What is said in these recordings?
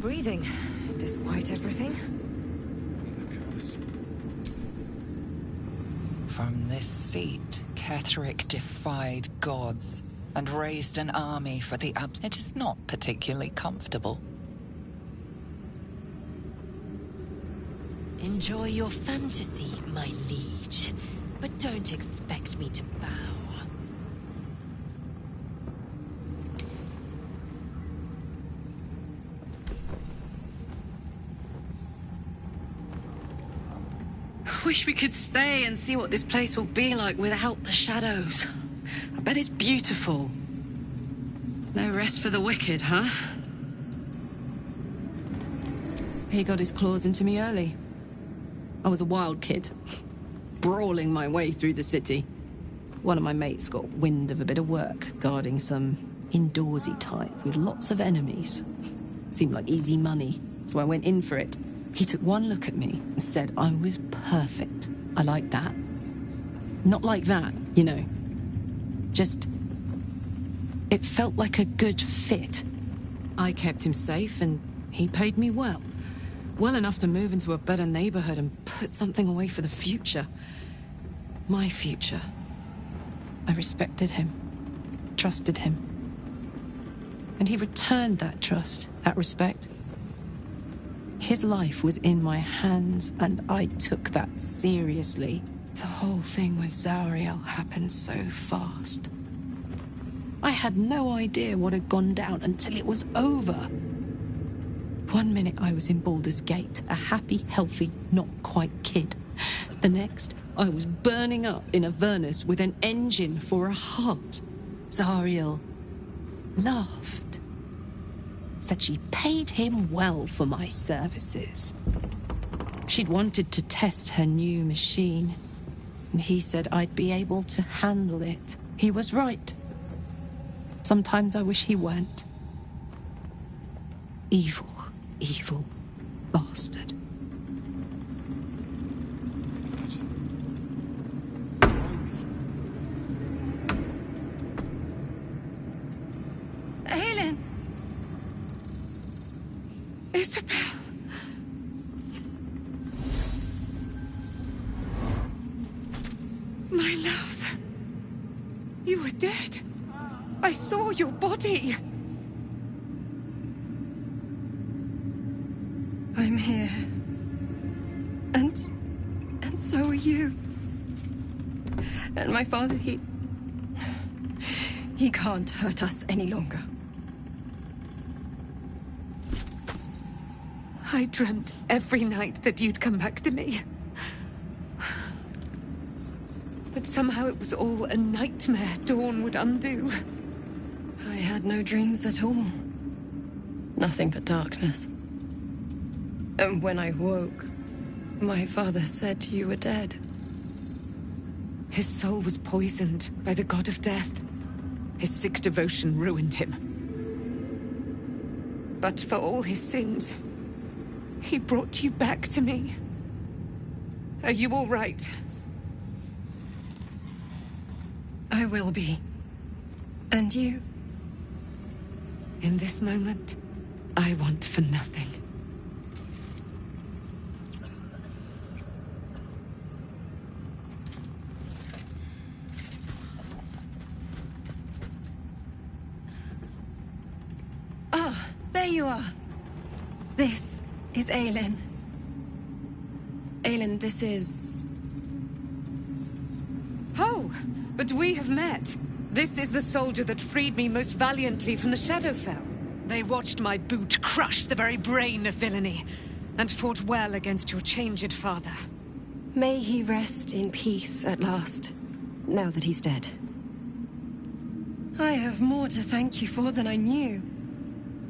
breathing, despite everything. From this seat, Ketheric defied gods and raised an army for the It is not particularly comfortable. Enjoy your fantasy, my liege, but don't expect me to bow. Wish we could stay and see what this place will be like without the shadows. I bet it's beautiful. No rest for the wicked, huh? He got his claws into me early. I was a wild kid, brawling my way through the city. One of my mates got wind of a bit of work guarding some indoorsy type with lots of enemies. Seemed like easy money, so I went in for it. He took one look at me and said I was perfect. I like that. Not like that, you know. Just... it felt like a good fit. I kept him safe and he paid me well. Well enough to move into a better neighborhood and put something away for the future. My future. I respected him. Trusted him. And he returned that trust, that respect. His life was in my hands, and I took that seriously. The whole thing with Zariel happened so fast. I had no idea what had gone down until it was over. One minute I was in Baldur's Gate, a happy, healthy, not quite kid. The next, I was burning up in Avernus with an engine for a heart. Zariel laughed. Said she paid him well for my services. She'd wanted to test her new machine, and he said I'd be able to handle it. He was right. Sometimes I wish he weren't. Evil, evil bastard. Isabel. My love. You were dead. I saw your body. I'm here. And so are you. And my father, he can't hurt us any longer. I dreamt every night that you'd come back to me. But somehow it was all a nightmare Dawn would undo. I had no dreams at all. Nothing but darkness. And when I woke, my father said you were dead. His soul was poisoned by the god of death. His sick devotion ruined him. But for all his sins, he brought you back to me. Are you all right? I will be. And you? In this moment, I want for nothing. Ah, there you are. This is Aelin. Aelin, this is... Oh, but we have met. This is the soldier that freed me most valiantly from the Shadowfell. They watched my boot crush the very brain of villainy, and fought well against your changed father. May he rest in peace at last, now that he's dead. I have more to thank you for than I knew.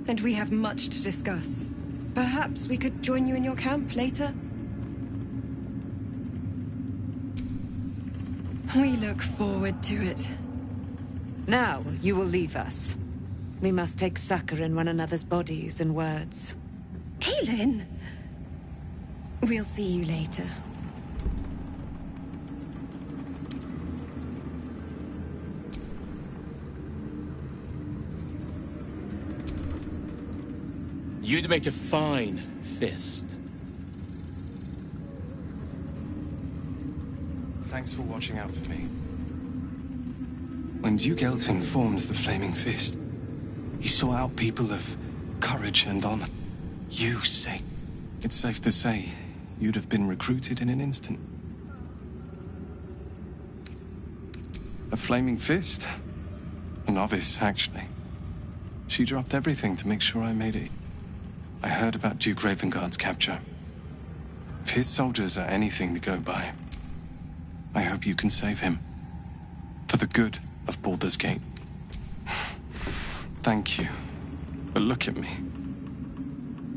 And we have much to discuss. Perhaps we could join you in your camp later? We look forward to it. Now you will leave us. We must take succor in one another's bodies and words. Aelin! We'll see you later. You'd make a fine fist. Thanks for watching out for me. When Dugelton formed the Flaming Fist, he sought out people of courage and honor. You say. It's safe to say you'd have been recruited in an instant. A Flaming Fist? A novice, actually. She dropped everything to make sure I made it. I heard about Duke Ravengard's capture. If his soldiers are anything to go by, I hope you can save him. For the good of Baldur's Gate. Thank you. But look at me.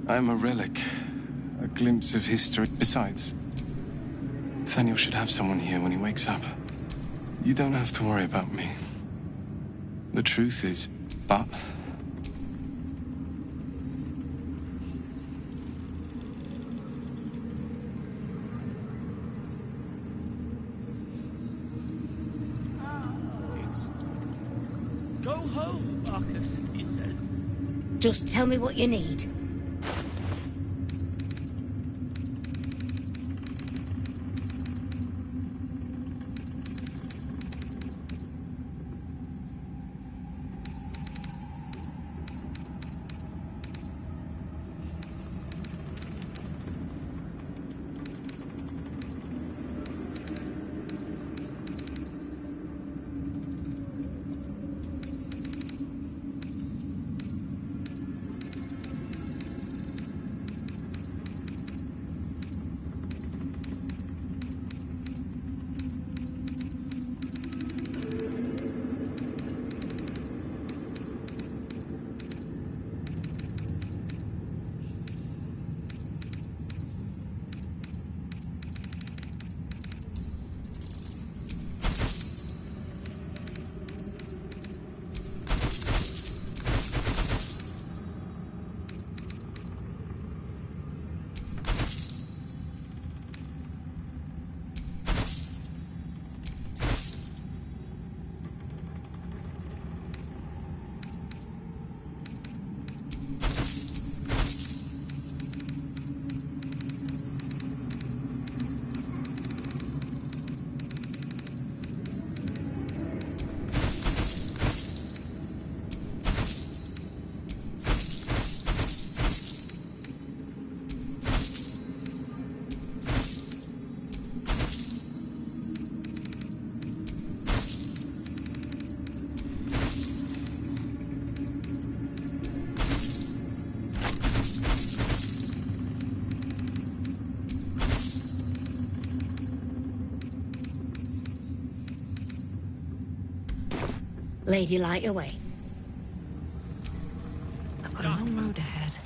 I'm a relic. A glimpse of history. Besides, Nathaniel should have someone here when he wakes up. You don't have to worry about me. The truth is, but... Go home, Marcus, he says. Just tell me what you need. Lady, light your way. I've got a long road ahead.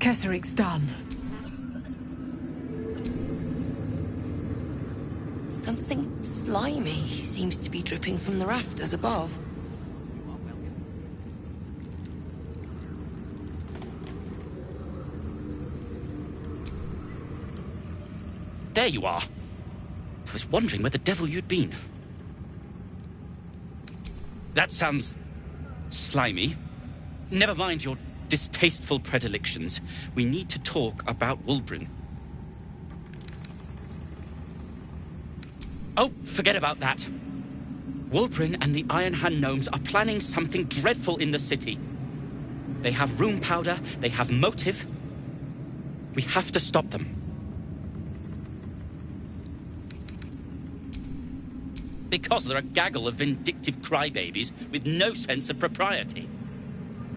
Ketheric's done. Something slimy seems to be dripping from the rafters above. There you are. I was wondering where the devil you'd been. That sounds slimy. Never mind your distasteful predilections. We need to talk about Wulbren. Oh, forget about that. Wulbren and the Iron Hand gnomes are planning something dreadful in the city. They have rune powder, they have motive. We have to stop them. Because they're a gaggle of vindictive crybabies with no sense of propriety.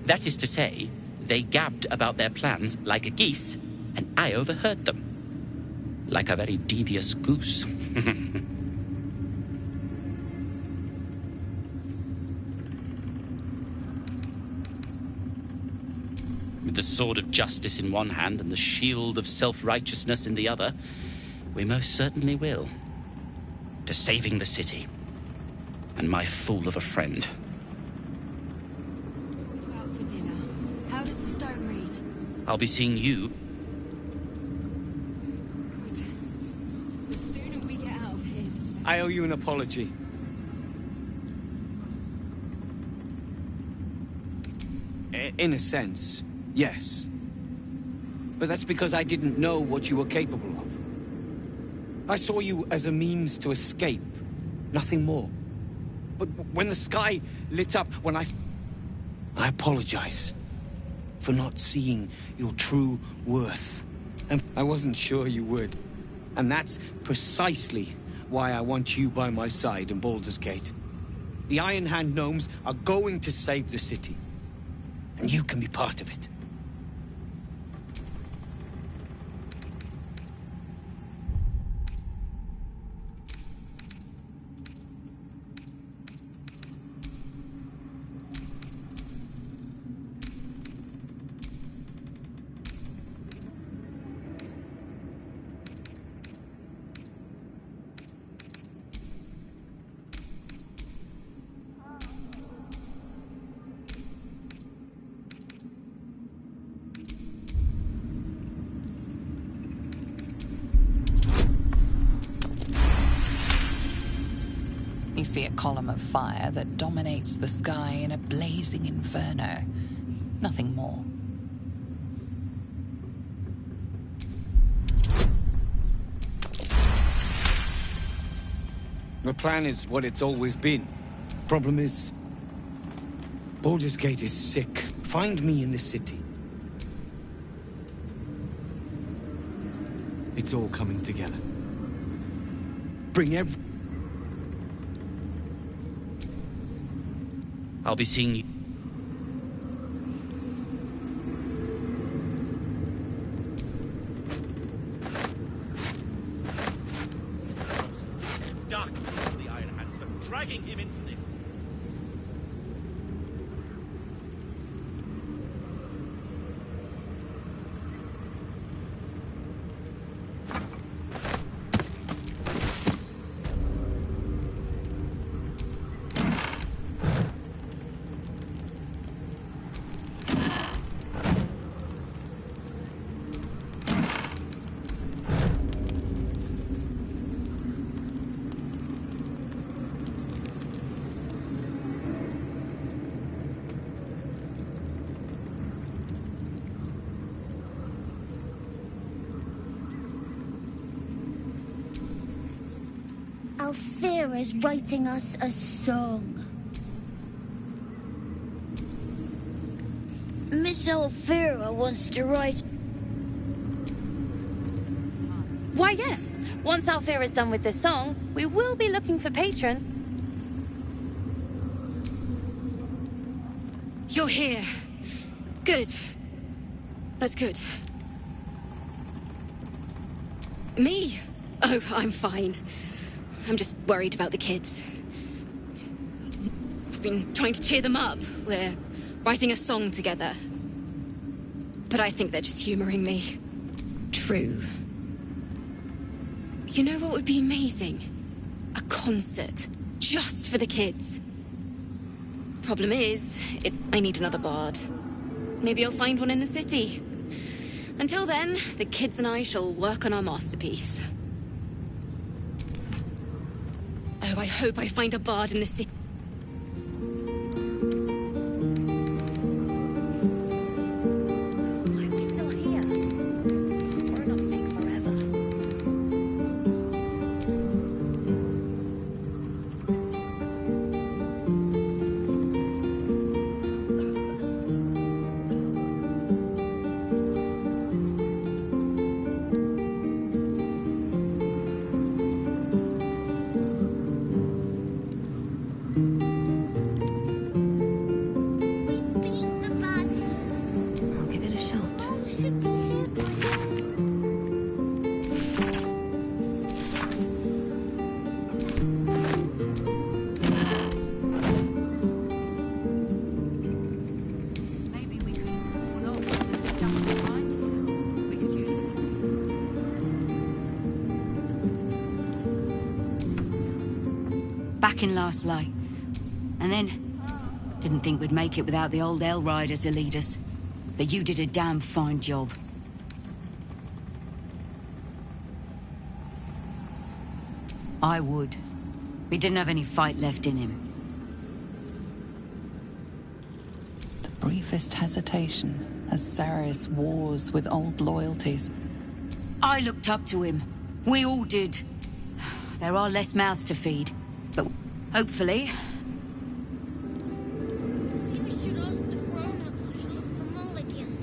That is to say, they gabbed about their plans like a geese, and I overheard them. Like a very devious goose. With the sword of justice in one hand and the shield of self-righteousness in the other, we most certainly will. To saving the city. And my fool of a friend. Out for dinner. How does the stone read? I'll be seeing you. Good. The sooner we get out of here. I owe you an apology. In a sense, yes. But that's because I didn't know what you were capable of. I saw you as a means to escape, nothing more. But when the sky lit up, I apologize for not seeing your true worth. And I wasn't sure you would. And that's precisely why I want you by my side in Baldur's Gate. The Iron Hand gnomes are going to save the city. And you can be part of it. You see a column of fire that dominates the sky in a blazing inferno. Nothing more. The plan is what it's always been. Problem is, Baldur's Gate is sick. Find me in the city. It's all coming together. Bring every... I'll be seeing you. Darkness of the Iron Hands for dragging him into this. Alfira's writing us a song. Miss Alfira wants to write... Why, yes. Once Alfira's done with this song, we will be looking for patron. You're here. Good. That's good. Me? Oh, I'm fine. I'm just worried about the kids. I've been trying to cheer them up. We're writing a song together. But I think they're just humoring me. True. You know what would be amazing? A concert. Just for the kids. Problem is, I need another bard. Maybe I'll find one in the city. Until then, the kids and I shall work on our masterpiece. Oh, I hope I find a bard in the city. Why are we still here? Grown-ups take forever. I'll give it a shot. Maybe we could warn off the scum behind here. We could use it. Back in last light. And then, didn't think we'd make it without the old El Rider to lead us. But you did a damn fine job. I would. We didn't have any fight left in him. The briefest hesitation as Sarius wars with old loyalties. I looked up to him. We all did. There are less mouths to feed. But hopefully, You should ask the grown-ups who should look for Mulligan.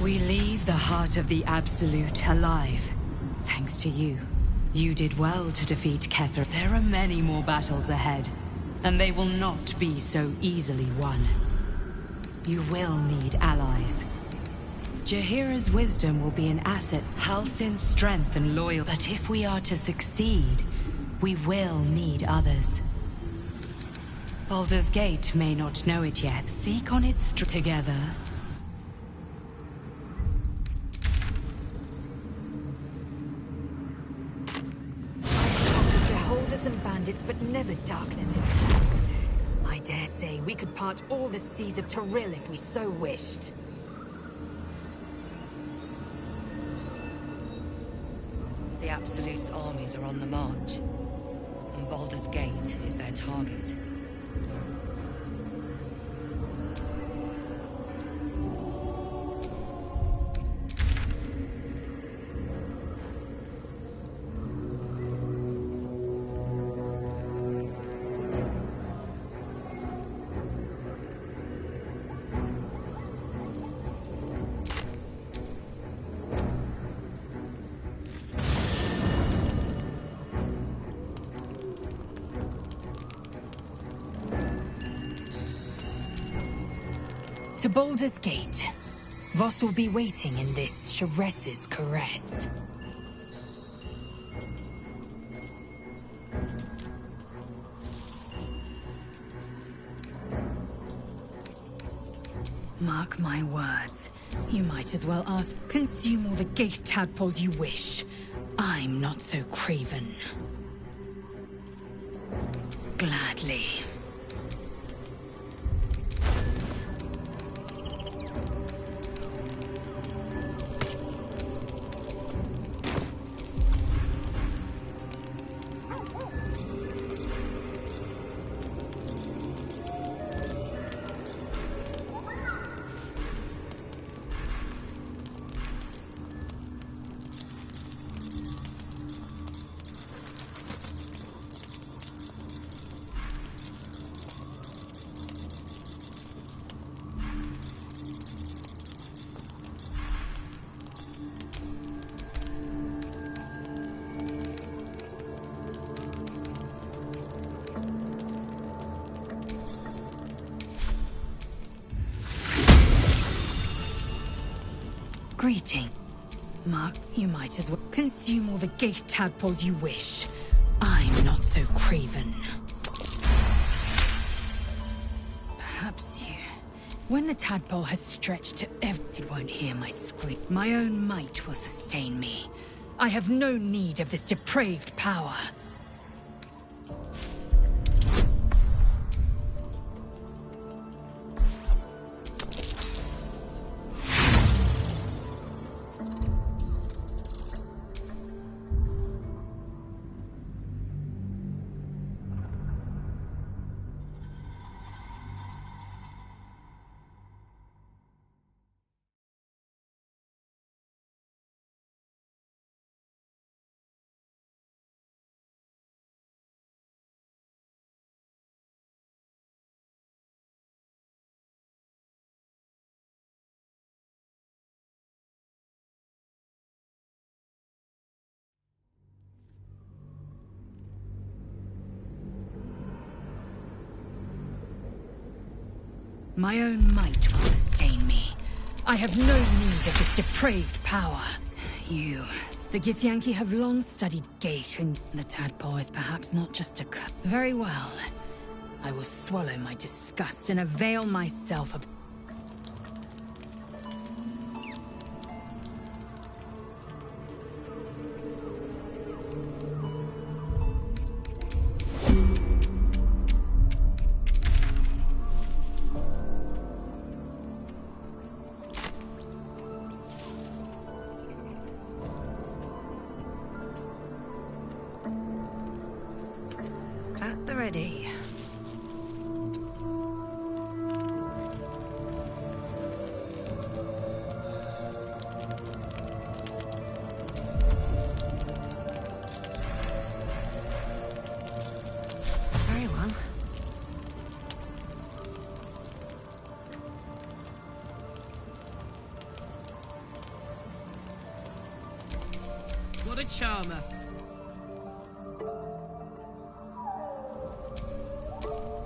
We leave the heart of the Absolute alive. Thanks to you. You did well to defeat Kethra. There are many more battles ahead, and they will not be so easily won. You will need allies. Jaheira's wisdom will be an asset, Halsin's strength and loyalty. But if we are to succeed, we will need others. Baldur's Gate may not know it yet. Seek on its together. Beholders and bandits, but never darkness itself. I dare say we could part all the seas of Toril if we so wished. the Absolute's armies are on the march, and Baldur's Gate is their target. To Baldur's Gate. Voss will be waiting in this Sharess's caress. Mark my words. You might as well ask. Consume all the gate tadpoles you wish. I'm not so craven. Gladly. Greeting. Mark, you might as well consume all the gate tadpoles you wish. I'm not so craven. Perhaps you... When the tadpole has stretched to it won't hear my scream. My own might will sustain me. I have no need of this depraved power. My own might will sustain me. I have no need of this depraved power. You... The Githyanki have long studied Geich, and the tadpole is perhaps not just a Very well. I will swallow my disgust and avail myself of... At the ready. Very well. What a charmer.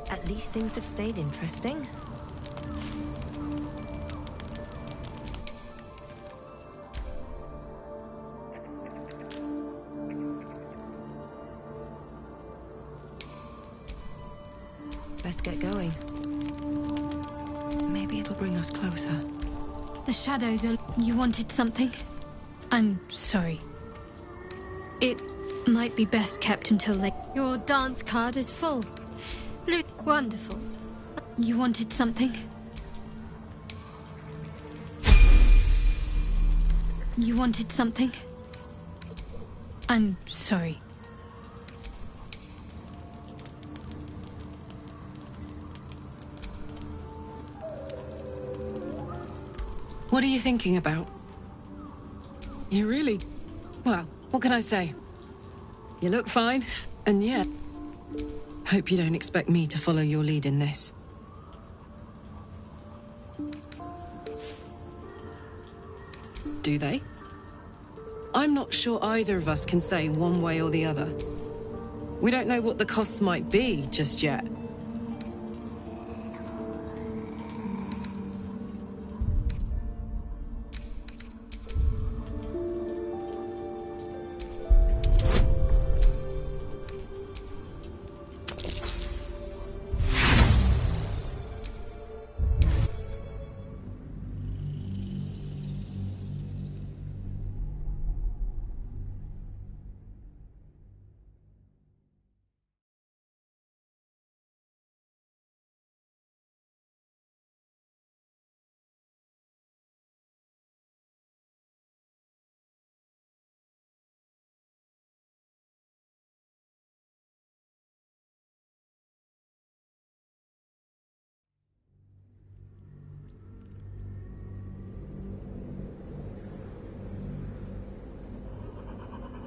At least things have stayed interesting. Let's get going. Maybe it'll bring us closer. The shadows are... You wanted something? I'm sorry. It might be best kept until later. Your dance card is full. Wonderful. You wanted something? You wanted something? I'm sorry. What are you thinking about? You really... Well, what can I say? You look fine, and yet... Hope you don't expect me to follow your lead in this. Do they? I'm not sure either of us can say one way or the other. We don't know what the costs might be just yet.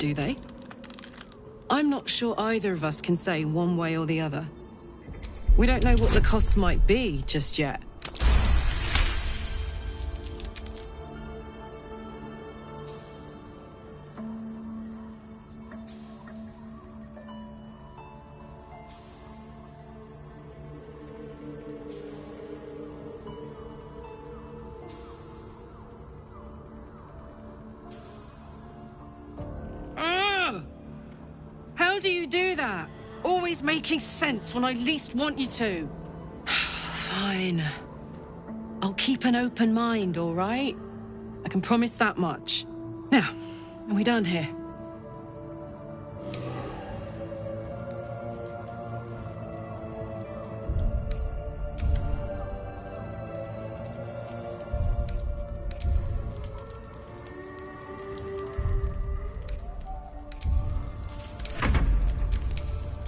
do they? I'm not sure either of us can say one way or the other. We don't know what the costs might be just yet. How do you do that? Always making sense when I least want you to. Fine. I'll keep an open mind, all right? I can promise that much. Now, are we done here?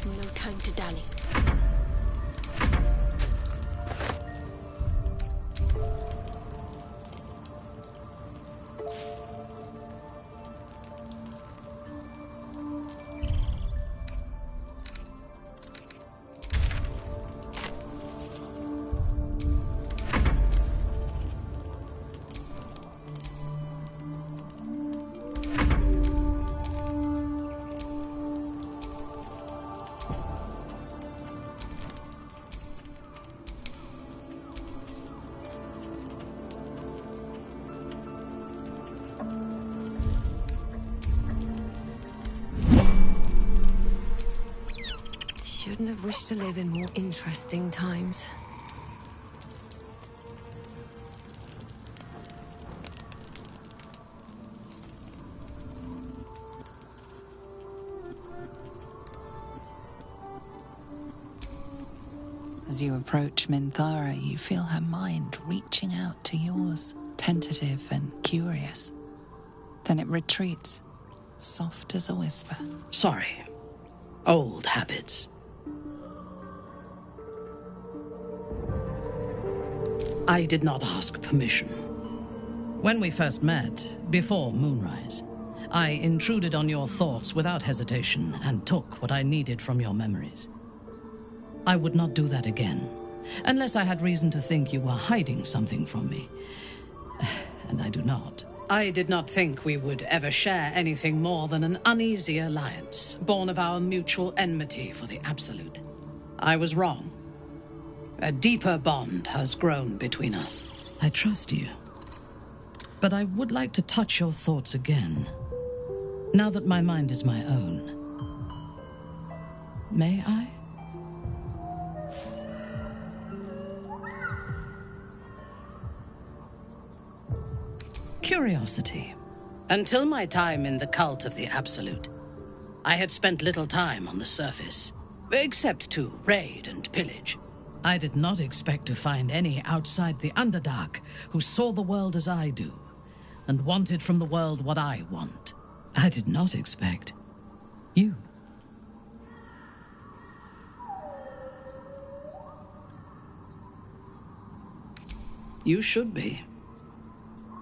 No time to dally. Shouldn't have wished to live in more interesting times. As you approach Minthara, you feel her mind reaching out to yours, tentative and curious. Then it retreats, soft as a whisper. Sorry. Old habits. I did not ask permission. When we first met, before moonrise, I intruded on your thoughts without hesitation and took what I needed from your memories. I would not do that again, unless I had reason to think you were hiding something from me. And I do not. I did not think we would ever share anything more than an uneasy alliance, born of our mutual enmity for the Absolute. I was wrong. A deeper bond has grown between us. I trust you. But I would like to touch your thoughts again, now that my mind is my own. May I? Curiosity. Until my time in the cult of the Absolute, I had spent little time on the surface, except to raid and pillage. I did not expect to find any outside the Underdark who saw the world as I do, and wanted from the world what I want. I did not expect you. You should be.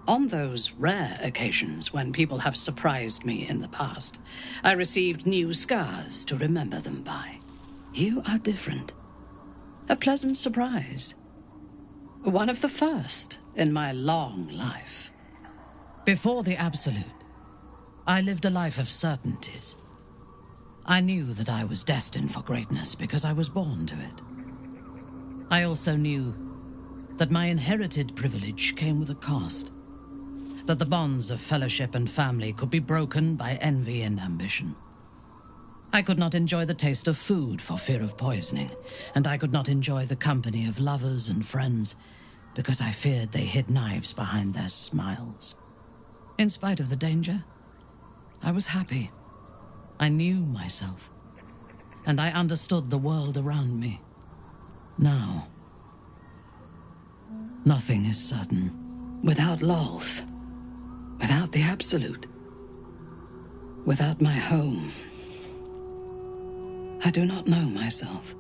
On those rare occasions when people have surprised me in the past, I received new scars to remember them by. You are different. A pleasant surprise. One of the first in my long life. Before the Absolute, I lived a life of certainties. I knew that I was destined for greatness because I was born to it. I also knew that my inherited privilege came with a cost. That the bonds of fellowship and family could be broken by envy and ambition. I could not enjoy the taste of food for fear of poisoning, and I could not enjoy the company of lovers and friends because I feared they hid knives behind their smiles. In spite of the danger, I was happy. I knew myself, and I understood the world around me. Now, nothing is certain. Without Lolth, without the Absolute, without my home, I do not know myself.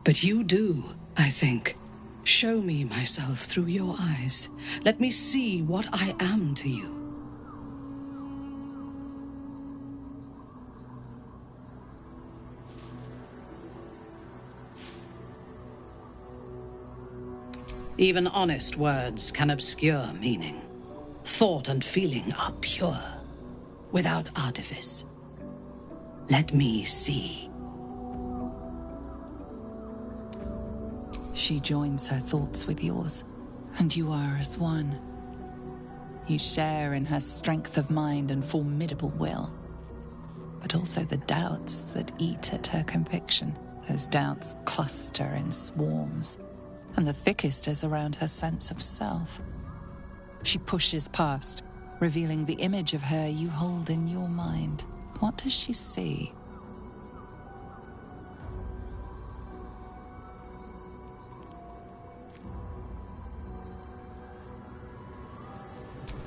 But you do, I think. Show me myself through your eyes. Let me see what I am to you. Even honest words can obscure meaning. Thought and feeling are pure, without artifice. Let me see. She joins her thoughts with yours, and you are as one. You share in her strength of mind and formidable will, but also the doubts that eat at her conviction. Those doubts cluster in swarms, and the thickest is around her sense of self. She pushes past, revealing the image of her you hold in your mind. What does she see?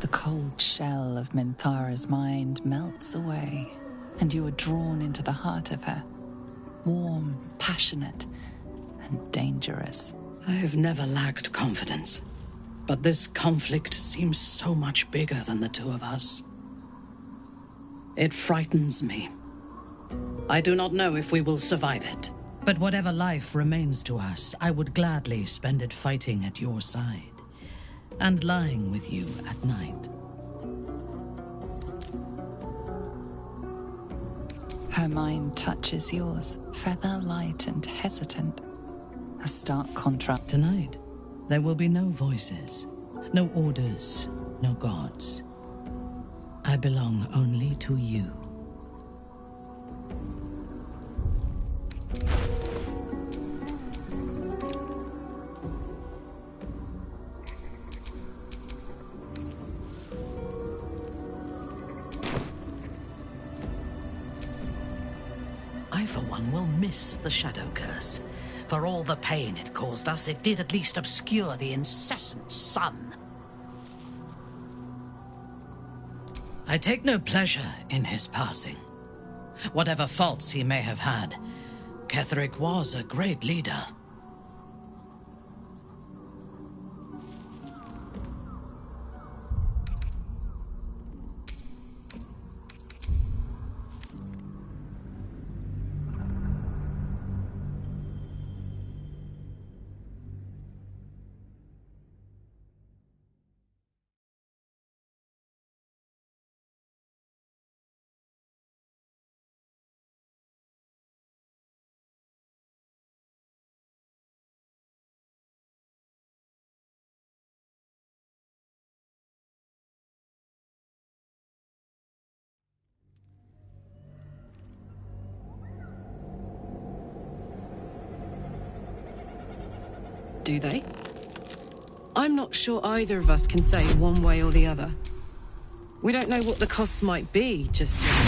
The cold shell of Minthara's mind melts away, and you are drawn into the heart of her. Warm, passionate, and dangerous. I have never lacked confidence, but this conflict seems so much bigger than the two of us. It frightens me. I do not know if we will survive it. But whatever life remains to us, I would gladly spend it fighting at your side, and lying with you at night. Her mind touches yours, feather light and hesitant. A stark contrast. Tonight, there will be no voices, no orders, no gods. I belong only to you. I, for one, will miss the Shadow Curse. For all the pain it caused us, it did at least obscure the incessant sun. I take no pleasure in his passing. Whatever faults he may have had, Ketheric was a great leader. Do they? I'm not sure either of us can say one way or the other. We don't know what the costs might be just yet.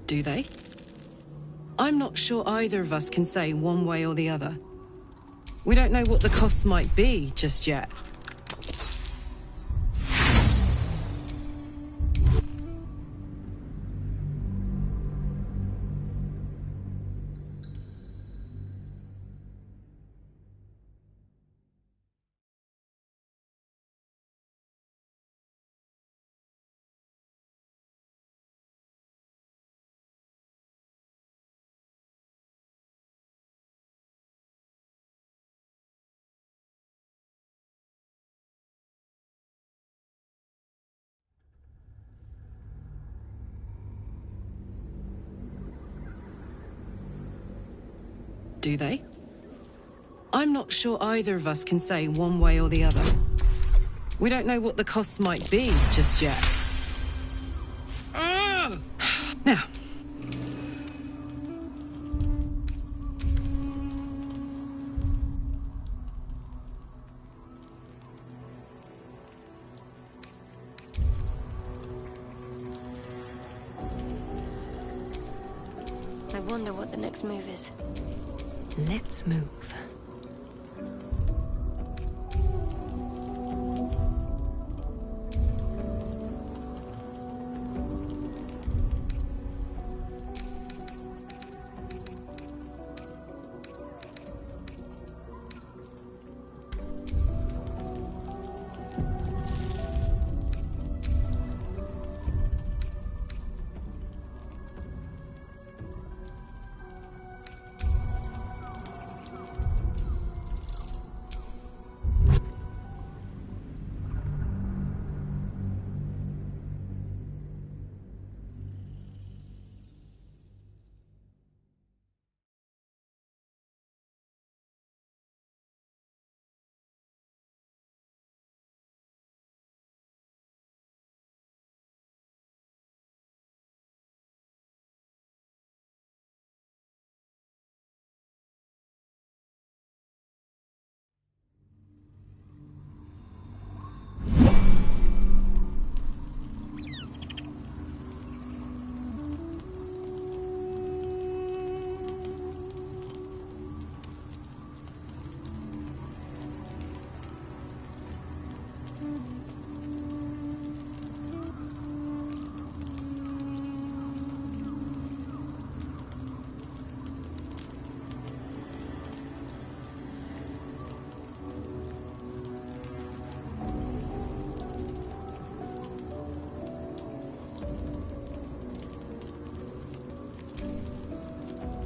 Do they? I'm not sure either of us can say one way or the other. We don't know what the costs might be just yet. Do they? I'm not sure either of us can say one way or the other. We don't know what the costs might be just yet. Now, wonder what the next move is. Let's move.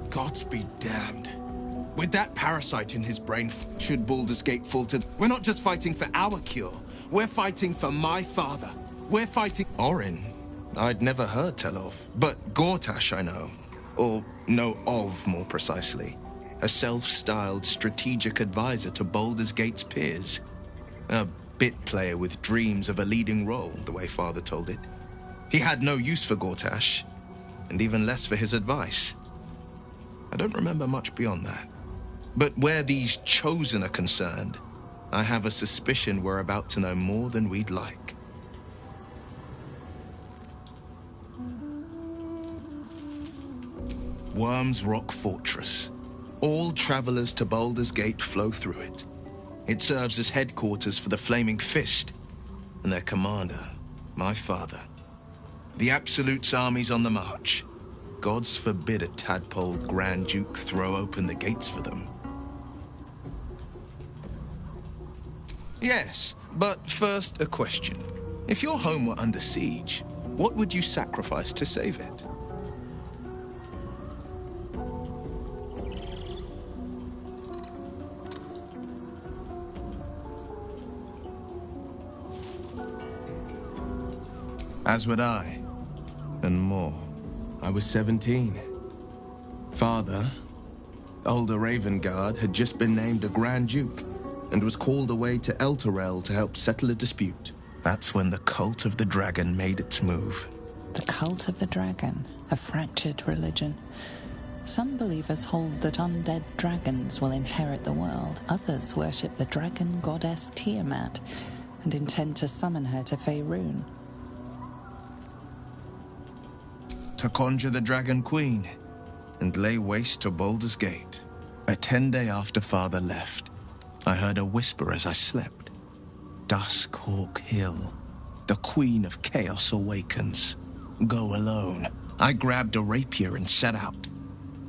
Gods be damned. With that parasite in his brain, should Baldur's Gate falter, we're not just fighting for our cure. We're fighting for my father. We're fighting... Orin. I'd never heard tell of. But Gortash I know. Or know of, more precisely. A self-styled strategic advisor to Baldur's Gate's peers. A bit player with dreams of a leading role, the way Father told it. He had no use for Gortash, and even less for his advice. I don't remember much beyond that. But where these Chosen are concerned, I have a suspicion we're about to know more than we'd like. Worm's Rock Fortress. All travelers to Baldur's Gate flow through it. It serves as headquarters for the Flaming Fist, and their commander, my father. The Absolute's army's on the march. Gods forbid a tadpole Grand Duke throw open the gates for them. Yes, but first a question. If your home were under siege, what would you sacrifice to save it? As would I, and more. I was 17. Father, older Ravengard, had just been named a Grand Duke and was called away to Elturel to help settle a dispute. That's when the Cult of the Dragon made its move. The Cult of the Dragon, a fractured religion. Some believers hold that undead dragons will inherit the world. Others worship the dragon goddess Tiamat and intend to summon her to Faerun. To conjure the Dragon Queen and lay waste to Baldur's Gate. 10 days after Father left, I heard a whisper as I slept. Duskhawk Hill. The Queen of Chaos awakens. Go alone. I grabbed a rapier and set out.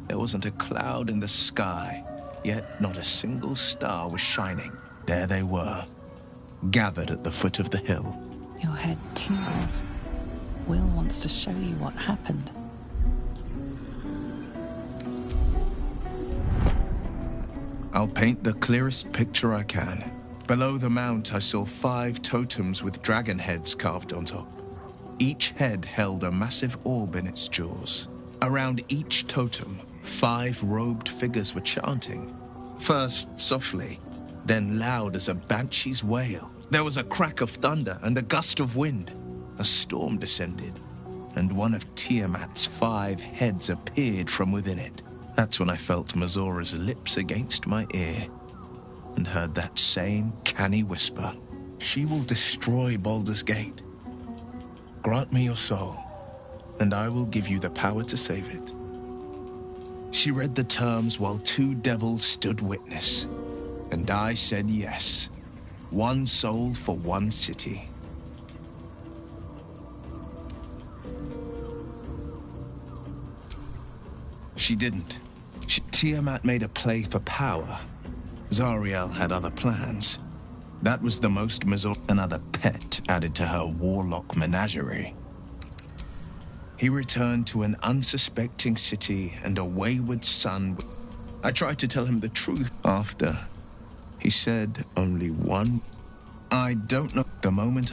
There wasn't a cloud in the sky, yet not a single star was shining. There they were, gathered at the foot of the hill. Your head tingles. Will wants to show you what happened. I'll paint the clearest picture I can. Below the mount, I saw 5 totems with dragon heads carved on top. Each head held a massive orb in its jaws. Around each totem, 5 robed figures were chanting. First softly, then loud as a banshee's wail. There was a crack of thunder and a gust of wind. A storm descended, and one of Tiamat's 5 heads appeared from within it. That's when I felt Mazora's lips against my ear, and heard that same canny whisper. She will destroy Baldur's Gate. Grant me your soul, and I will give you the power to save it. She read the terms while two devils stood witness. And I said yes. One soul for one city. She didn't. Tiamat made a play for power. Zariel had other plans. That was the most another pet added to her warlock menagerie. He returned to an unsuspecting city and a wayward son. I tried to tell him the truth after. He said only one. I don't know. The moment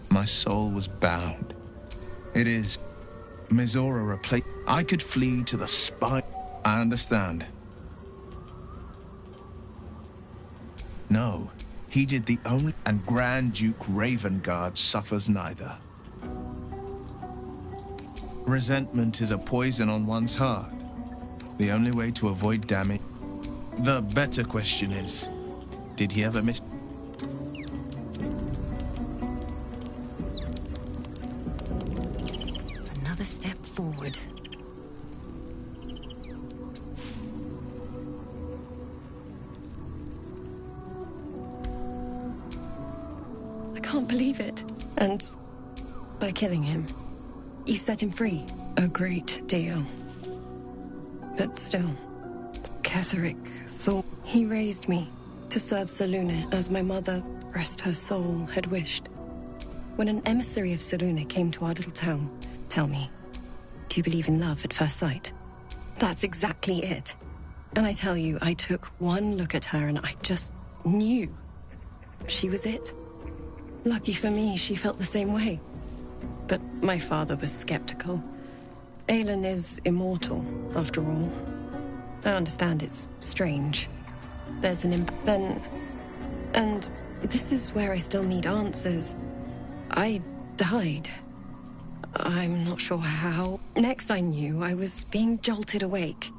my soul was bound. It is. Mizora replaced. I could flee to the spy. I understand. No, he did the only. And Grand Duke Ravengard suffers neither. Resentment is a poison on one's heart. The only way to avoid damage. The better question is, did he ever miss? Another step forward. I can't believe it. And by killing him, you set him free. A great deal. But still, Ketheric thought he raised me to serve Selûne as my mother, rest her soul, had wished. When an emissary of Selûne came to our little town, tell me, do you believe in love at first sight? That's exactly it. And I tell you, I took one look at her and I just knew she was it. Lucky for me, she felt the same way. But my father was skeptical. Aelin is immortal, after all. I understand it's strange. There's an and this is where I still need answers. I died. I'm not sure how. Next I knew, I was being jolted awake.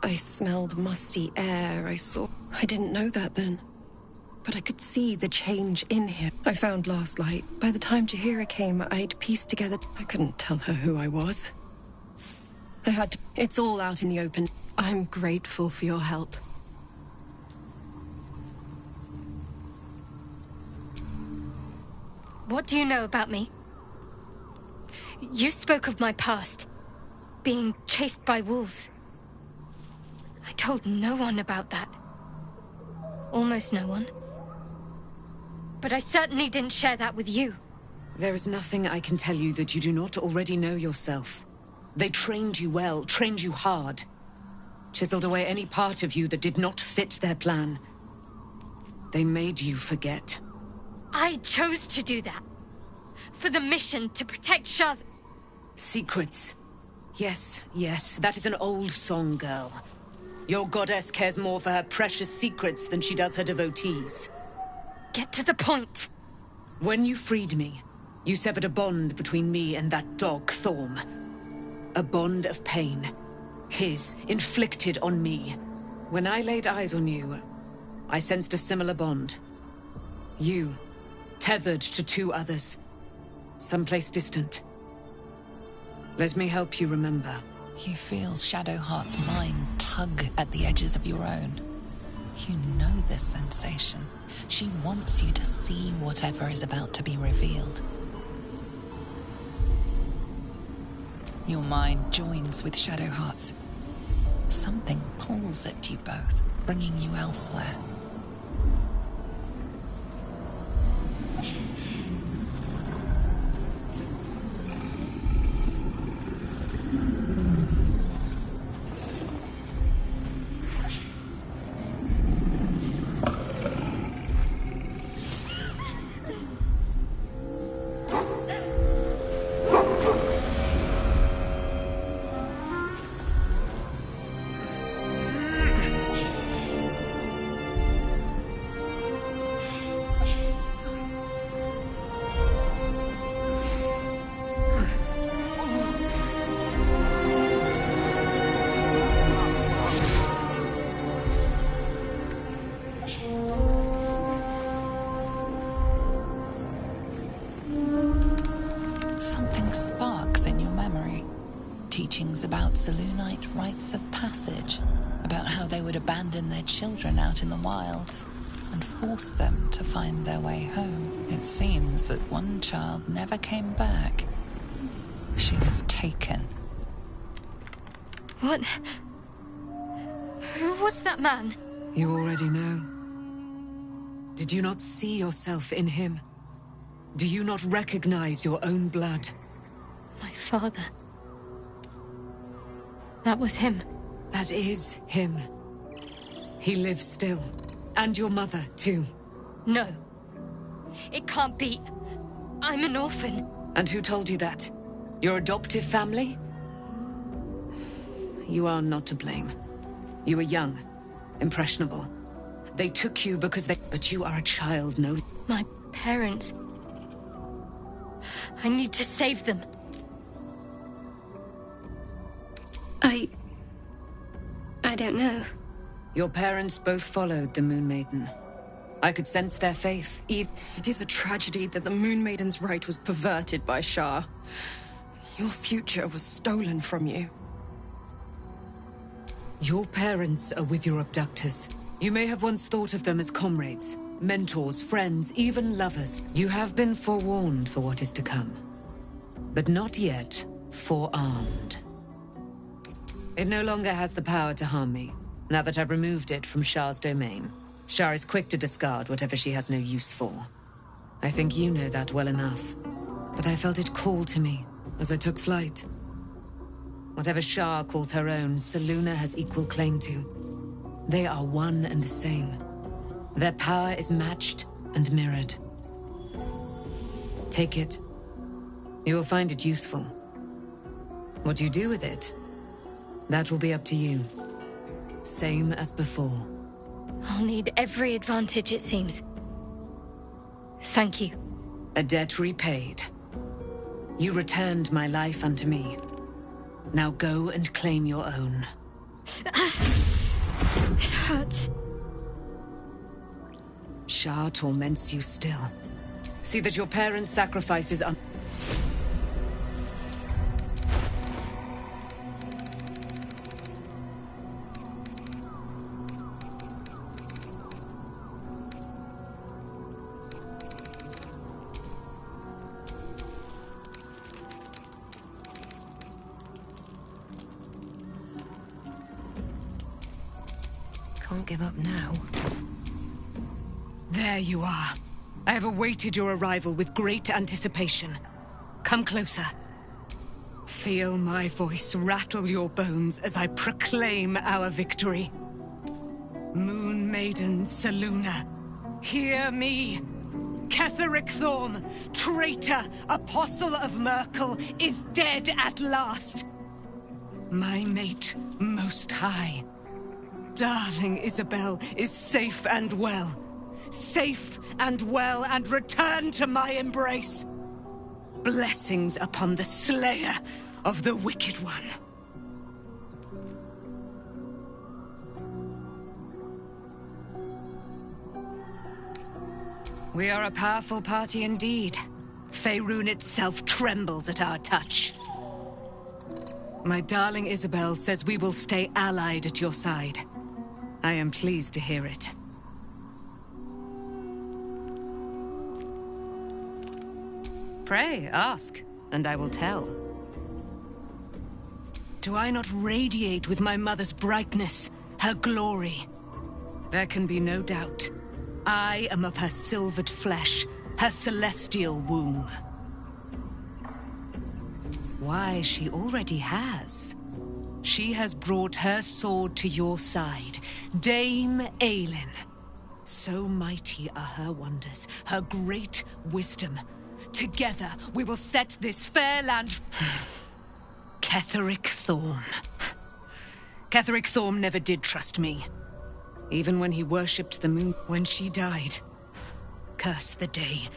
I smelled musty air, I didn't know that then. But I could see the change in him. I found last light. By the time Jaheira came, I'd pieced together. I couldn't tell her who I was. I had to. It's all out in the open. I'm grateful for your help. What do you know about me? You spoke of my past. Being chased by wolves. I told no one about that. Almost no one. But I certainly didn't share that with you. There is nothing I can tell you that you do not already know yourself. They trained you well, trained you hard. Chiseled away any part of you that did not fit their plan. They made you forget. I chose to do that. For the mission to protect Shaz. Secrets. Yes, yes, that is an old song, girl. Your goddess cares more for her precious secrets than she does her devotees. Get to the point. When you freed me, you severed a bond between me and that dog, Thorm. A bond of pain. His, inflicted on me. When I laid eyes on you, I sensed a similar bond. You, tethered to two others. Someplace distant. Let me help you remember. You feel Shadowheart's mind tug at the edges of your own. You know this sensation. She wants you to see whatever is about to be revealed. Your mind joins with Shadowheart's. Something pulls at you both, bringing you elsewhere. teachings about Selûnite rites of passage, about how they would abandon their children out in the wilds and force them to find their way home. It seems that one child never came back. She was taken. What? Who was that man? You already know. Did you not see yourself in him? Do you not recognize your own blood? My father. That was him. That is him. He lives still. And your mother, too. No. It can't be. I'm an orphan. And who told you that? Your adoptive family? You are not to blame. You were young, impressionable. They took you because they... But you are a child, no? My parents. I need to save them. I don't know. Your parents both followed the Moon Maiden. I could sense their faith. It is a tragedy that the Moon Maiden's right was perverted by Shah. Your future was stolen from you. Your parents are with your abductors. You may have once thought of them as comrades, mentors, friends, even lovers. You have been forewarned for what is to come, but not yet forearmed. It no longer has the power to harm me, now that I've removed it from Shah's domain. Shah is quick to discard whatever she has no use for. I think you know that well enough. But I felt it call to me as I took flight. Whatever Shah calls her own, Selûne has equal claim to. They are one and the same. Their power is matched and mirrored. Take it. You will find it useful. What you do with it, that will be up to you. Same as before. I'll need every advantage, it seems. Thank you. A debt repaid. You returned my life unto me. Now go and claim your own. It hurts. Shah torments you still. See that your parents' sacrifices are... Can't give up now. There you are. I have awaited your arrival with great anticipation. Come closer. Feel my voice rattle your bones as I proclaim our victory. Moon Maiden Selûne, hear me. Ketheric Thorm, traitor, apostle of Merkel, is dead at last. My mate, Most High. Darling Isabel is safe and well. Safe and well, and return to my embrace. Blessings upon the slayer of the Wicked One. We are a powerful party indeed. Faerun itself trembles at our touch. My darling Isabel says we will stay allied at your side. I am pleased to hear it. Pray, ask, and I will tell. Do I not radiate with my mother's brightness, her glory? There can be no doubt. I am of her silvered flesh, her celestial womb. Why, she already has. She has brought her sword to your side, Dame Aelin. So mighty are her wonders, her great wisdom. Together, we will set this fair land... Ketheric Thorm. Ketheric Thorm never did trust me. Even when he worshipped the moon. When she died, curse the day,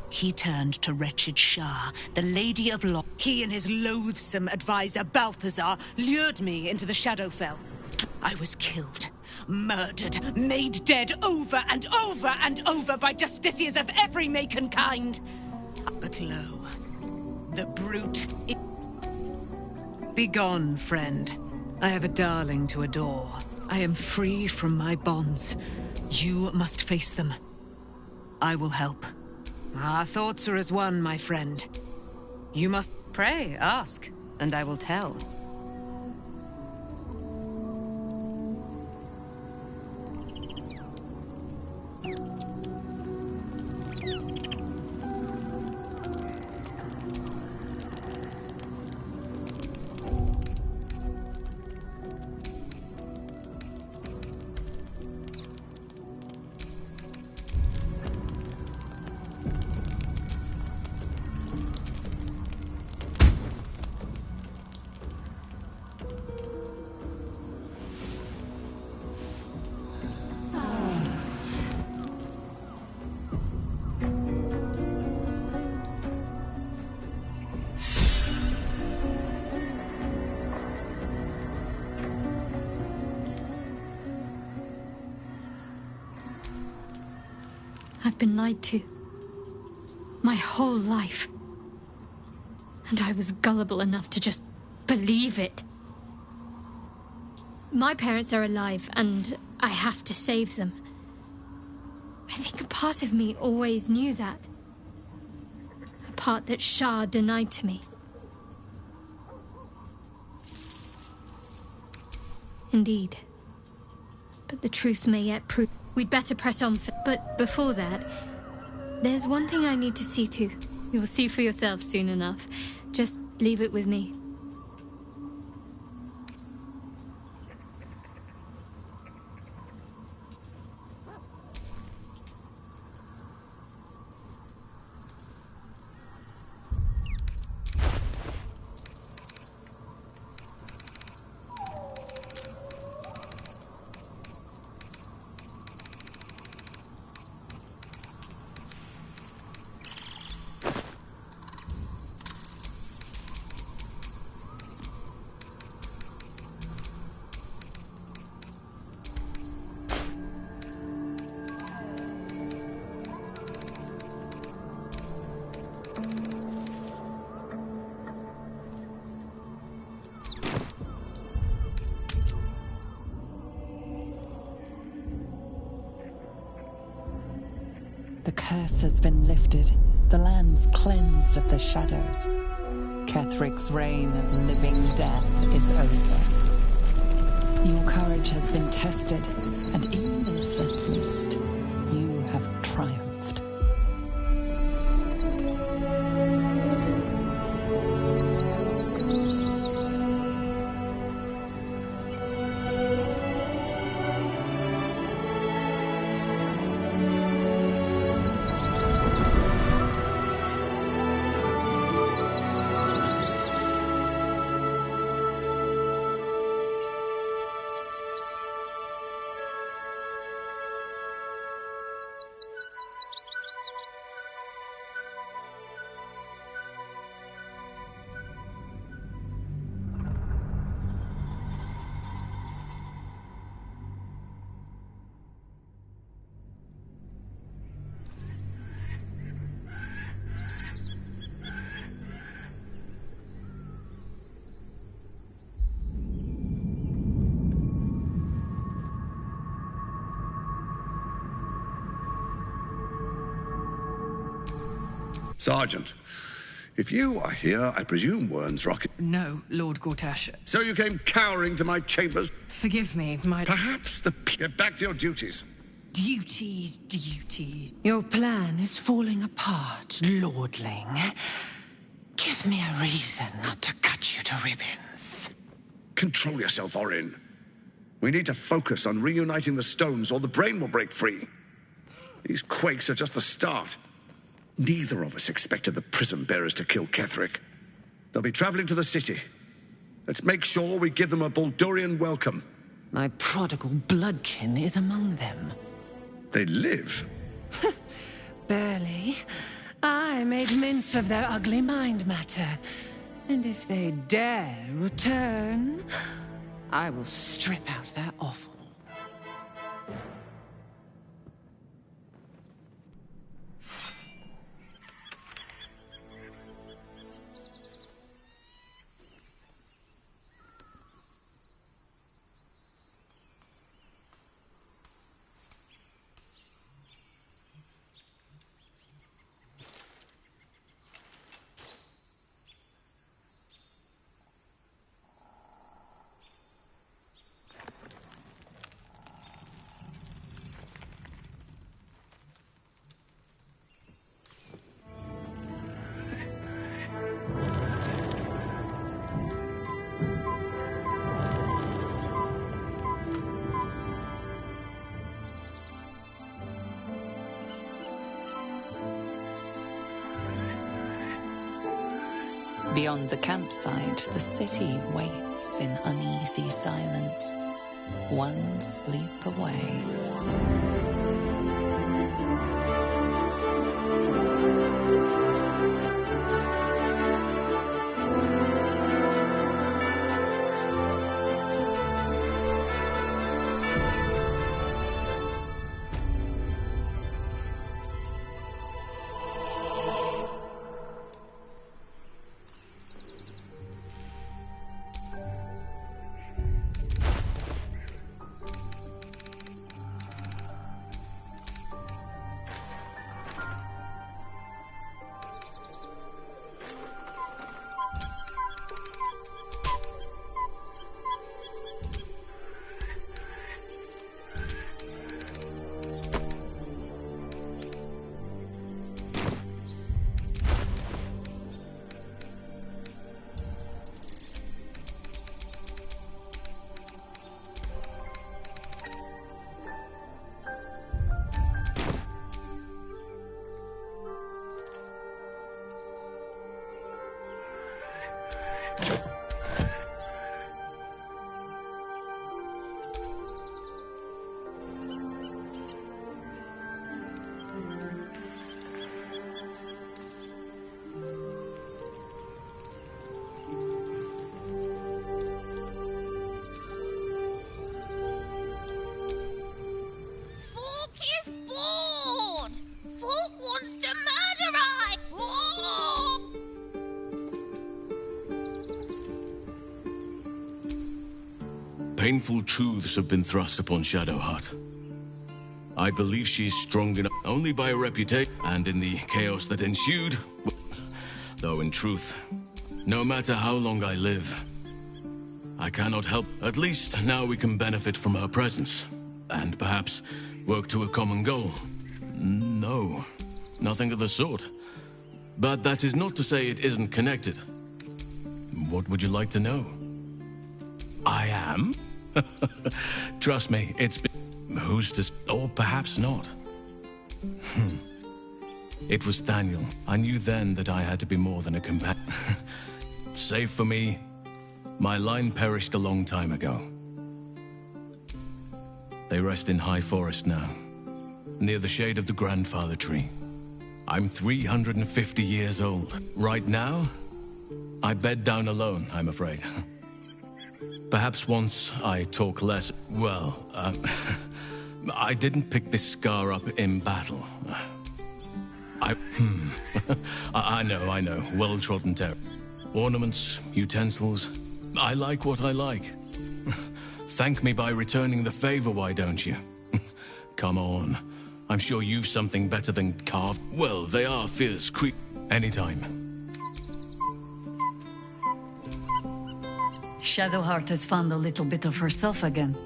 he turned to wretched Shah, the Lady of Law. He and his loathsome advisor, Balthazar, lured me into the Shadowfell. I was killed, murdered, made dead over and over and over by justiciars of every make and kind. But lo, the brute... Begone, friend. I have a darling to adore. I am free from my bonds. You must face them. I will help. Our thoughts are as one, my friend. You must pray, ask, and I will tell. I've been lied to. My whole life. And I was gullible enough to just believe it. My parents are alive, and I have to save them. I think a part of me always knew that. A part that Shah denied to me. Indeed. But the truth may yet prove... We'd better press on, but before that, there's one thing I need to see to. You'll see for yourself soon enough. Just leave it with me. The curse has been lifted. The land's cleansed of the shadows. Kethric's reign of living death is over. Your courage has been tested, and in this at least, you have triumphed. Sergeant, if you are here, I presume Wern's rocket... No, Lord Gortash. So you came cowering to my chambers? Forgive me, my... Perhaps the... Get back to your duties. Duties. Your plan is falling apart, lordling. Give me a reason not to cut you to ribbons. Control yourself, Orin. We need to focus on reuniting the stones, or the brain will break free. These quakes are just the start. Neither of us expected the prison bearers to kill Ketheric. They'll be traveling to the city. Let's make sure we give them a Baldurian welcome. My prodigal bloodkin is among them. They live? Barely. I made mince of their ugly mind matter. And if they dare return, I will strip out their offal. Beyond the campsite, the city waits in uneasy silence, one sleep away. Painful truths have been thrust upon Shadowheart. I believe she is strong enough only by her reputation and in the chaos that ensued. Though in truth, no matter how long I live, I cannot help. At least now we can benefit from her presence and perhaps work to a common goal. No, nothing of the sort. But that is not to say it isn't connected. What would you like to know? I am? Trust me, it's been... Who's to... Or perhaps not. It was Daniel. I knew then that I had to be more than a companion. Save for me, my line perished a long time ago. They rest in High Forest now, near the shade of the grandfather tree. I'm 350 years old. Right now, I bed down alone, I'm afraid. Perhaps once I talk less. Well, I didn't pick this scar up in battle. I know. Well-trodden territory. Ornaments, utensils. I like what I like. Thank me by returning the favor, why don't you? Come on. I'm sure you've something better than carved. Well, they are fierce creep. Anytime. Shadowheart has found a little bit of herself again.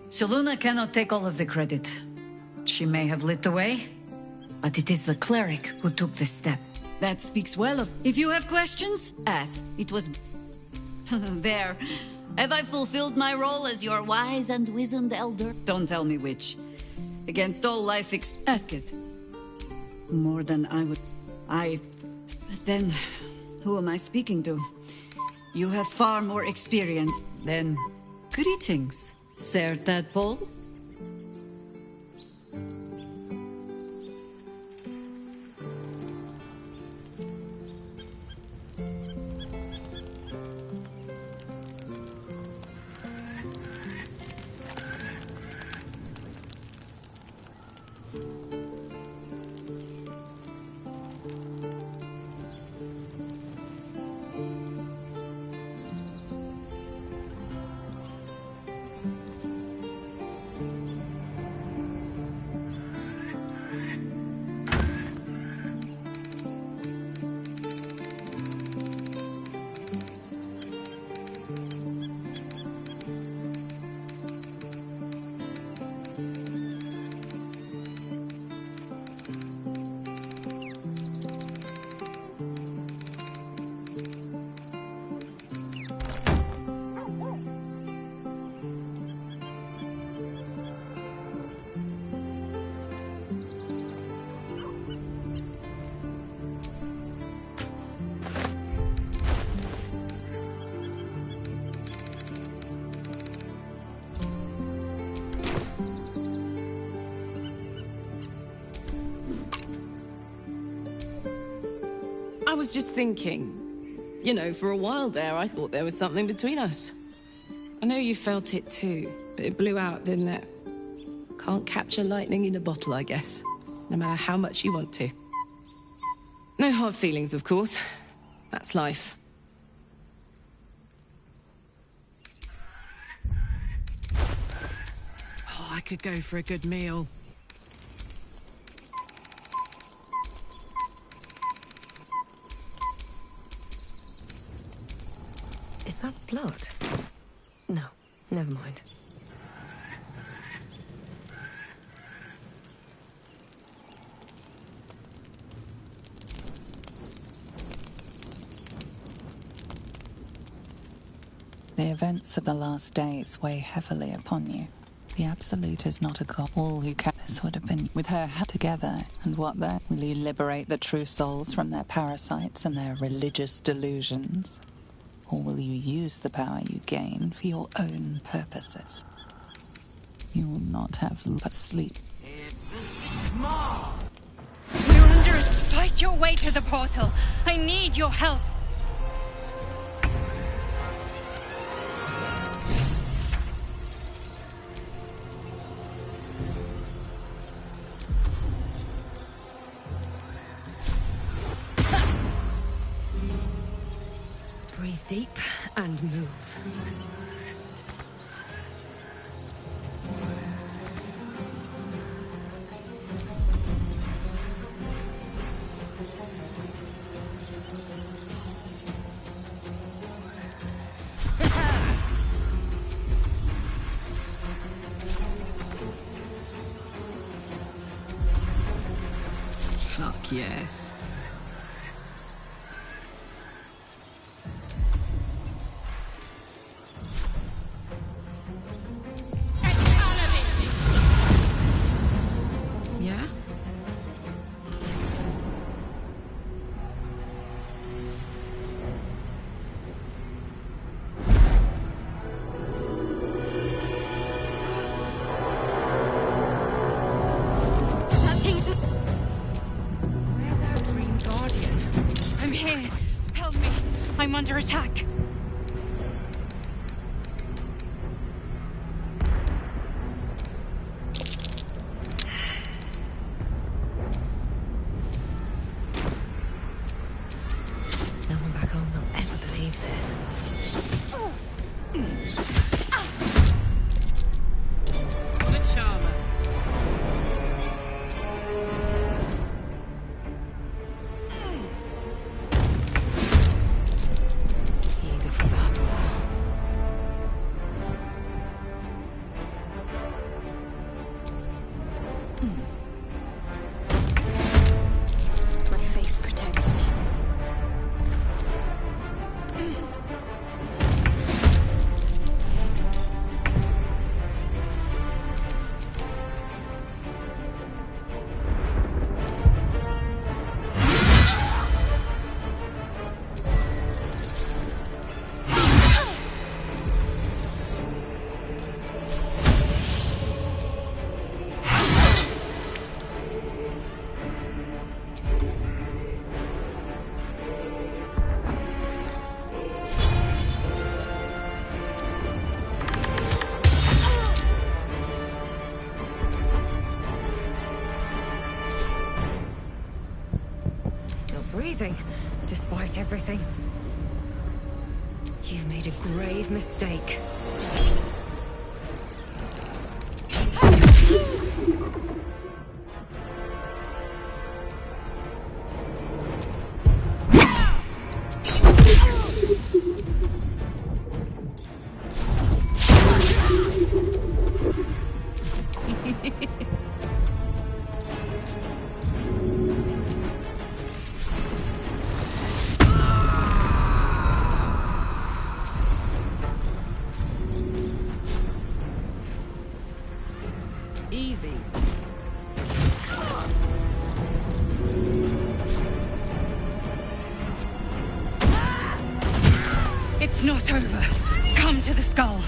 Selûne cannot take all of the credit. She may have lit the way, but it is the cleric who took this step. That speaks well of... If you have questions, ask. It was... There. Have I fulfilled my role as your wise and wizened elder? Don't tell me which. Against all life ask it. More than I would... But then, who am I speaking to? You have far more experience than... Greetings, Sir Tadpole. I was just thinking, you know, for a while there, I thought there was something between us. I know you felt it too, but it blew out, didn't it? Can't capture lightning in a bottle, I guess. No matter how much you want to. No hard feelings, of course. That's life. Oh, I could go for a good meal. Is that blood? No, never mind. The events of the last days weigh heavily upon you. The Absolute is not a god. All who can. This would have been with her together, and what then? Will you liberate the true souls from their parasites and their religious delusions? Or will you use the power you gain for your own purposes? You will not have but sleep. Wanderers, fight your way to the portal. I need your help. Breathe deep and move. Fuck yes. Yeah? That thing's... Where's our Dream Guardian? I'm here. Help me. I'm under attack. No one back home will ever believe this. What a charmer. Eager for battle. My face protects me. Still breathing, despite everything. You've made a grave mistake. Easy. It's not over. Come to the skull.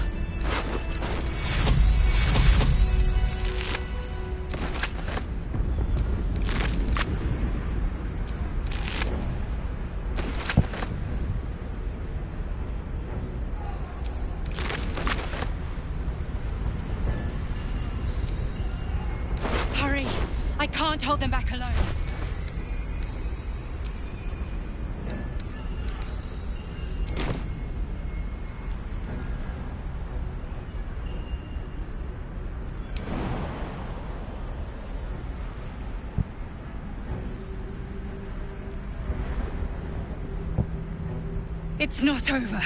I can't hold them back alone. It's not over.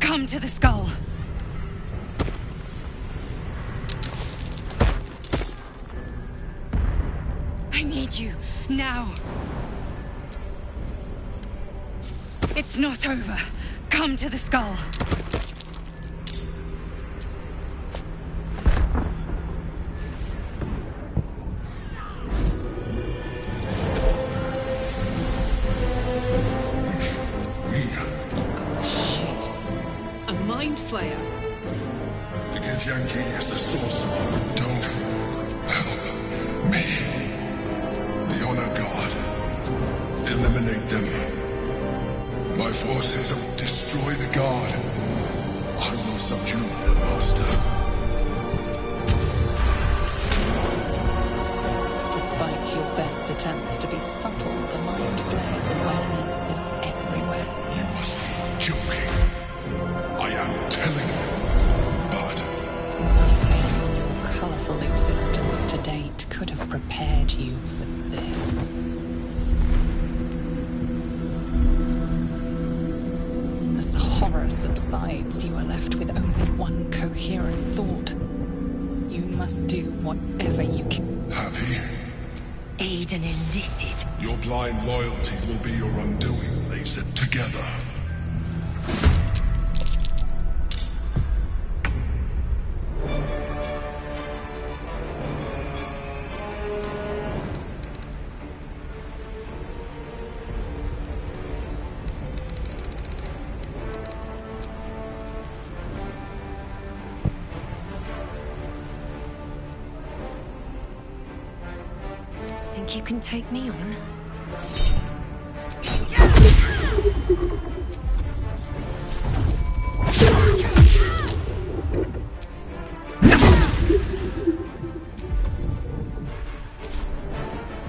Come to the skull. I need you, now. It's not over. Come to the skull. Flayer. The Githyanki is the sorcerer. Don't help me. The Honor God. Eliminate them. My forces will destroy the God. I will subdue their master. Despite your best attempts to be subtle, the Mind Flayer's awareness is everywhere. You must be joking. I am telling you, but nothing in your colourful existence to date could have prepared you for this. As the horror subsides, you are left with only one coherent thought. You must do whatever you can. Happy? Aid an illicit. Your blind loyalty will be your undoing, Laser. Together. Think you can take me on?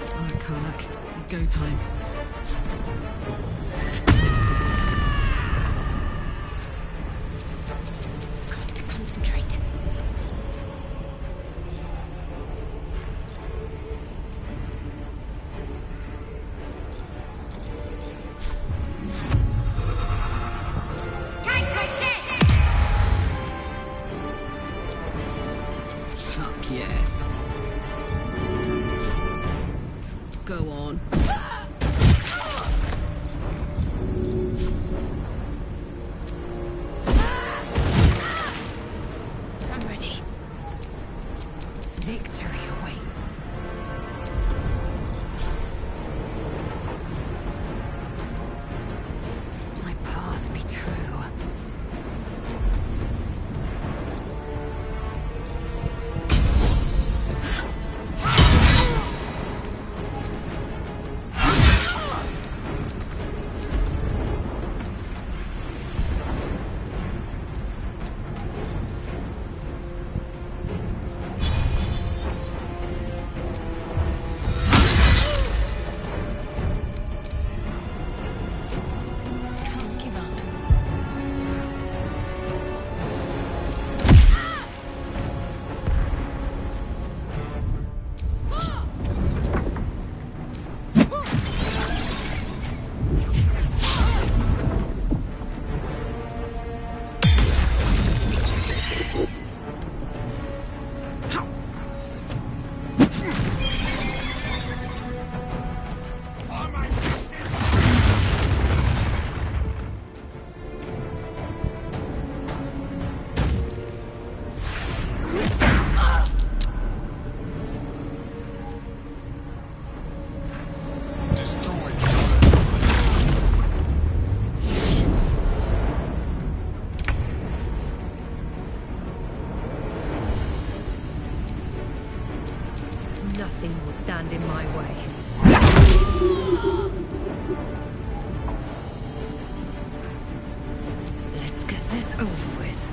Alright, Karlak. It's go time. Got to concentrate. Fuck yes. Go on. I'm ready. Victory awaits. My path be true. Nothing will stand in my way. Let's get this over with.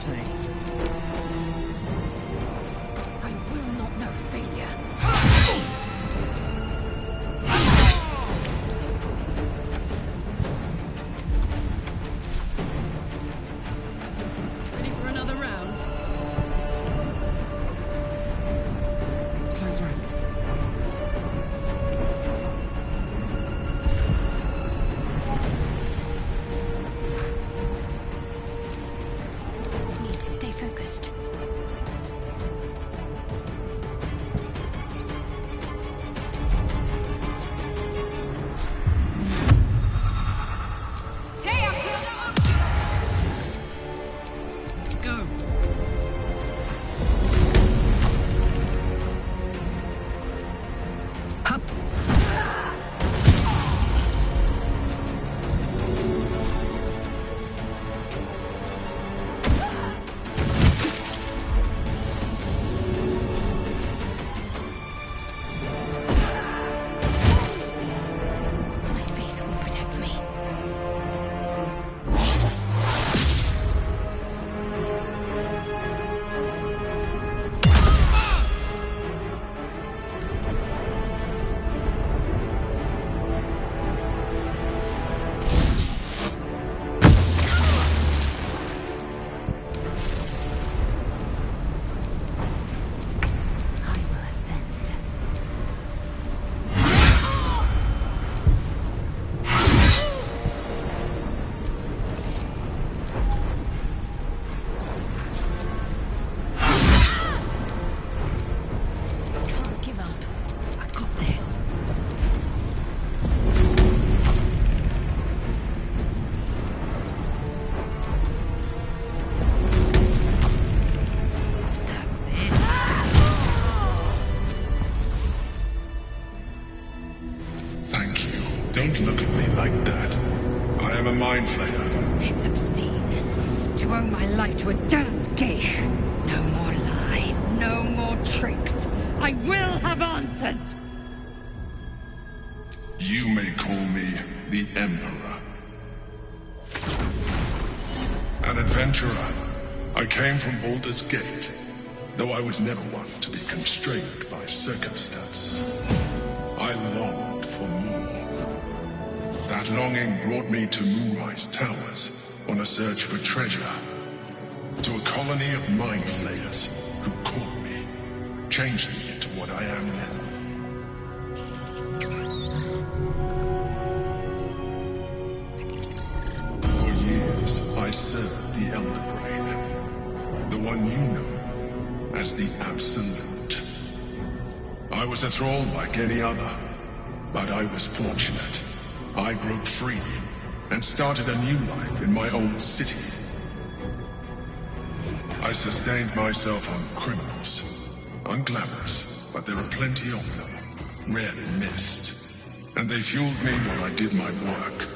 place. I will not know failure. Ready for another round? Close ranks. Need to stay focused. Let's go. My faith will protect me. I will ascend. Can't give up. I got this. That's it. Thank you. Don't look at me like that. I am a mind flayer. It's obscene. To owe my life to a damned geich. No more lies, no more tricks. I will have answers. You may call me the Emperor. An adventurer. I came from Baldur's Gate, though I was never one to be constrained by circumstance. I longed for more. That longing brought me to Moonrise Towers on a search for treasure. To a colony of mind flayers who caught me, changing me into what I am now. For years, I served the Elder Brain, the one you know as the Absolute. I was a thrall like any other, but I was fortunate. I broke free and started a new life in my old city. I sustained myself on criminals, unglamorous, but there are plenty of them, rarely missed, and they fueled me while I did my work.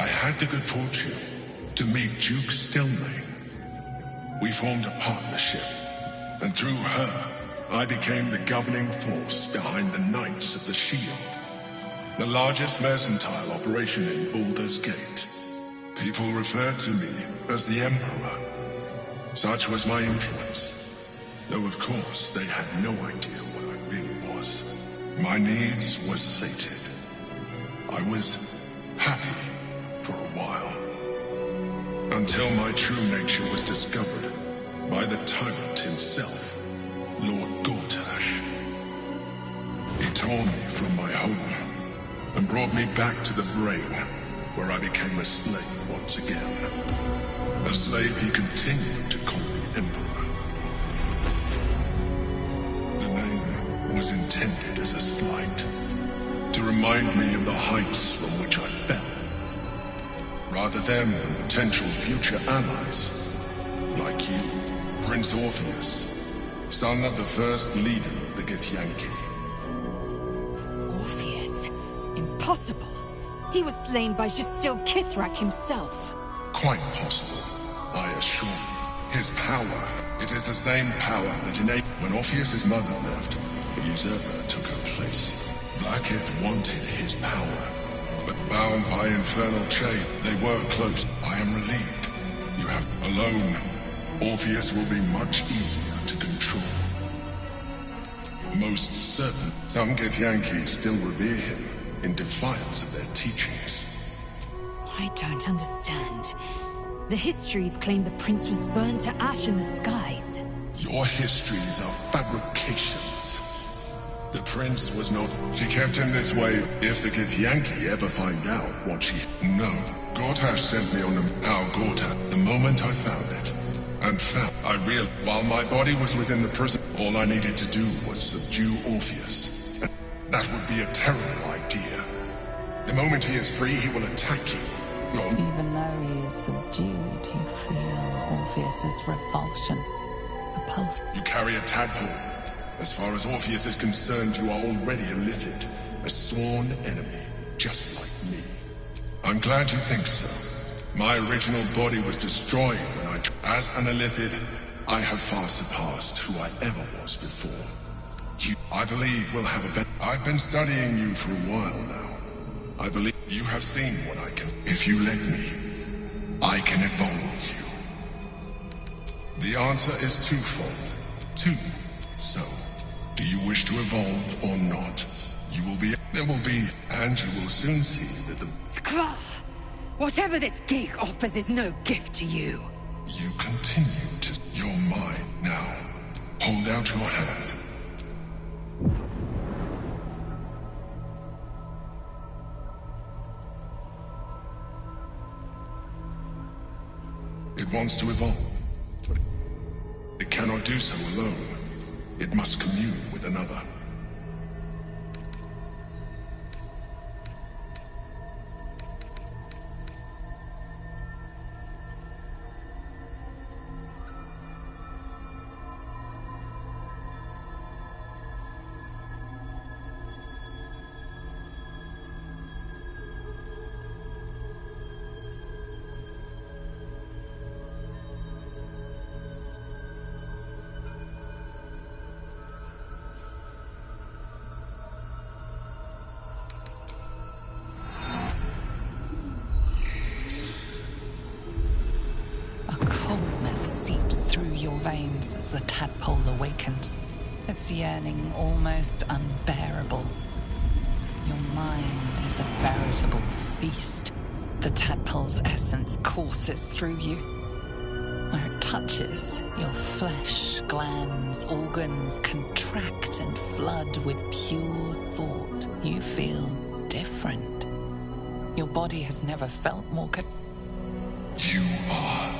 I had the good fortune to meet Duke Stelmane. We formed a partnership, and through her, I became the governing force behind the Knights of the Shield, the largest mercantile operation in Baldur's Gate. People referred to me as the Emperor. Such was my influence, though of course they had no idea what I really was. My needs were sated. I was happy for a while, until my true nature was discovered by the tyrant himself, Lord Gortash. He tore me from my home and brought me back to the Brain, where I became a slave once again. A slave he continued to call me Emperor. The name was intended as a slight, to remind me of the heights from which I fell. Rather than the potential future allies, like you, Prince Orpheus, son of the first leader of the Githyanki. Orpheus? Impossible. He was slain by Justil Kithrak himself. Quite possible, I assure you. His power, it is the same power that enabled. When Orpheus's mother left, a usurper took her place. Blackith wanted his power, but bound by infernal chain, they were close. I am relieved. You have alone. Orpheus will be much easier to control. Most certain, some Githyanki still revere him in defiance of their teachings. I don't understand. The histories claim the prince was burned to ash in the skies. Your histories are fabrications. The prince was not... She kept him this way if the Githyanki ever find out what she... No. Gortash sent me on a... How Gortash... The moment I found it. And found... I realized while my body was within the prison, all I needed to do was subdue Orpheus. That would be a terrible idea. The moment he is free, he will attack you. Even though he is subdued, you feel Orpheus's revulsion. A pulse. You carry a tadpole. As far as Orpheus is concerned, you are already a Lithid, a sworn enemy, just like me. I'm glad you think so. My original body was destroyed when I... As an Illithid, I have far surpassed who I ever was before. I believe we'll have a better... I've been studying you for a while now. I believe you have seen what I can... If you let me, I can evolve you. The answer is twofold. So, do you wish to evolve or not? You will be... There will be... And you will soon see that the... Skra! Whatever this gig offers is no gift to you. You continue to... You're mine now. Hold out your hand. It wants to evolve, but it cannot do so alone. It must commune with another. Veins as the tadpole awakens, its yearning almost unbearable. Your mind is a veritable feast. The tadpole's essence courses through you. Where it touches, your flesh, glands, organs contract and flood with pure thought. You feel different. Your body has never felt more You are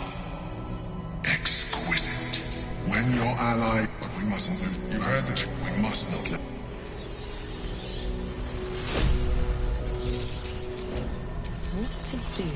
when your ally, but we mustn't lose. You heard that we must not let. What to do?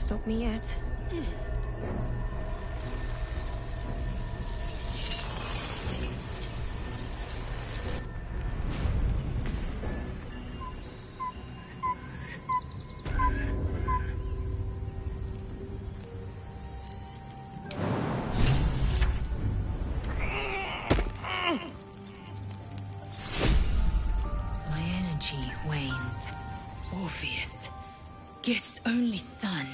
stop me yet. My energy wanes. Orpheus, Gith's only son.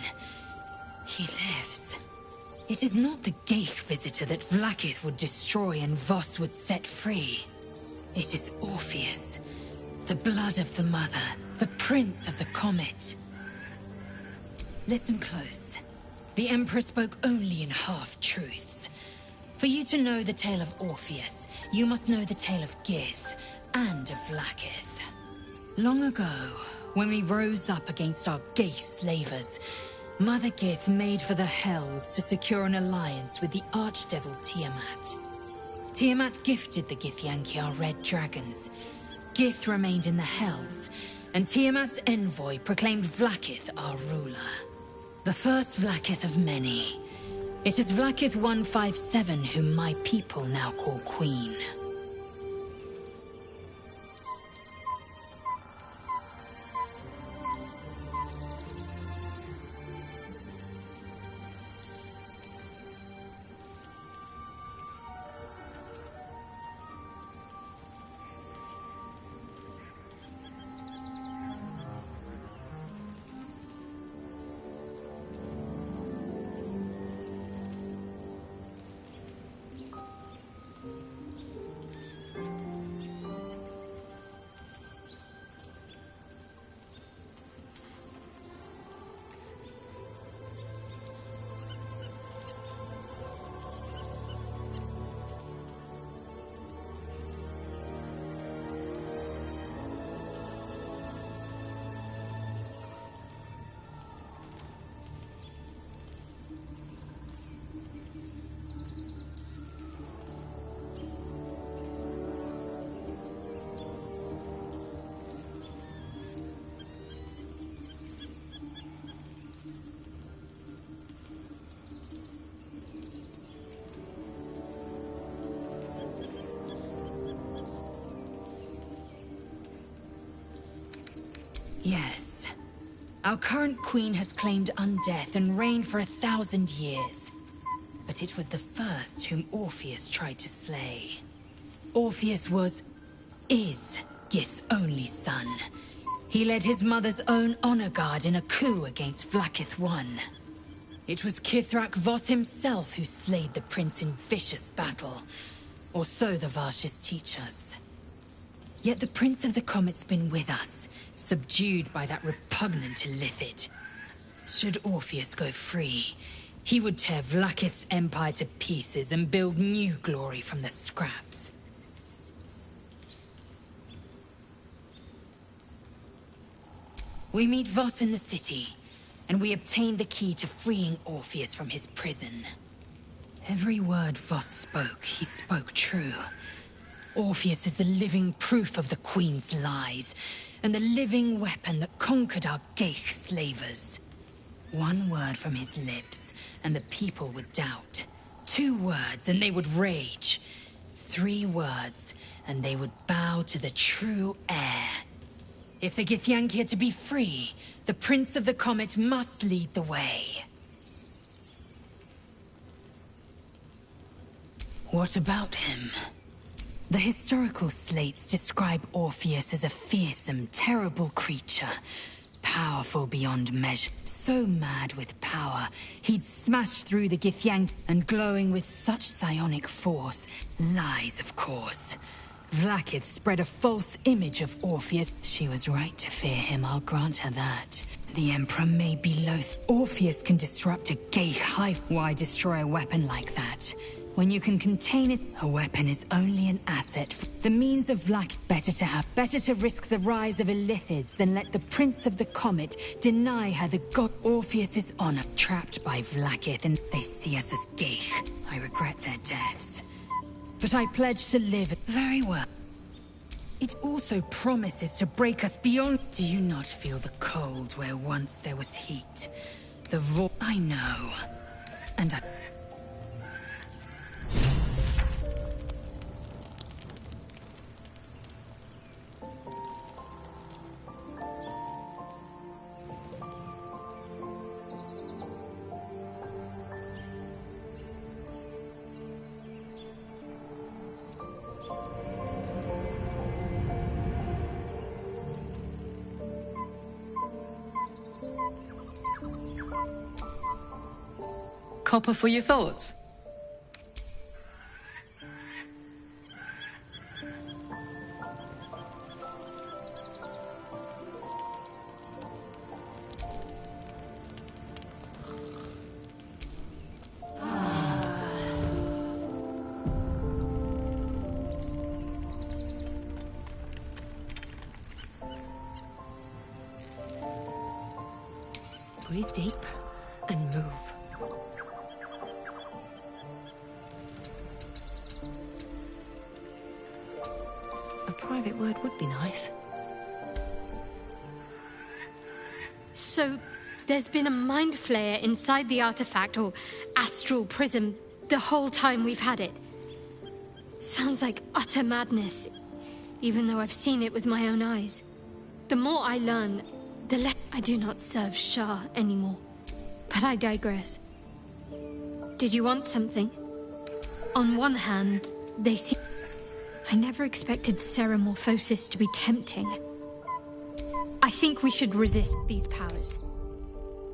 He lives. It is not the Geich visitor that Vlaakith would destroy and Voss would set free. It is Orpheus, the blood of the mother, the prince of the comet. Listen close. The Emperor spoke only in half-truths. For you to know the tale of Orpheus, you must know the tale of Gith and of Vlaakith. Long ago, when we rose up against our Geich slavers, Mother Gith made for the Hells to secure an alliance with the archdevil Tiamat. Tiamat gifted the Githyanki our red dragons. Gith remained in the Hells, and Tiamat's envoy proclaimed Vlaakith our ruler. The first Vlaakith of many. It is Vlaakith 157 whom my people now call Queen. Yes. Our current queen has claimed undeath and reigned for 1,000 years. But it was the first whom Orpheus tried to slay. Orpheus is Gith's only son. He led his mother's own honor guard in a coup against Vlaakith I. It was Kithrak Voss himself who slayed the prince in vicious battle. Or so the Varshas teach us. Yet the Prince of the Comet's been with us, subdued by that repugnant illithid. Should Orpheus go free, he would tear Vlaakith's empire to pieces and build new glory from the scraps. We meet Voss in the city, and we obtain the key to freeing Orpheus from his prison. Every word Voss spoke, he spoke true. Orpheus is the living proof of the Queen's lies, and the living weapon that conquered our Geich slavers. One word from his lips, and the people would doubt. 2 words, and they would rage. 3 words, and they would bow to the true heir. If the Githyanki are to be free, the Prince of the Comet must lead the way. What about him? The historical slates describe Orpheus as a fearsome, terrible creature. Powerful beyond measure. So mad with power, he'd smash through the Githyanki and glowing with such psionic force. Lies, of course. Vlaakith spread a false image of Orpheus. She was right to fear him, I'll grant her that. The Emperor may be loath. Orpheus can disrupt a Geich hive. Why destroy a weapon like that? When you can contain it, a weapon is only an asset. The means of Vlaakith better to have. Better to risk the rise of illithids than let the Prince of the Comet deny her the god Orpheus's honor. Trapped by Vlaakith, and they see us as Geich. I regret their deaths. But I pledge to live very well. It also promises to break us beyond. Do you not feel the cold where once there was heat? the void. I know. And I... Copper for your thoughts? Breathe deep and move. A private word would be nice. So, there's been a mind flayer inside the artifact, or astral prism, the whole time we've had it. Sounds like utter madness, even though I've seen it with my own eyes. The more I learn, the less... I do not serve Shah anymore. But I digress. Did you want something? On one hand, they seem... I never expected Ceramorphosis to be tempting. I think we should resist these powers.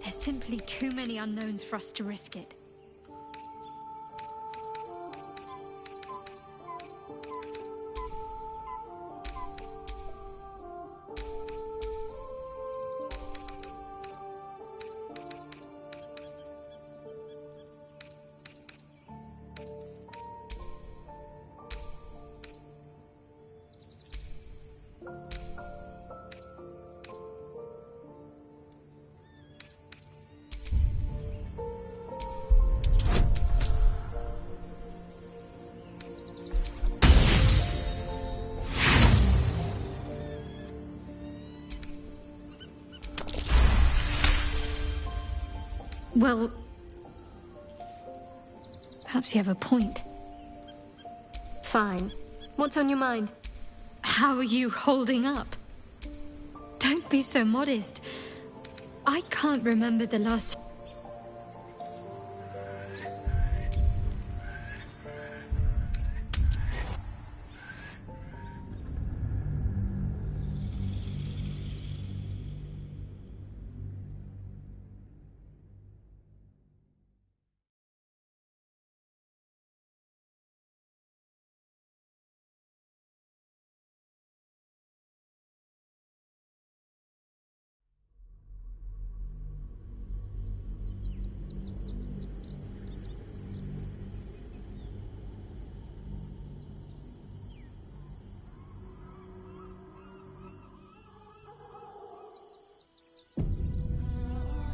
There's simply too many unknowns for us to risk it. Well, perhaps you have a point. Fine. What's on your mind? How are you holding up? Don't be so modest. I can't remember the last...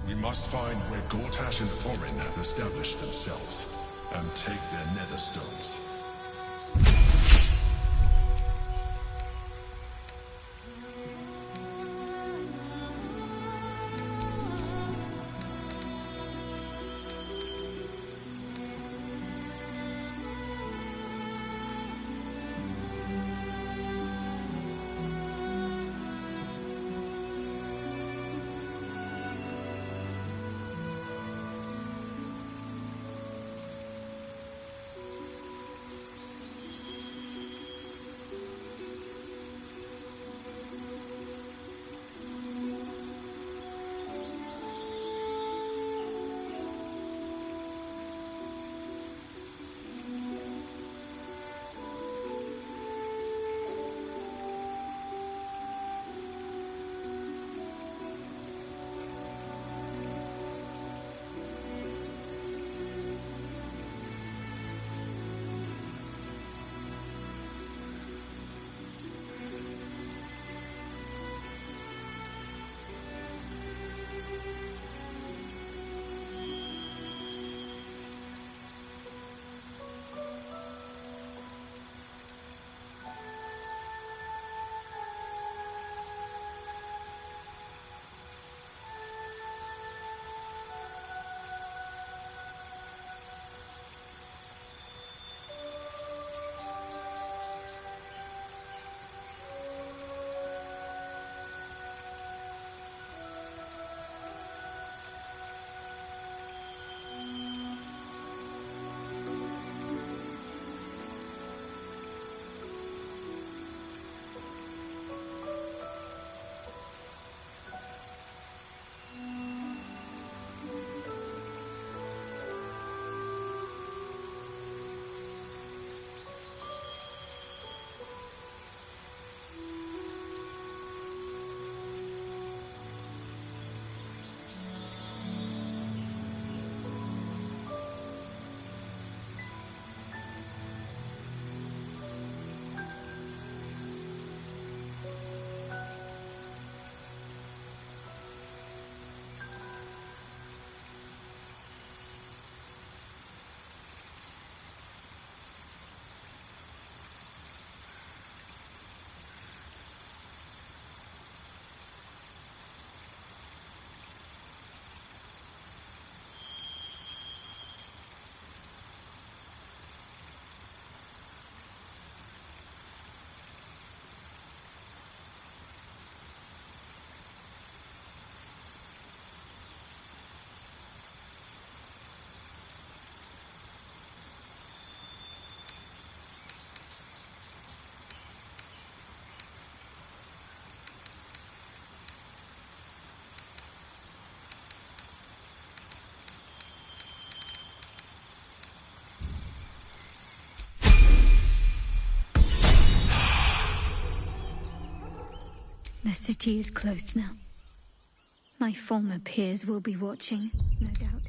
We must find where Gortash and Orin have established themselves, and take their nether stones. The city is close now. My former peers will be watching, no doubt.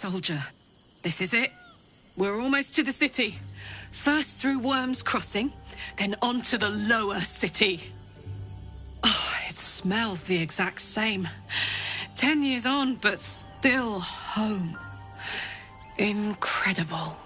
Soldier, this is it. We're almost to the city. First through Worm's Crossing, then on to the lower city. Oh, it smells the exact same. 10 years on, but still home. Incredible.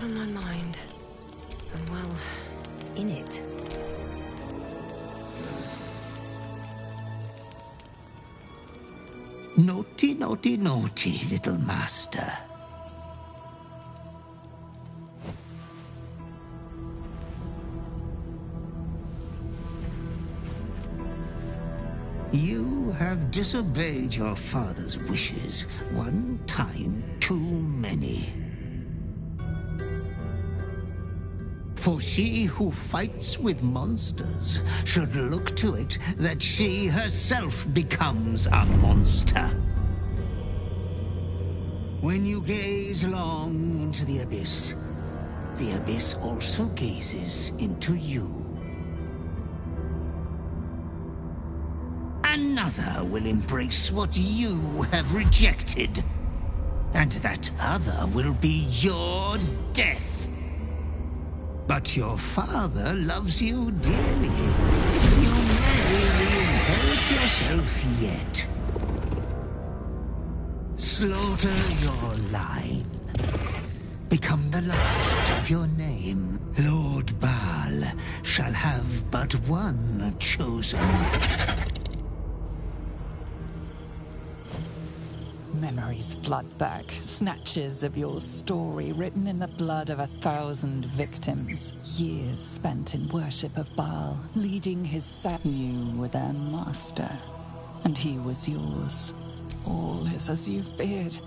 On my mind. And well, in it. Naughty, naughty, naughty, little master. You have disobeyed your father's wishes one time too many. For she who fights with monsters should look to it that she herself becomes a monster. When you gaze long into the abyss also gazes into you. Another will embrace what you have rejected, and that other will be your death. But your father loves you dearly. You may re-inherit yourself yet. Slaughter your line. Become the last of your name. Lord Baal shall have but one chosen. Memories flood back, snatches of your story written in the blood of 1,000 victims. Years spent in worship of Baal, leading his You were their master, and he was yours. All is as you feared.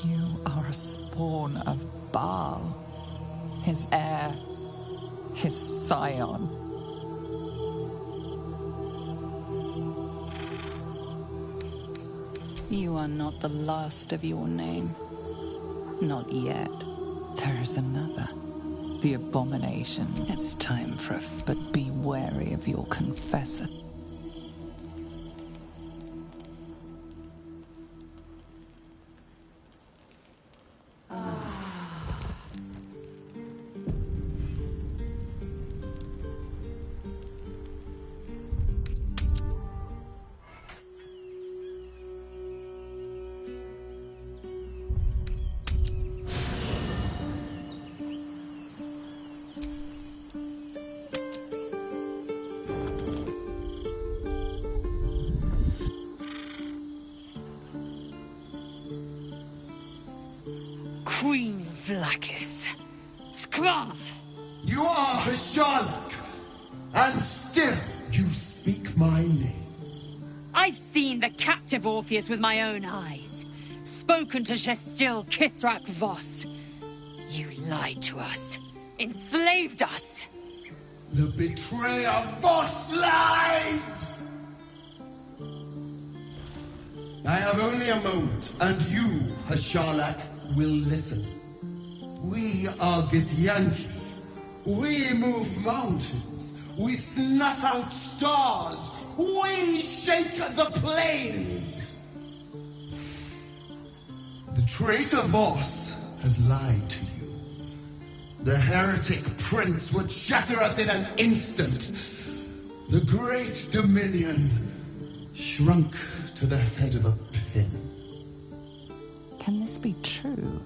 You are a spawn of Baal, his heir, his scion. You are not the last of your name. Not yet. There is another. The abomination. It's time for but be wary of your confessor. Queen Vlaakith. Skra! You are a Sherlock, and still you speak my name. I've seen the captive Orpheus with my own eyes. Spoken to Gestil Kithrak Voss. You lied to us. Enslaved us. The betrayer Voss lies! I have only a moment, and you, Hashalak, will listen. We are Githyanki. We move mountains. We snuff out stars. We shake the plains. The traitor Voss has lied to you. The heretic prince would shatter us in an instant. The great dominion shrunk to the head of a pin. Can this be true?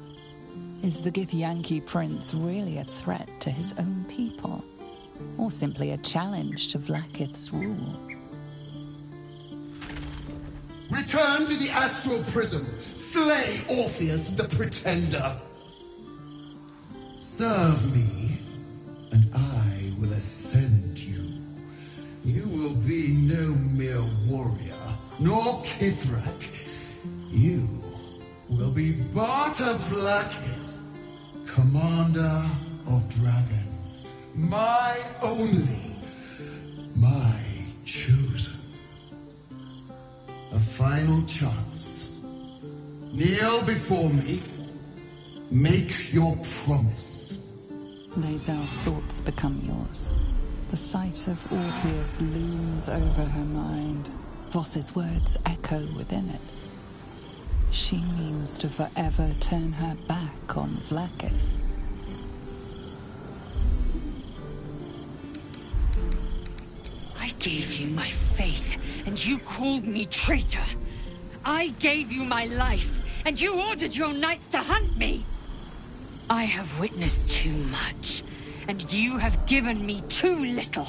Is the Githyanki prince really a threat to his own people? Or simply a challenge to Vlaakith's rule? Return to the astral prism. Slay Orpheus the Pretender. Serve me, and I will ascend you. You will be no mere warrior, nor Kithrak. You will be Barta Vlaakith, commander of dragons. My only, my chosen. A final chance. Kneel before me. Make your promise. Lae'zel's thoughts become yours. The sight of Orpheus looms over her mind. Voss's words echo within it. She means to forever turn her back on Vlaakith. I gave you my faith, and you called me traitor. I gave you my life, and you ordered your knights to hunt me. I have witnessed too much, and you have given me too little.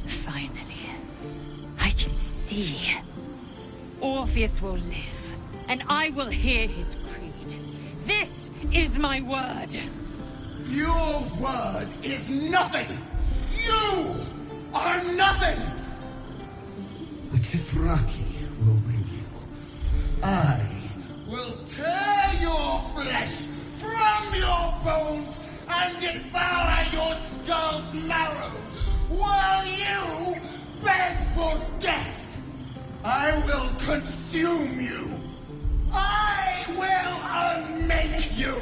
Finally, I can see. Orpheus will live, and I will hear his creed. This is my word. Your word is nothing! You are nothing! The Kithraki will bring you. I will tear your flesh from your bones and devour your skull's marrow while you beg for death. I will consume you. I will unmake you.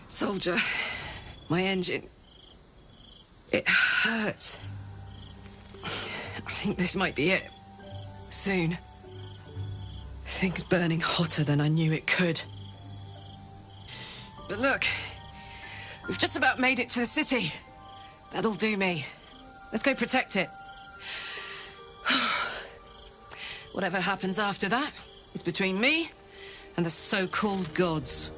Soldier, my engine... it hurts. I think this might be it. Soon. Things burning hotter than I knew it could. But look, we've just about made it to the city. That'll do me. Let's go protect it. Whatever happens after that is between me and the so-called gods.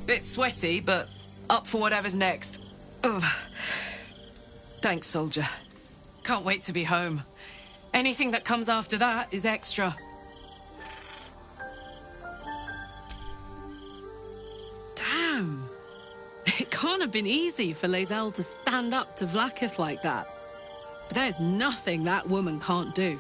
Bit sweaty, but up for whatever's next. Ugh. Thanks, soldier. Can't wait to be home. Anything that comes after that is extra. Damn. It can't have been easy for Lae'zel to stand up to Vlaakith like that. But there's nothing that woman can't do.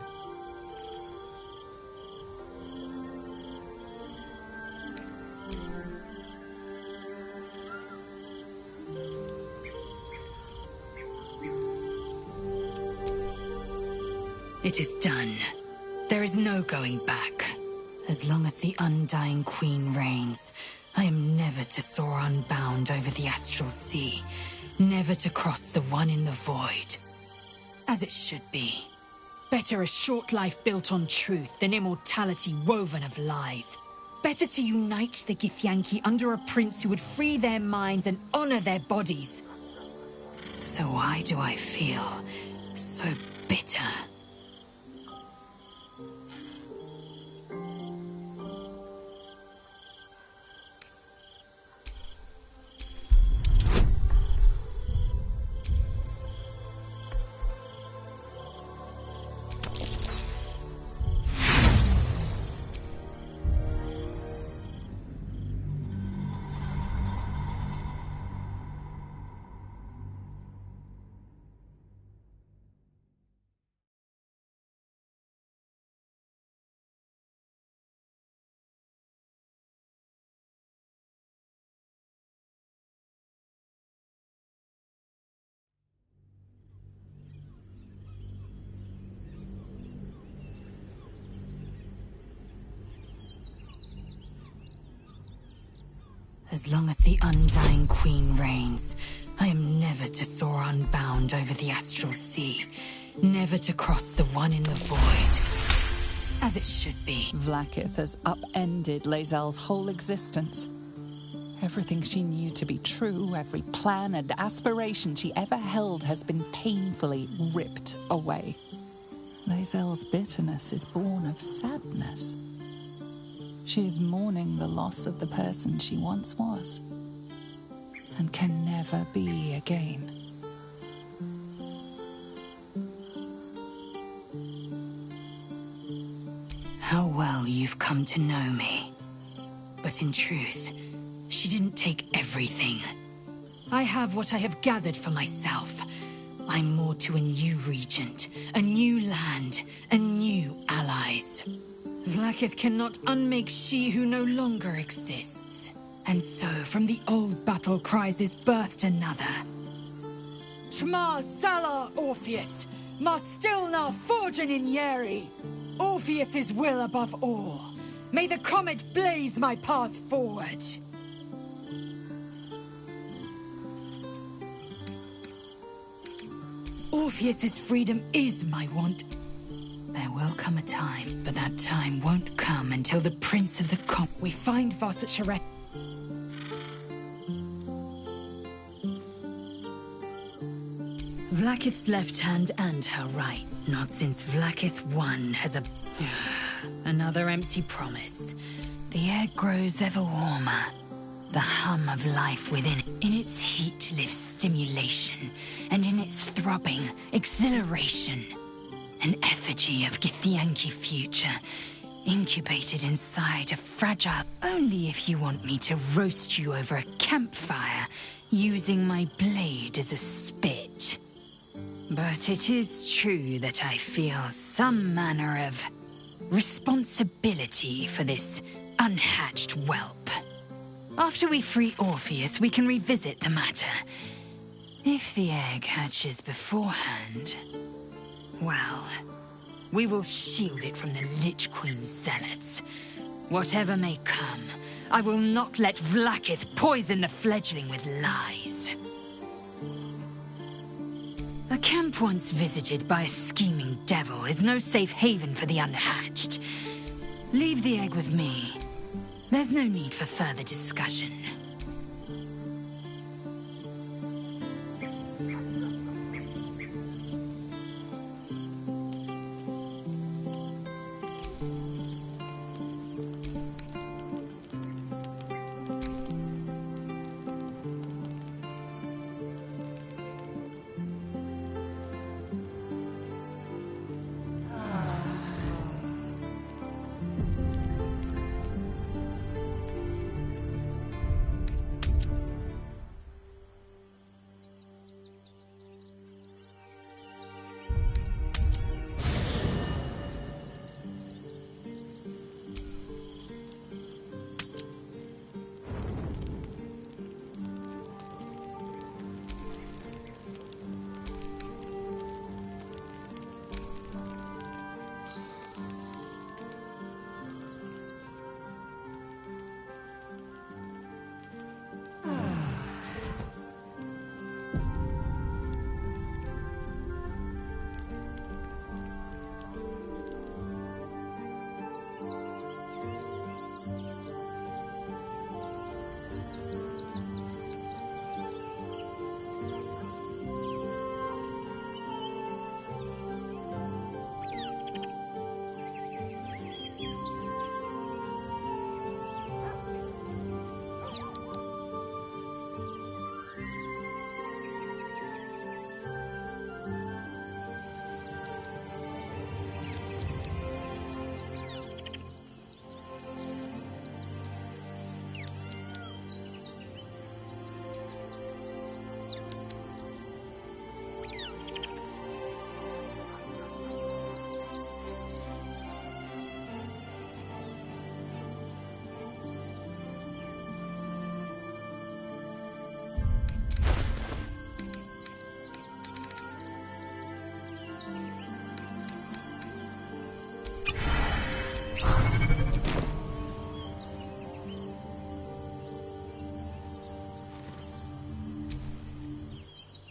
It is done. There is no going back. As long as the Undying Queen reigns, I am never to soar unbound over the astral sea, never to cross the one in the void. As it should be. Better a short life built on truth than immortality woven of lies. Better to unite the Githyanki under a prince who would free their minds and honor their bodies. So why do I feel so bitter? As long as the Undying Queen reigns, I am never to soar unbound over the astral sea, never to cross the one in the void. As it should be. Vlaakith has upended Lae'zel's whole existence. Everything she knew to be true, every plan and aspiration she ever held has been painfully ripped away. Lae'zel's bitterness is born of sadness. She is mourning the loss of the person she once was, and can never be again. How well you've come to know me. But in truth, she didn't take everything. I have what I have gathered for myself. I'm moored to a new regent, a new land, and new allies. Vlaakith cannot unmake she who no longer exists. And so, from the old battle cries is birthed another. Shma Salar Orpheus, Ma Stilna Forgin in Yeri. Orpheus's will above all. May the comet blaze my path forward. Orpheus's freedom is my want. There will come a time, but that time won't come until the Prince of the we find Voss at Charette. Vlaakith's left hand and her right. Not since Vlaakith won has a... Another empty promise. The air grows ever warmer. The hum of life within. In its heat lives stimulation, and in its throbbing, exhilaration. An effigy of Githyanki future, incubated inside a fragile... Only if you want me to roast you over a campfire, using my blade as a spit. But it is true that I feel some manner of responsibility for this unhatched whelp. After we free Orpheus, we can revisit the matter. If the egg hatches beforehand... well, we will shield it from the Lich Queen's zealots. Whatever may come, I will not let Vlaakith poison the fledgling with lies. A camp once visited by a scheming devil is no safe haven for the unhatched. Leave the egg with me. There's no need for further discussion.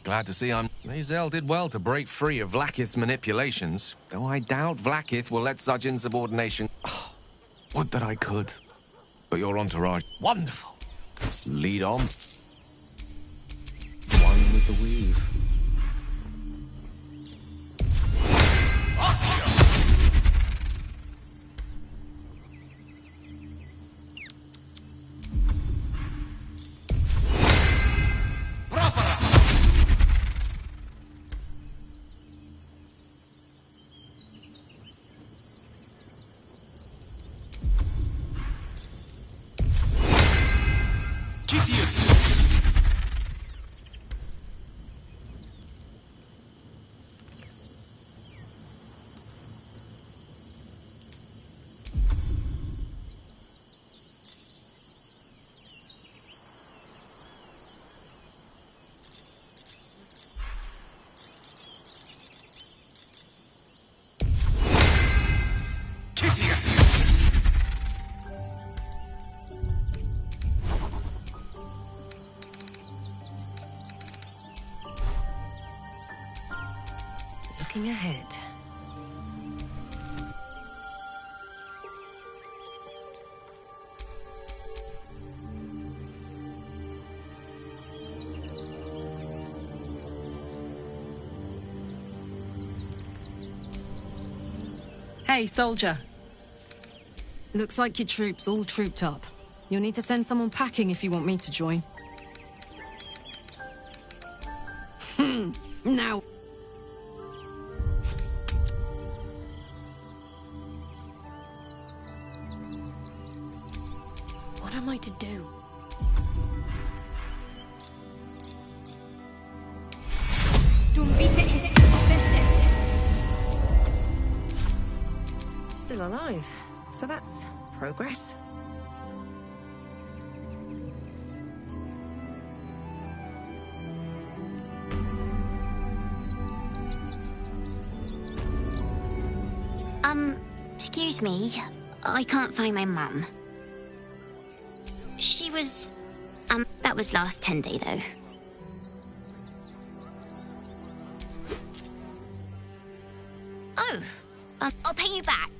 Glad to see Mazel did well to break free of Vlakith's manipulations, though I doubt Vlakith will let such insubordination... Would that I could. But your entourage... Wonderful. Lead on. One with the weave. Looking ahead. Hey, soldier. Looks like your troops all trooped up. You'll need to send someone packing if you want me to join. Now. What am I to do? Still alive, so that's progress. Excuse me. I can't find my mum. She was... that was last Tenday, though. Oh, I'll pay you back.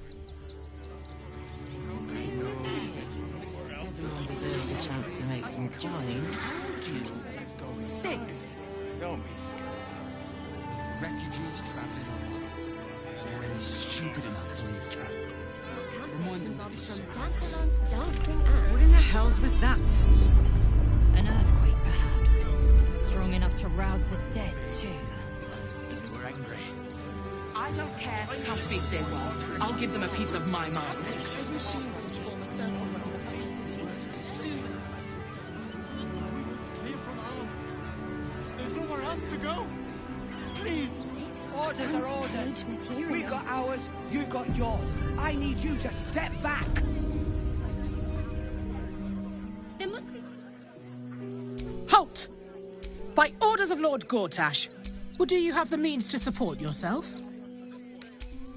Everyone deserves the chance to make some coin. 6. Don't be scared. Refugees traveling on it. Already stupid enough to leave camp. What in the hells was that? An earthquake, perhaps. Strong enough to rouse the dead, too. They were angry. I don't care how big they were. I'll give them a piece of my mind. There's nowhere else to go. Please. Orders are orders. We've got ours, you've got yours. I need you to step back. Halt! By orders of Lord Gortash, or do you have the means to support yourself?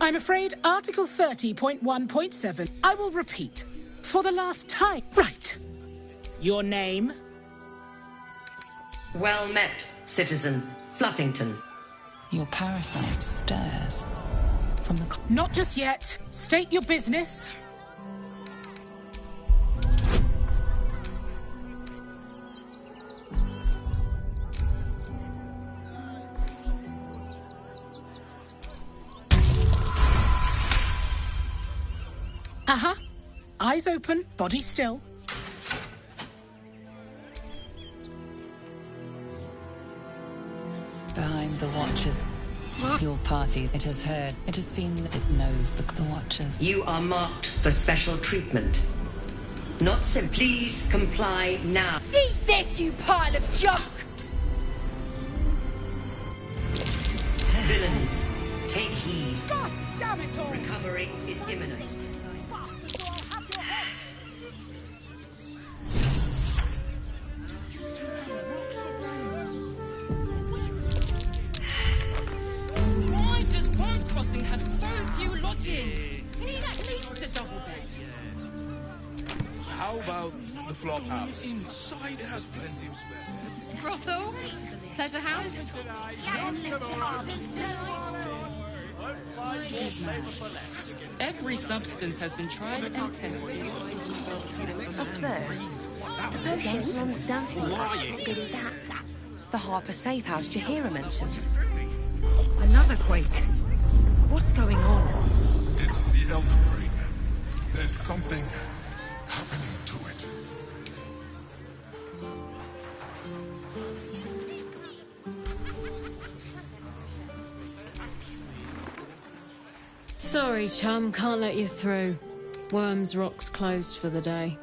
I'm afraid Article 30.1.7, I will repeat, for the last time. Right. Your name? Well met, citizen Fluffington. Your parasite stirs from the... Not just yet. State your business. Eyes open, body still. Behind the Watchers. Your party, it has heard, it has seen, it knows the Watchers. You are marked for special treatment. Not sim. Please comply now. Eat this, you pile of junk! Villains, take heed. God damn it all! Recovery is imminent. Why does Wands Crossing have so few lodgings? We need at least a double bed. How How about the flop house? Inside it has plenty of spare. Brothel? Pleasure house? Every substance has been tried and tested. Up there, the potion dancing. How good is that? The Harper safe house Jahira mentioned. Another quake. What's going on? It's the Elder Brain. There's something happening to it. Sorry, chum, can't let you through. Worms Rock's closed for the day.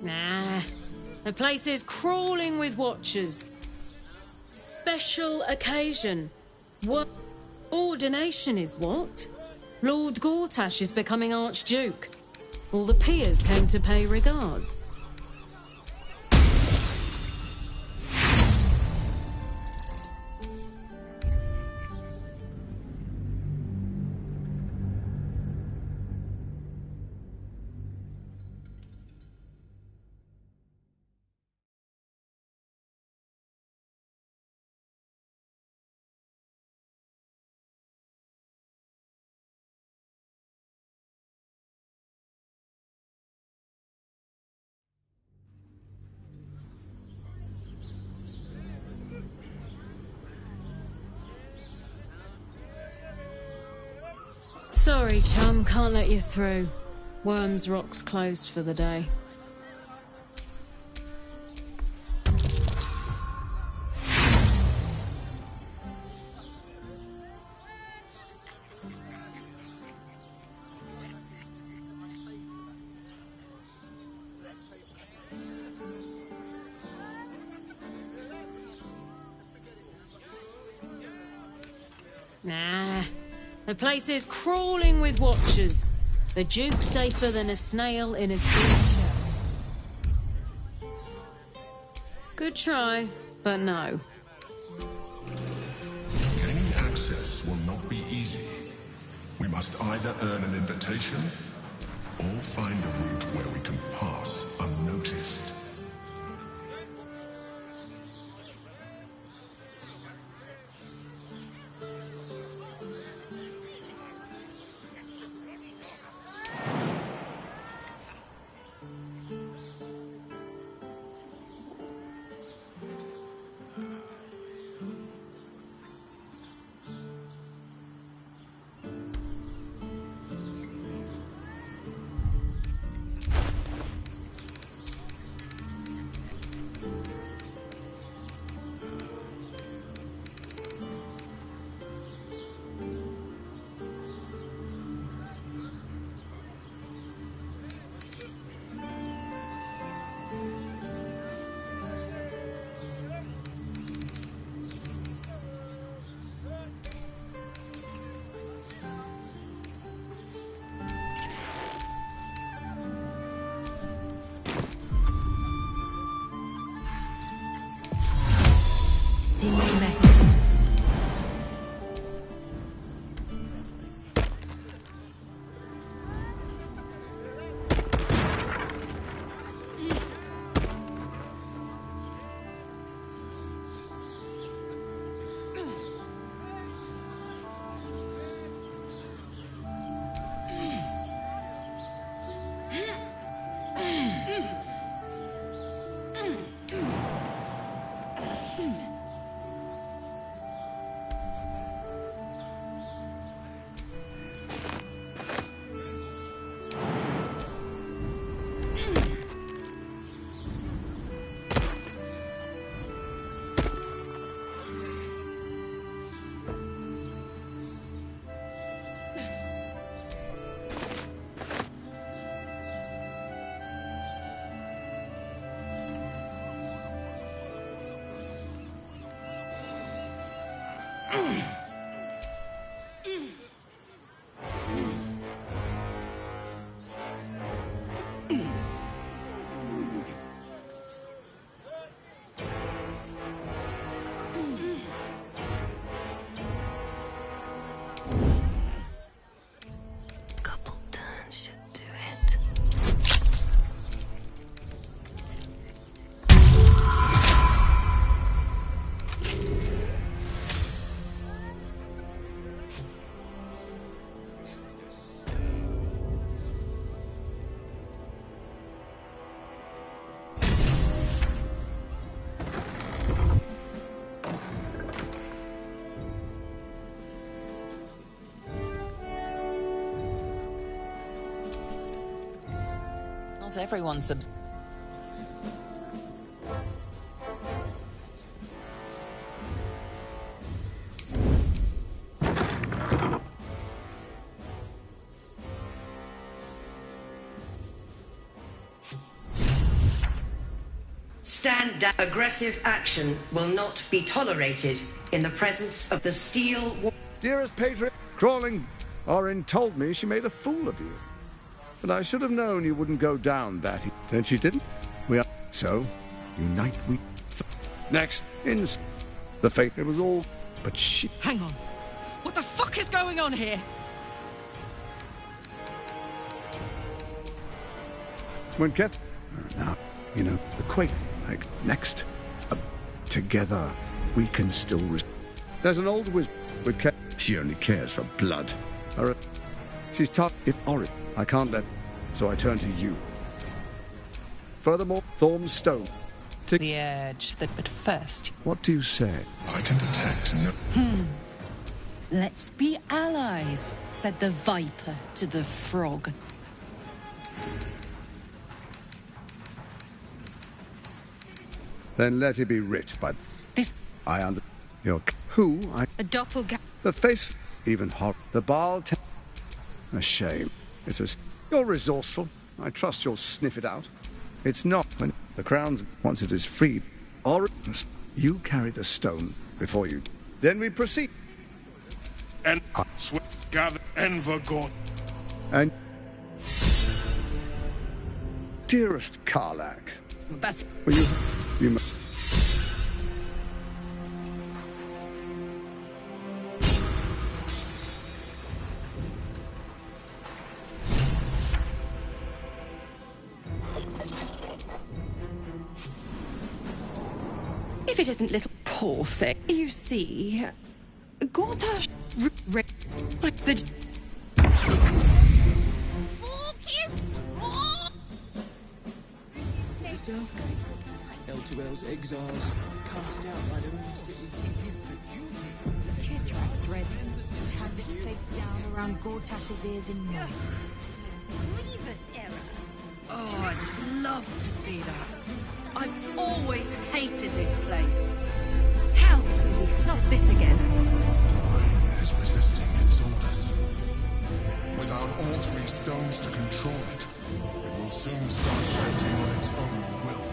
Nah, the place is crawling with watchers. Special occasion. What? Ordination is what? Lord Gortash is becoming Archduke. All the peers came to pay regards. Sorry, chum, can't let you through. Worms Rock's closed for the day. Nah. The place is crawling with watchers. The Duke's safer than a snail in a steel shell. Good try, but no. Gaining access will not be easy. We must either earn an invitation or find a route where we can pass unnoticed. Not everyone Stand down. Aggressive action will not be tolerated in the presence of the steel. Dearest Patriot, crawling. Orin told me she made a fool of you. But I should have known you wouldn't go down that. Then she didn't. We are. So, unite we. Next, in the fate. It was all. But she. Hang on. What the fuck is going on here? When Keth. Now, you know, the quake. Like, next. Together, we can still. There's an old wizard with Keth. She only cares for blood. She's tough. If Orin. I can't let. So I turn to you. Furthermore, Thorm's stone. The edge that, but first. What do you say? I can detect no. Let's be allies, said the viper to the frog. Then let it be writ by this. I under your who I A doppelganger. the face even hot the Baal. A shame. It's a. You're resourceful. I trust you'll sniff it out. It's not when the crown's once it is freed. Or you carry the stone before you. Then we proceed. And gather Envergord. And dearest Karlak, That's will you must. If it isn't little poor thing. You see, Gortash like the Focus! The Southgate. L2L's exiles, cast out by their own city. It is the duty. Kithrak's ready. Had this place down around Gortash's ears in moments. Grievous error. Oh, I'd love to see that. I've always hated this place. Hell, not this again. Time is resisting its orders. Without all three stones to control it, it will soon start acting on its own will.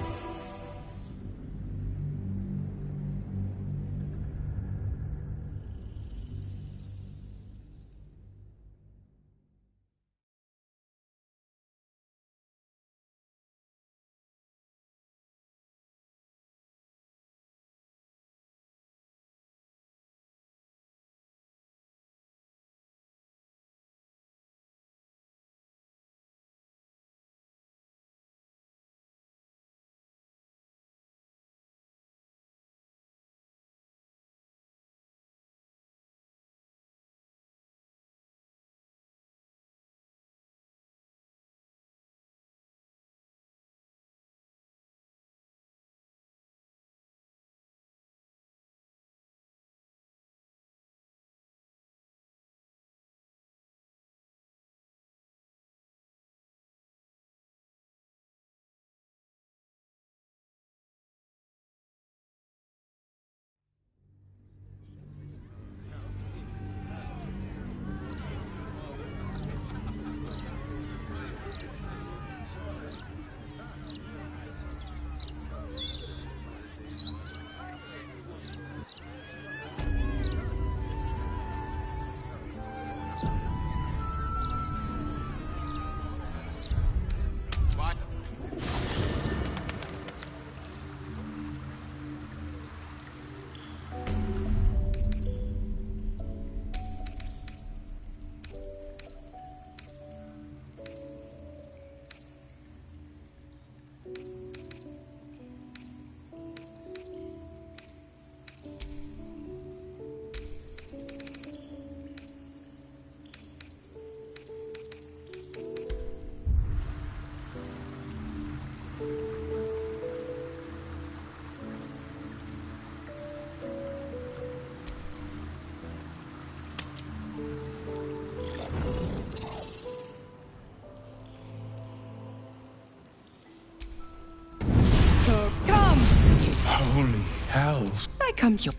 Come your...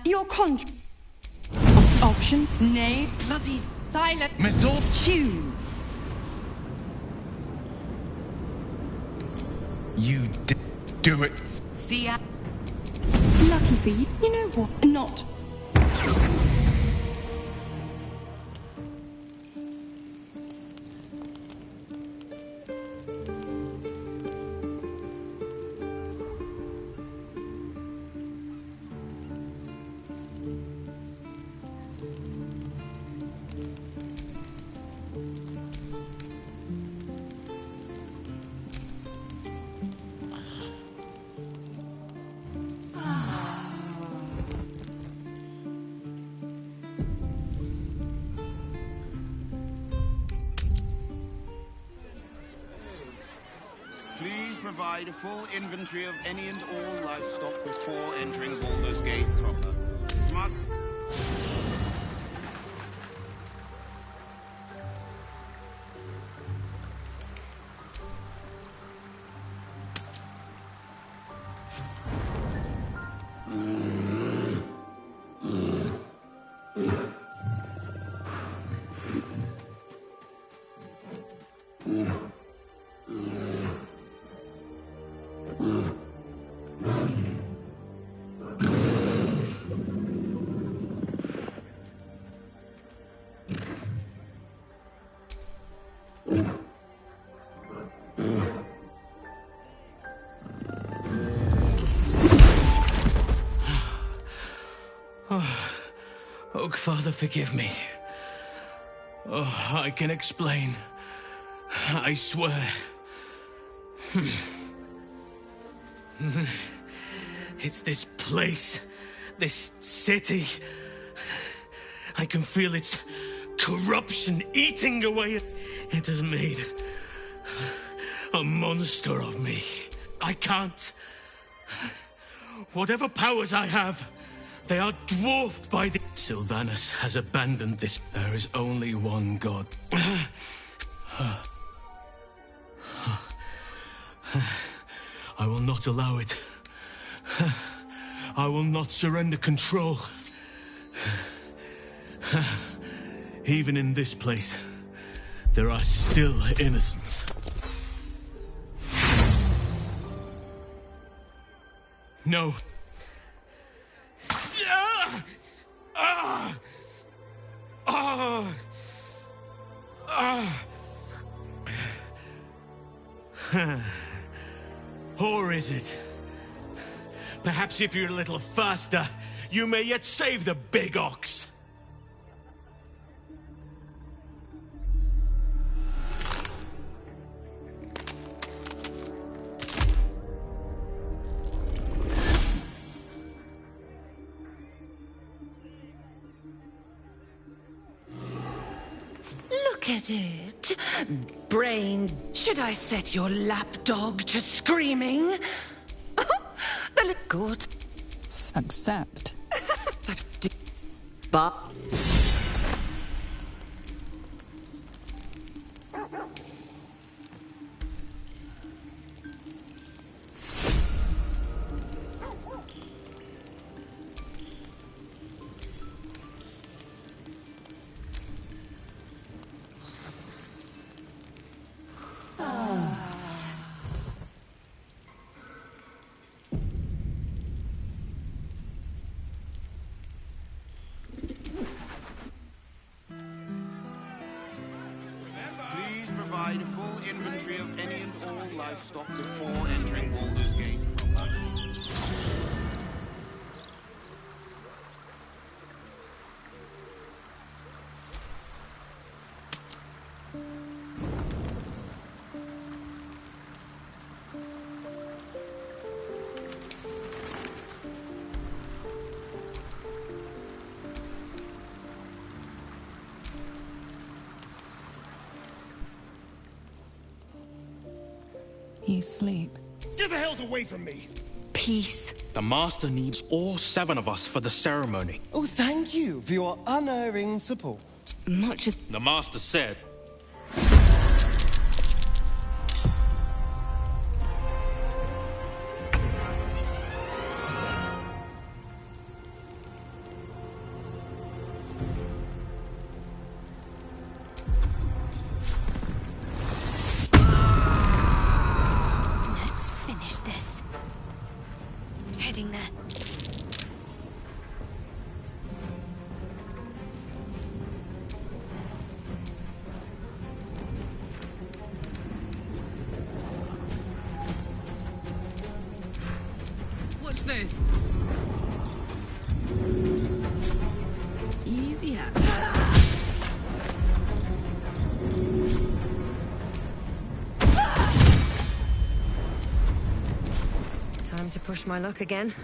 Your option? Nay, bloody silent. Missile? Choose. You do it. Thea. Lucky for you. You know what? Not. Please provide a full inventory of any and all livestock before entering Baldur's Gate proper. Smug. Oh, Father, forgive me. Oh, I can explain. I swear. It's this place, this city. I can feel its corruption eating away. It has made a monster of me. I can't. Whatever powers I have, they are dwarfed by the... Sylvanus has abandoned this. There is only one God. I will not allow it. I will not surrender control. Even in this place, there are still innocents. No. Or is it? Perhaps if you're a little faster, you may yet save the big ox. Look at it. Brain. Should I set your lapdog to screaming? The good. Accept. But... Please provide a full inventory of any and all livestock before entering Baldur's Gate proper. You sleep. Get the hells away from me! Peace. The Master needs all 7 of us for the ceremony. Oh, thank you for your unerring support. Much as... The Master said. to push my luck again.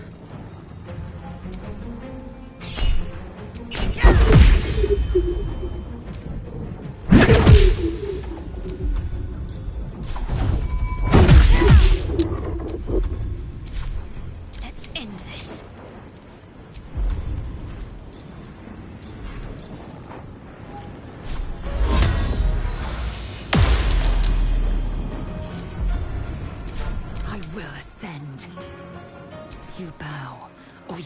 Let's end this. I will ascend. You bow, or you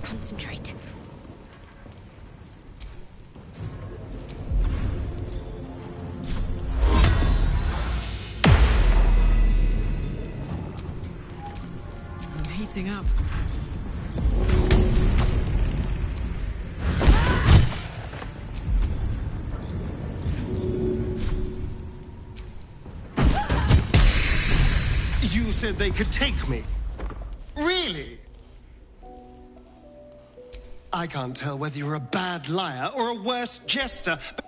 concentrate. I'm heating up. You said they could take me. Really? I can't tell whether you're a bad liar or a worse jester, but...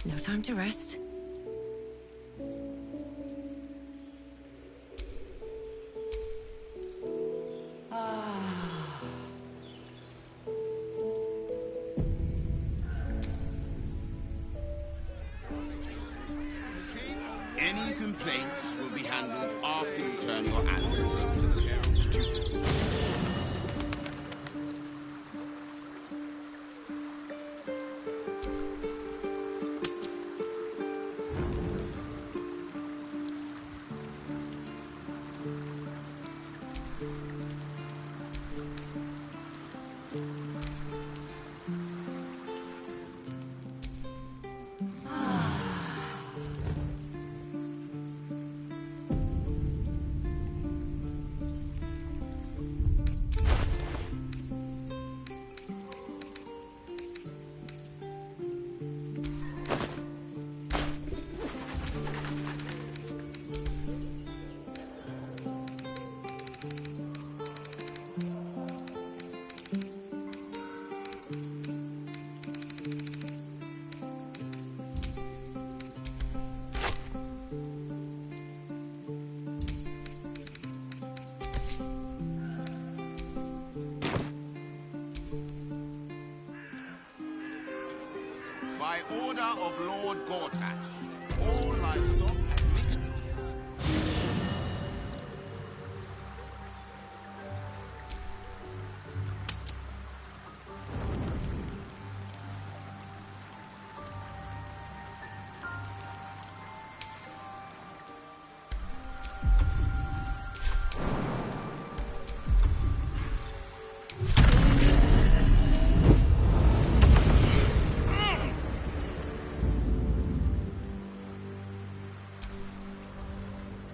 No time to rest. Any complaints will be handled after you turn your animals over to the care of the Duke. By order of Lord Gortash, all livestock admitted.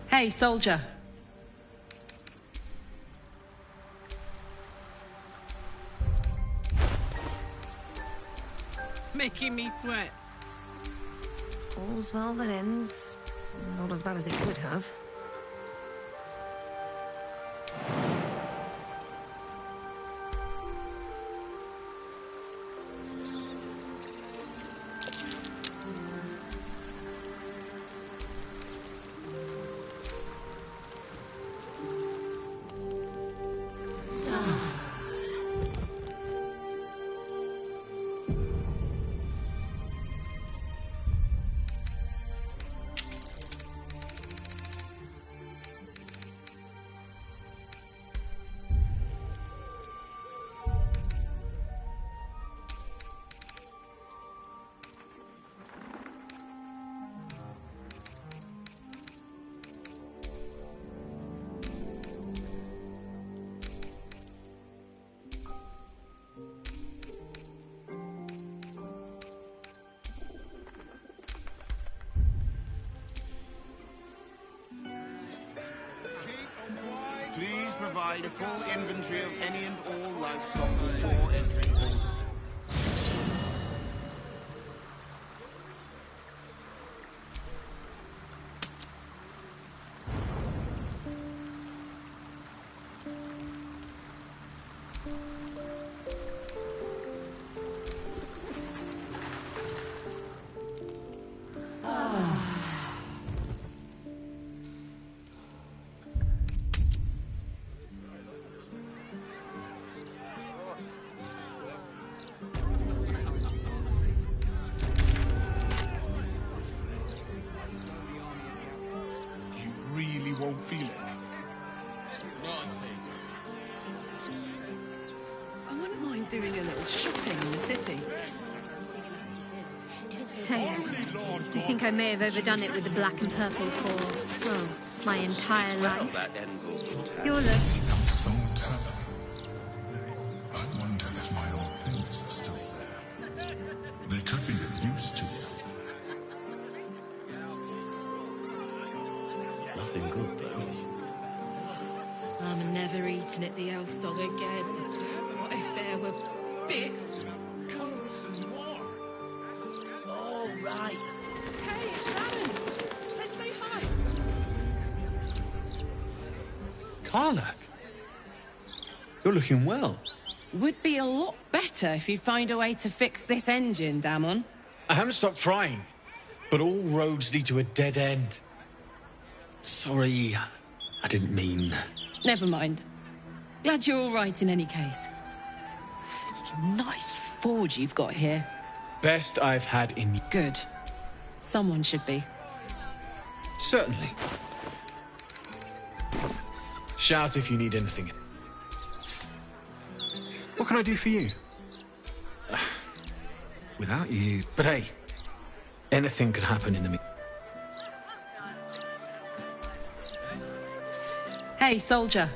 Hey, soldier. Making me sweat. All's well that ends. Not as bad as it could have. Please provide a full inventory of any and all livestock before entering Baldur. Won't feel it. I wouldn't mind doing a little shopping in the city. Say, you think I may have overdone it with the black and purple for, well, my entire life? Your look. I wonder if my old things are still there. They could be of use to you. Nothing good, though. I'm never eating at the elf dog again. What if there were bits? Coats and more. All right. Hey, it's Alan. Let's say hi. Karlak, you're looking well. Would be a lot better if you'd find a way to fix this engine, Damon. I haven't stopped trying, but all roads lead to a dead end. Sorry, I didn't mean... Never mind. Glad you're all right in any case. Nice forge you've got here. Best I've had in... Good. Someone should be. Certainly. Shout if you need anything. What can I do for you? Without you... But hey, anything could happen in the... Hey, soldier.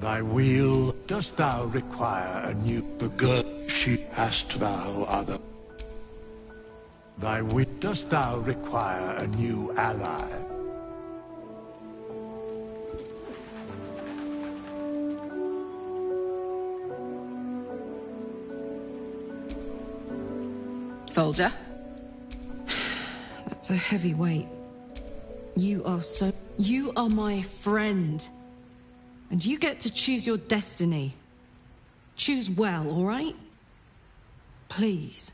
Thy wheel, dost thou require a new girl? She hast thou other. Thy wheel, dost thou require a new ally? Soldier? That's a heavy weight. You are my friend. And you get to choose your destiny. Choose well, all right? Please.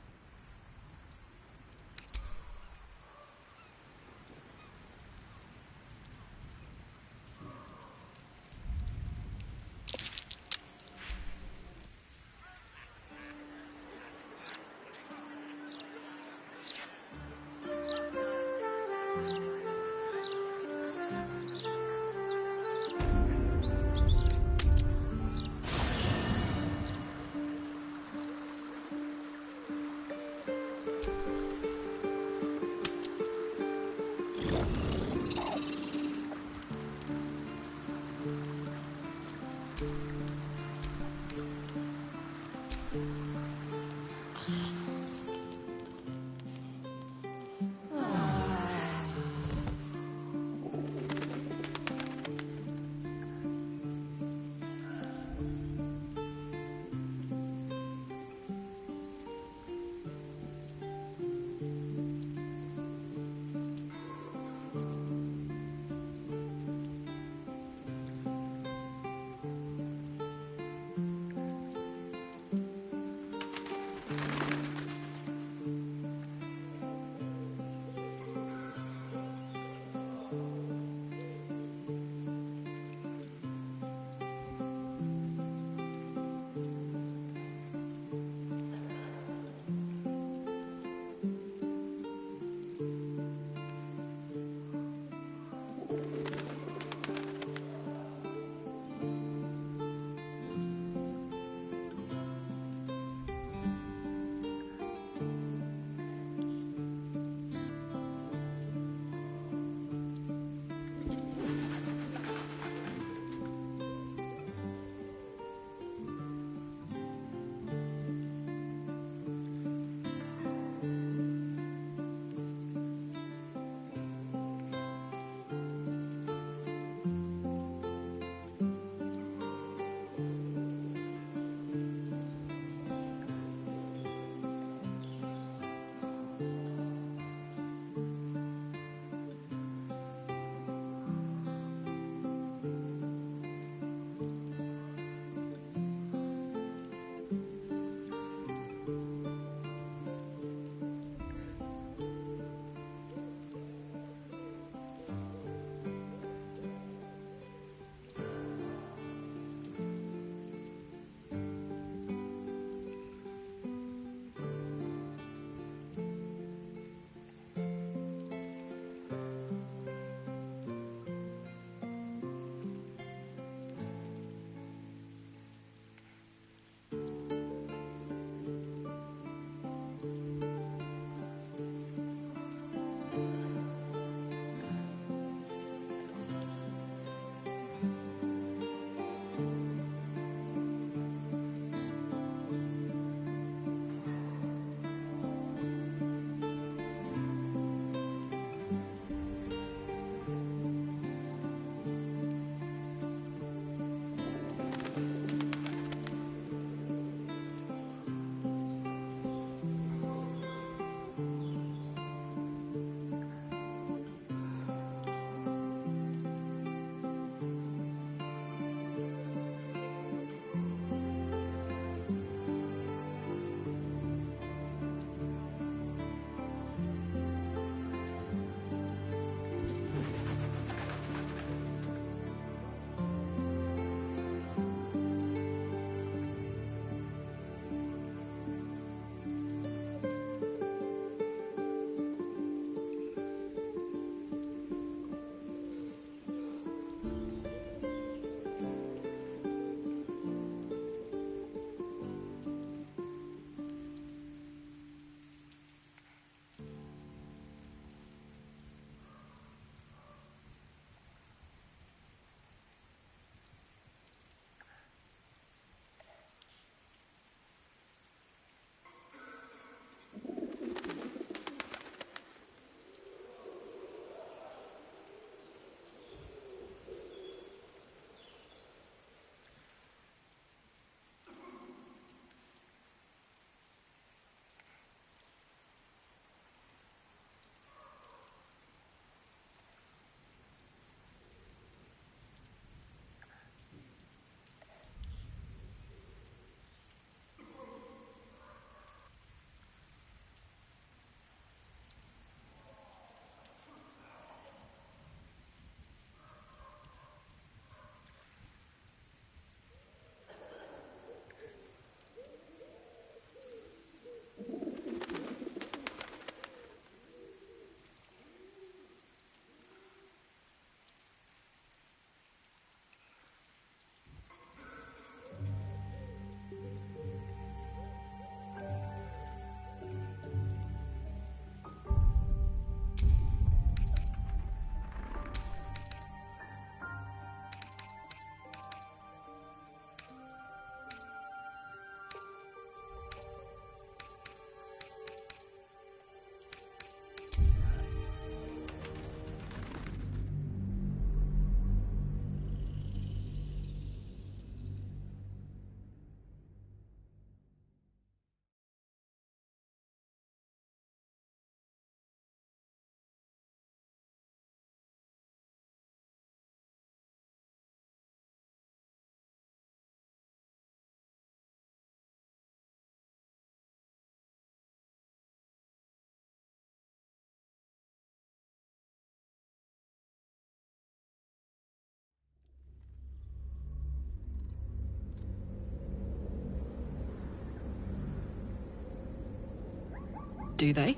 Do they?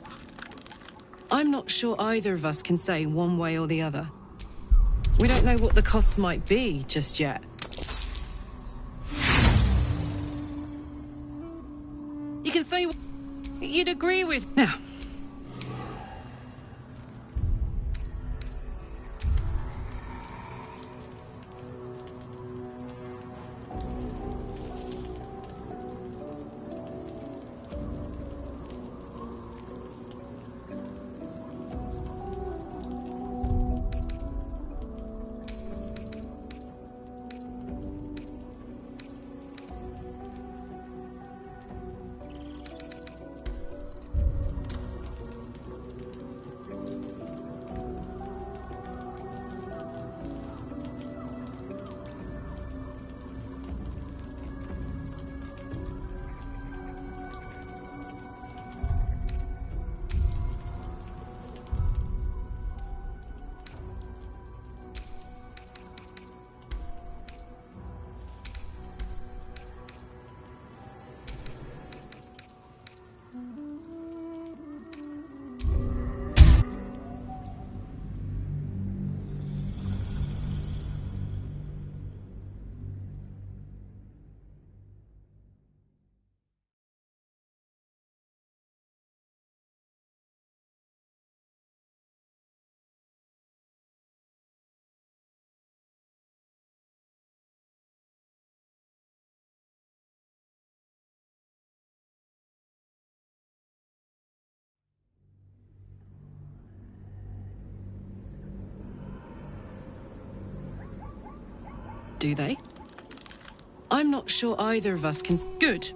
I'm not sure either of us can say one way or the other. We don't know what the costs might be just yet. You can say what you'd agree with. Now, do they? I'm not sure either of us can... Good.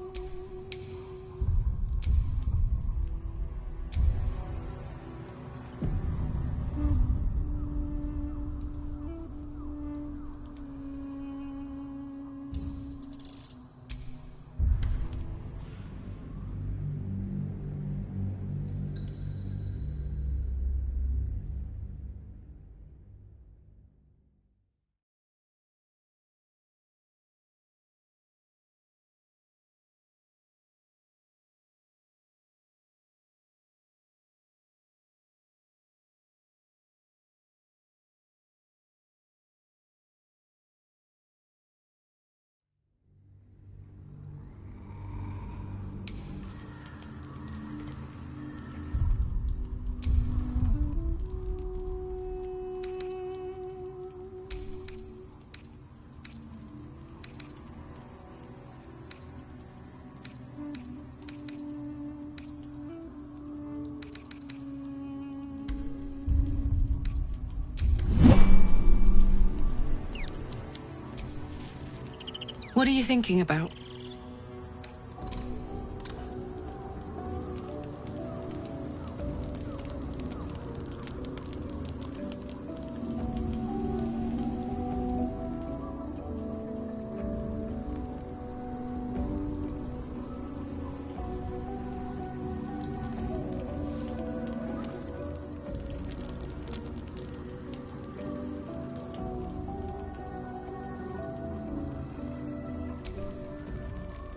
What are you thinking about?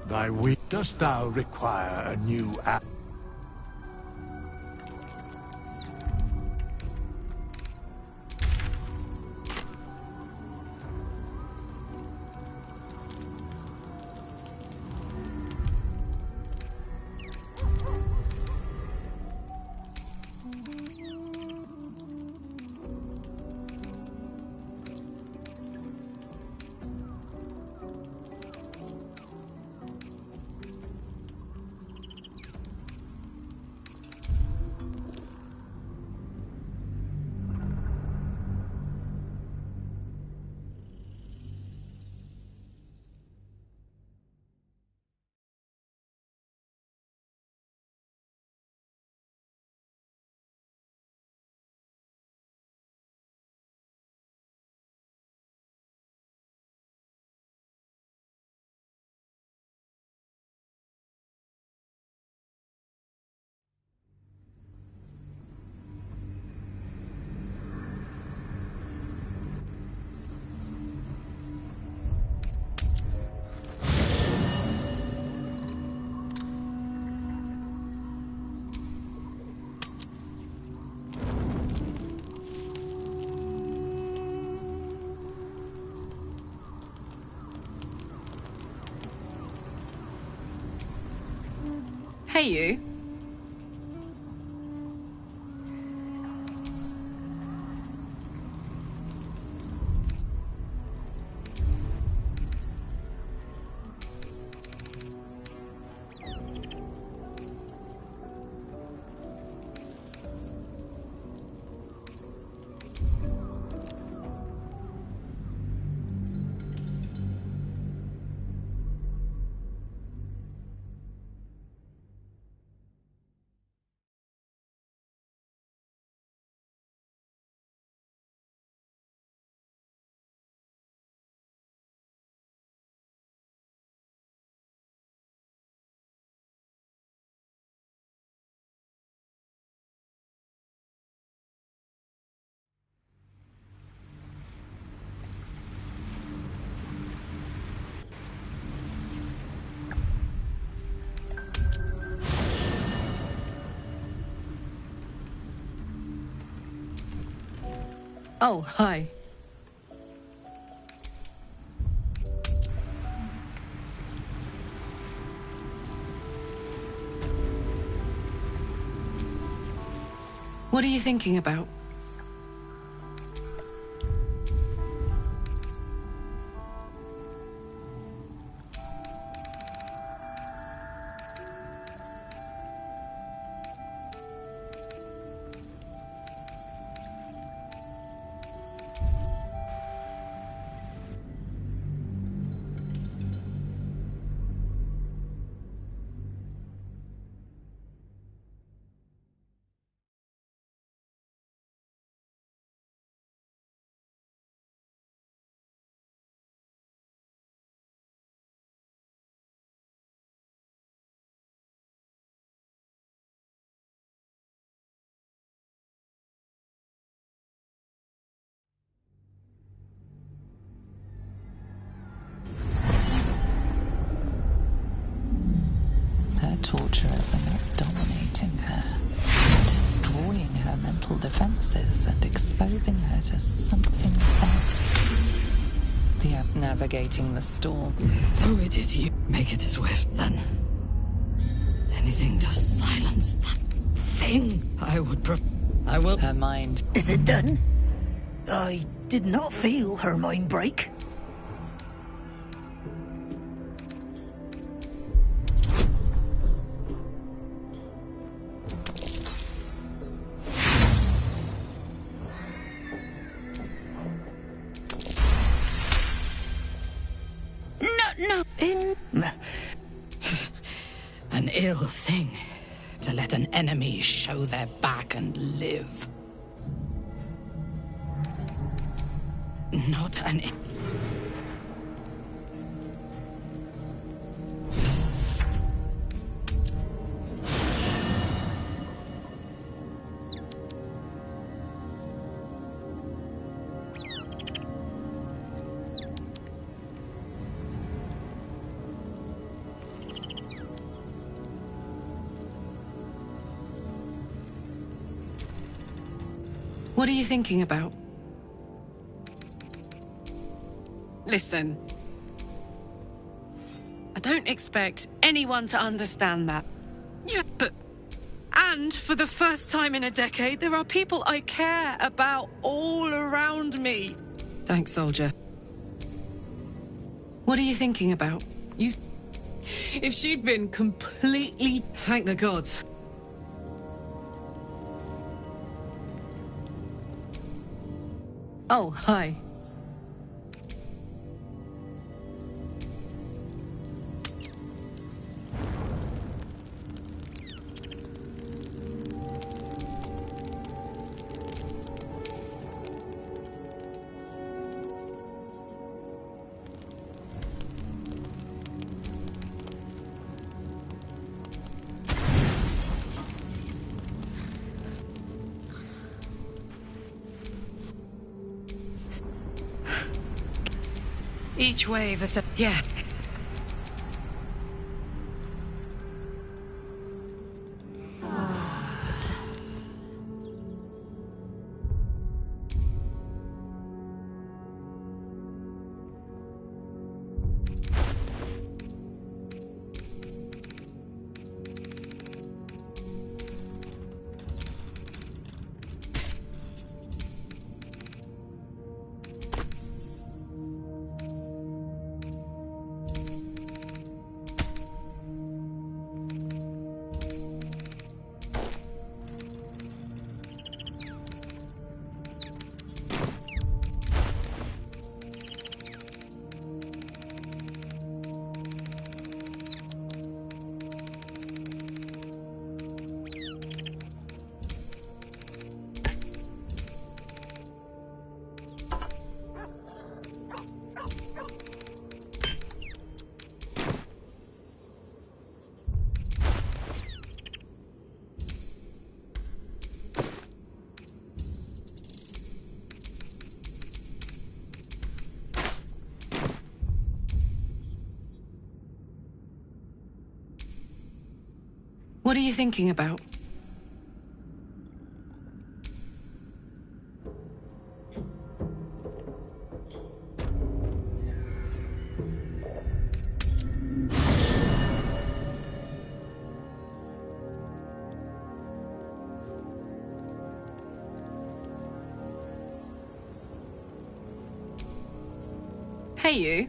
Thy wit, dost thou require a new app? you? Oh, hi. What are you thinking about? Her torturers are not dominating her, destroying her mental defenses and exposing her to something else. The app navigating the storm. So it is you. Make it swift, then. Anything to silence that thing. I will. Her mind. Is it done? I did not feel her mind break. No. An ill thing to let an enemy show their back and live. Not an... What are you thinking about? Listen. I don't expect anyone to understand that. Yeah, but... And for the first time in a decade, there are people I care about all around me. Thanks, soldier. What are you thinking about? You... If she'd been completely... Thank the gods. Oh, hi. Each wave is a... Yeah. What are you thinking about? Hey, you.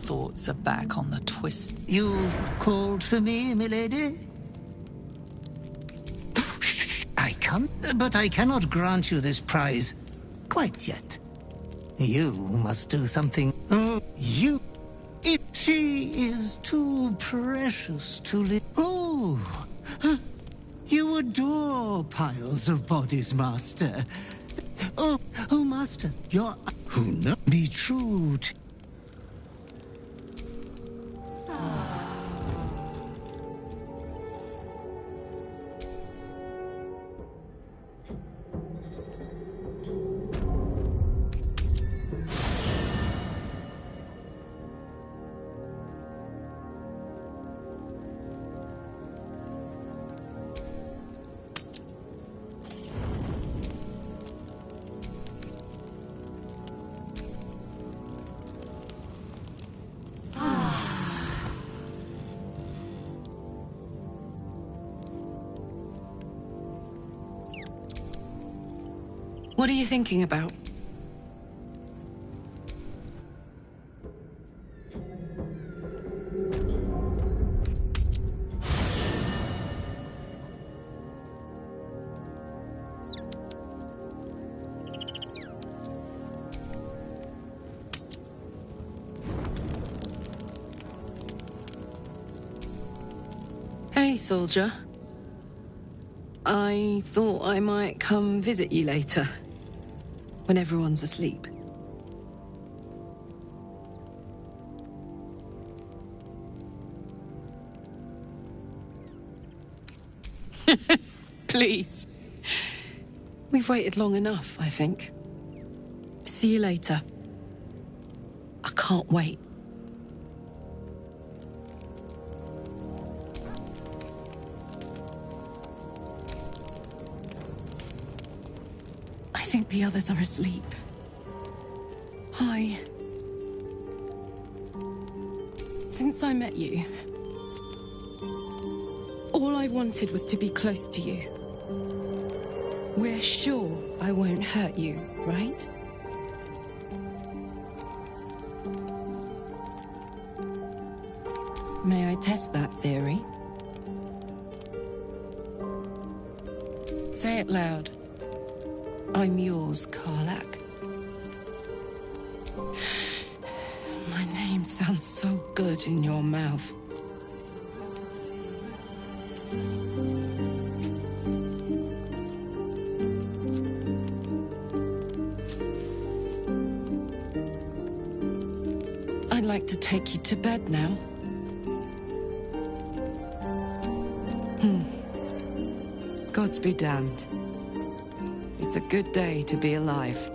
Thoughts are back on the twist. You called for me, milady? I come, but I cannot grant you this prize quite yet. You must do something. Oh, you. She is too precious to live. Oh, you adore piles of bodies, Master. Oh, Master, you're. Who know? Be true to. What are you thinking about? Hey, soldier. I thought I might come visit you later, when everyone's asleep. Please. We've waited long enough, I think. See you later. I can't wait. I think the others are asleep. Hi. Since I met you, all I wanted was to be close to you. We're sure I won't hurt you, right? May I test that theory? Say it loud. I'm yours, Karlak. My name sounds so good in your mouth. I'd like to take you to bed now. Gods be damned. It's a good day to be alive.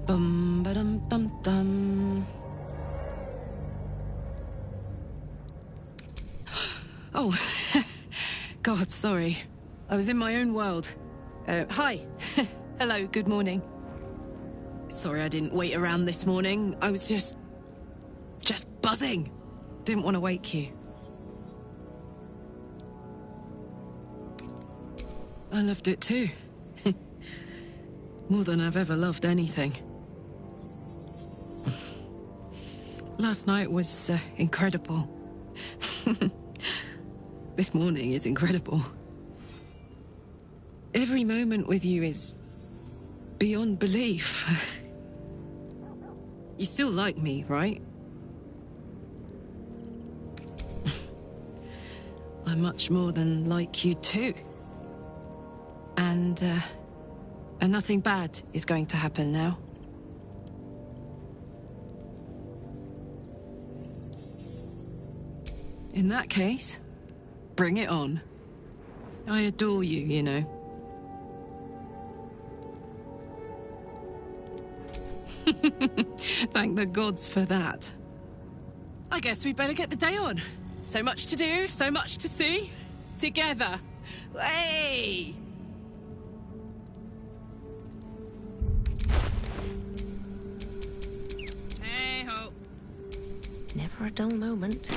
Bum ba dum dum dum. Oh, God, sorry. I was in my own world. Hi. Hello, good morning. Sorry I didn't wait around this morning. I was just buzzing. Didn't want to wake you. I loved it too. More than I've ever loved anything. Last night was incredible. This morning is incredible. Every moment with you is beyond belief. You still like me, right? I'm much more than like you too. And nothing bad is going to happen now. In that case, bring it on. I adore you, you know. Thank the gods for that. I guess we'd better get the day on. So much to do, so much to see. Together. Hey! Hey ho. Never a dull moment.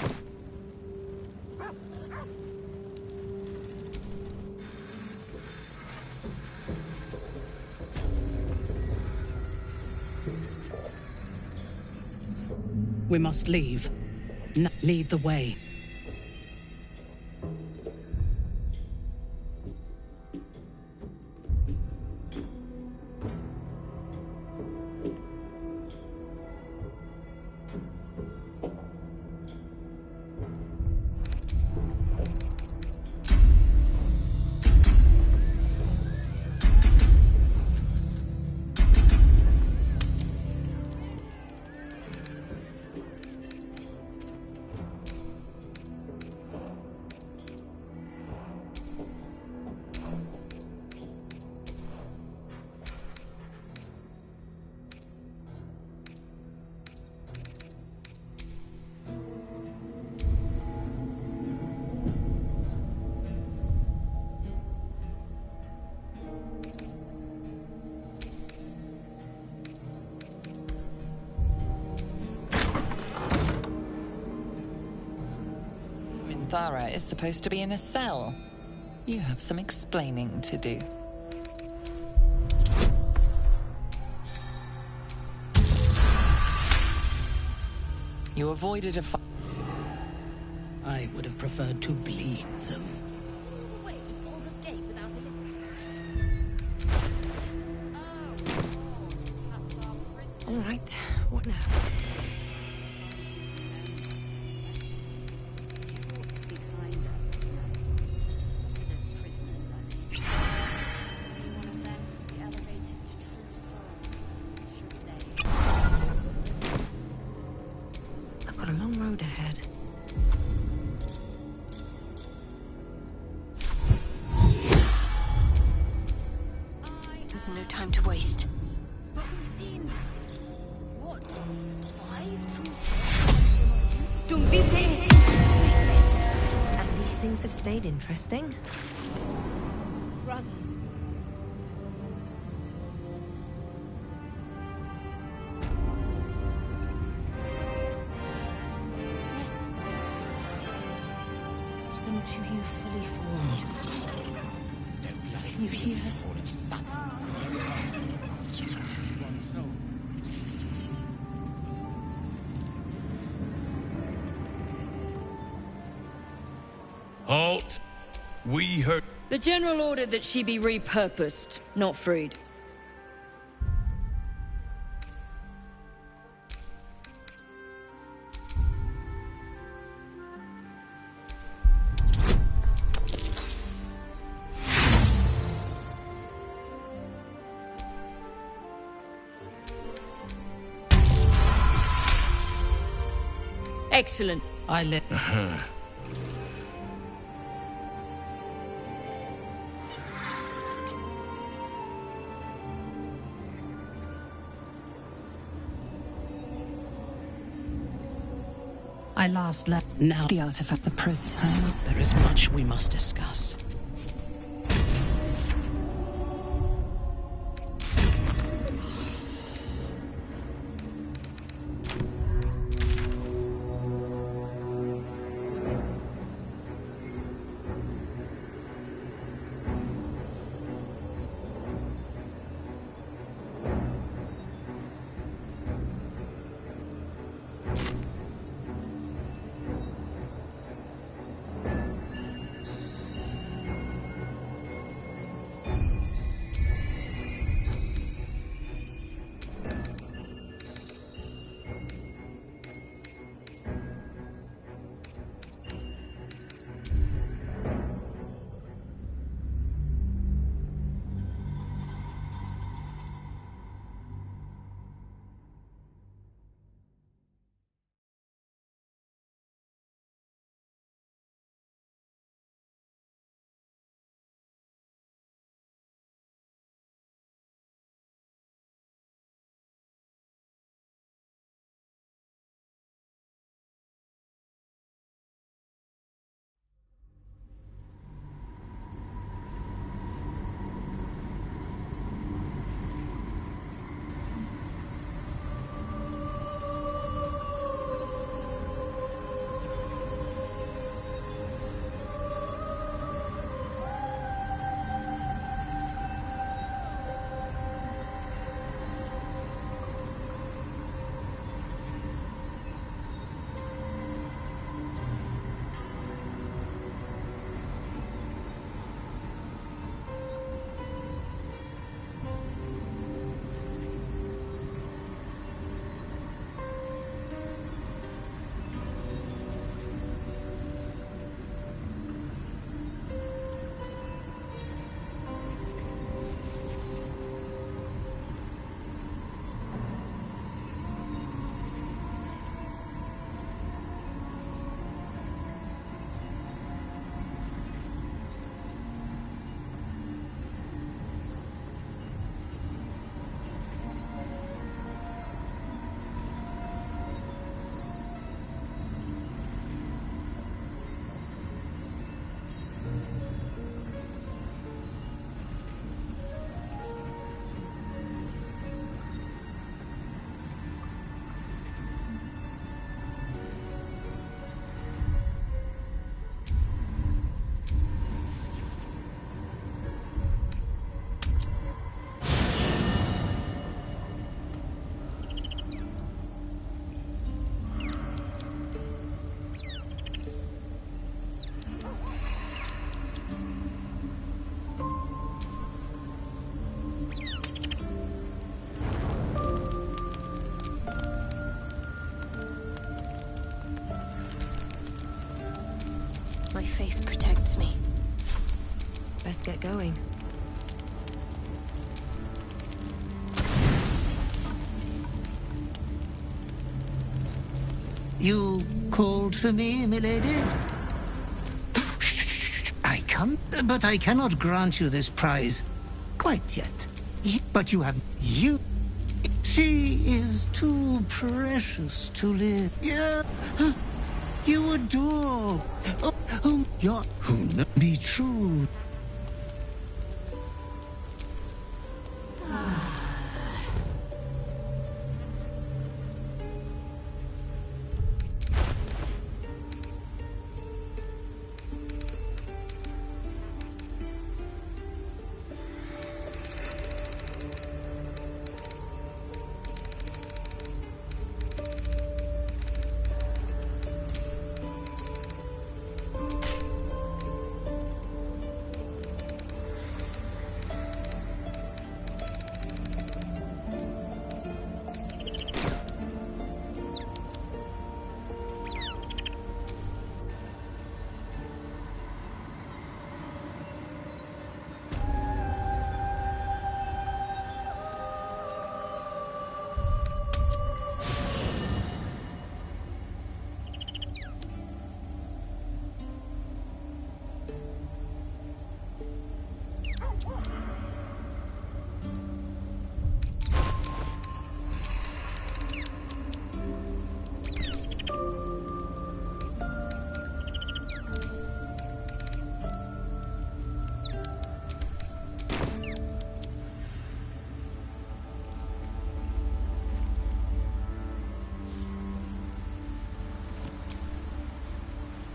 We must leave. Lead the way. Minthara is supposed to be in a cell. You have some explaining to do. You avoided a fight. I would have preferred to bleed them. All the way to Baldur's Gate without a All right, what now? I've got a long road ahead. There's no time to waste. But we've seen... what? 5 true Don't be tense. And these things have stayed interesting. brothers. Yes. Them to you fully formed. You hear them? Halt! We heard... The General ordered that she be repurposed, not freed. Excellent. I live. I last left. Now, The artifact, the prison. there is much we must discuss. My faith protects me. Best get going. You called for me, milady? I come, but I cannot grant you this prize. Quite yet. But you have... She is too precious to live. Yeah. You adore... Your... Be true.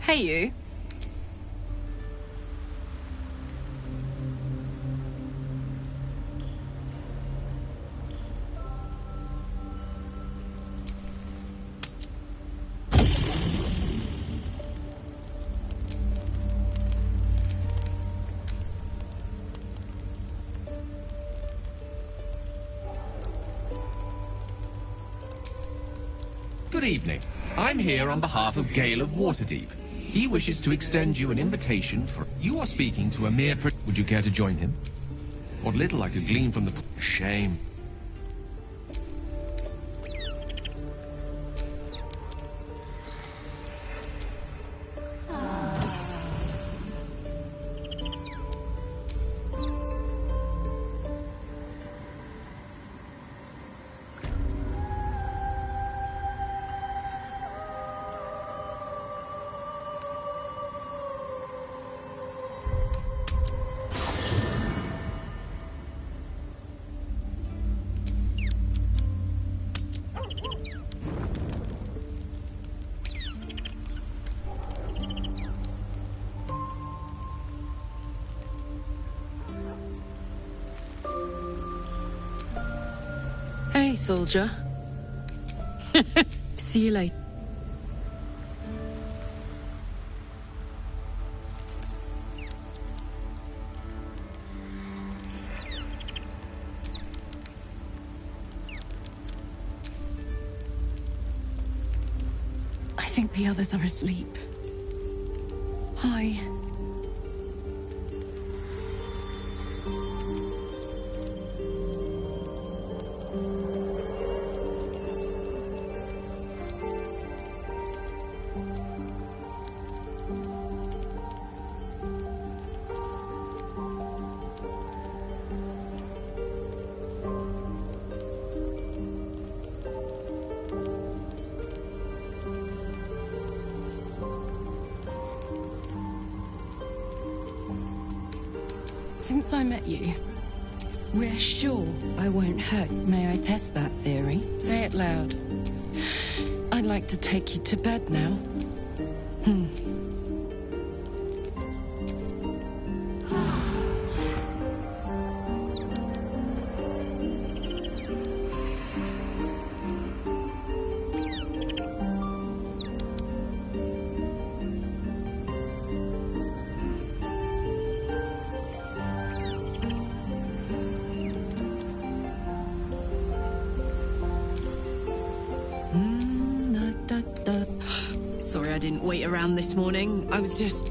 Hey, you. Good evening. I'm here on behalf of Gale of Waterdeep. He wishes to extend you an invitation for... You are speaking to a mere... Would you care to join him? What little I could glean from the... Shame. Hey, soldier. See you later. I think the others are asleep. Hi. Since I met you, we're sure I won't hurt. May I test that theory? Say it loud. I'd like to take you to bed now. Sorry I didn't wait around this morning. I was just...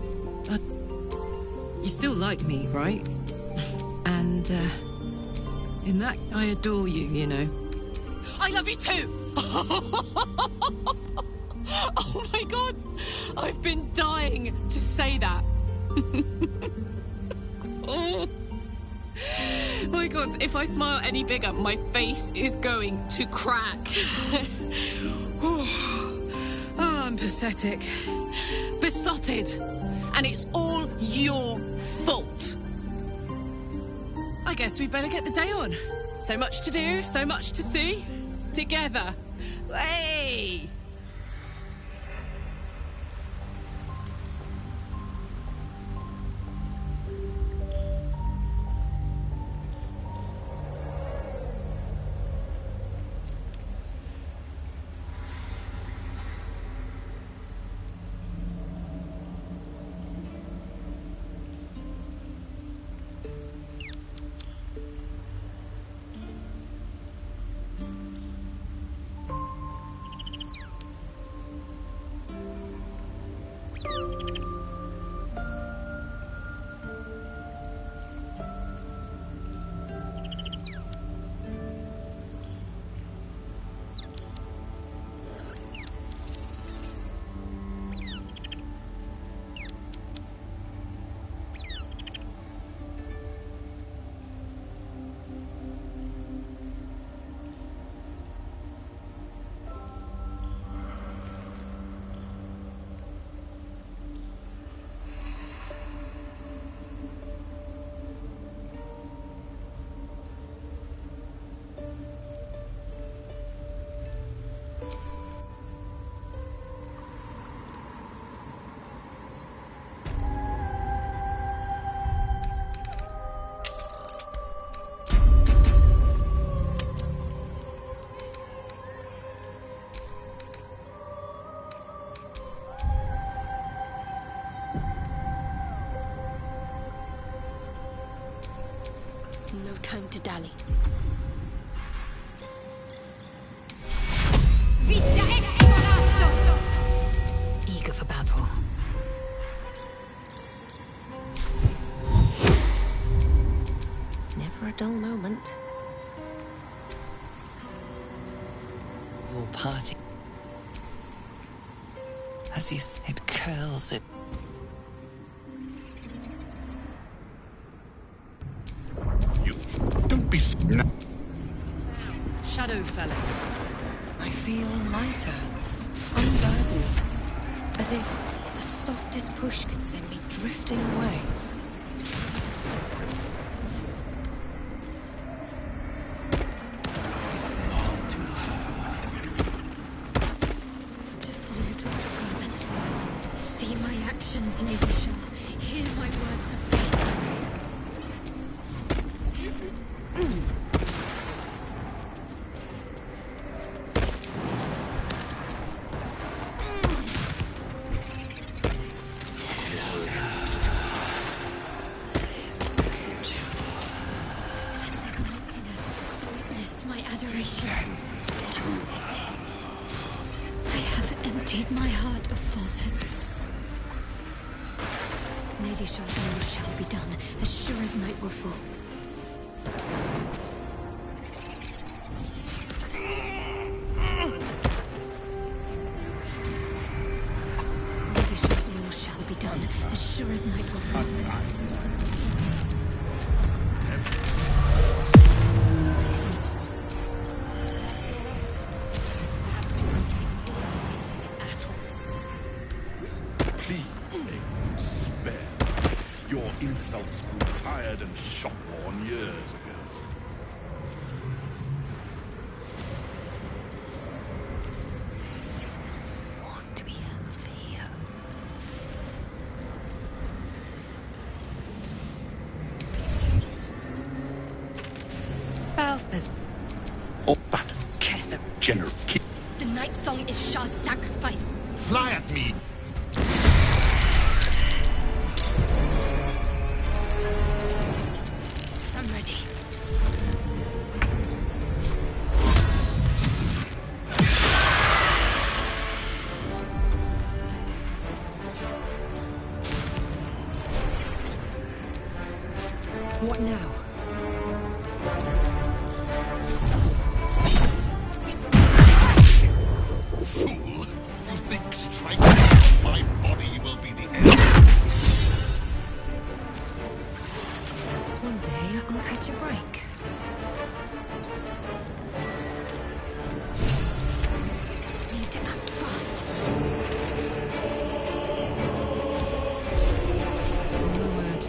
You still like me, right? And, in that, I adore you, you know. I love you too! Oh my god! I've been dying to say that. Oh my god, if I smile any bigger, my face is going to crack. Oh, I'm pathetic. Besotted. And it's all your fault. I guess we better get the day on. So much to do, so much to see. Together. Hey! time to dally. Eager for battle. Never a dull moment. Your party. As you say, it curls it. Don't be... Shadow fellow. I feel lighter, unburdened, as if the softest push could send me drifting away. Just a little further. See my actions, Lady Shaw. Hear my words of faith. I have emptied my heart of falsehoods. Lady Shaw's will shall be done, as sure as night will fall. Lady Shaw's will shall be done, as sure as night will fall. Your insults grew tired and shopworn years ago. Want me over here? Balthur's. Oh, but Kether. General Ki... The night song is Shah's sacrifice. Fly at me! I'm ready. What now? Fool! You think striking my body will be the end? One day I'll catch a break. Need to act fast. On my word.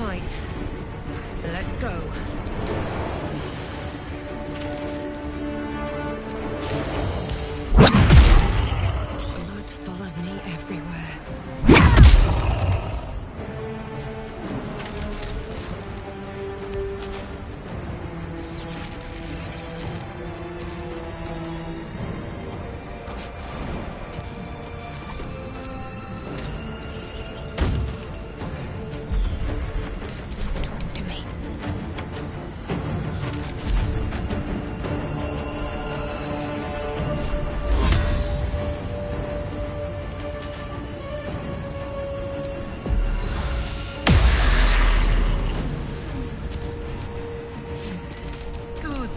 fight. Let's go. Blood follows me everywhere.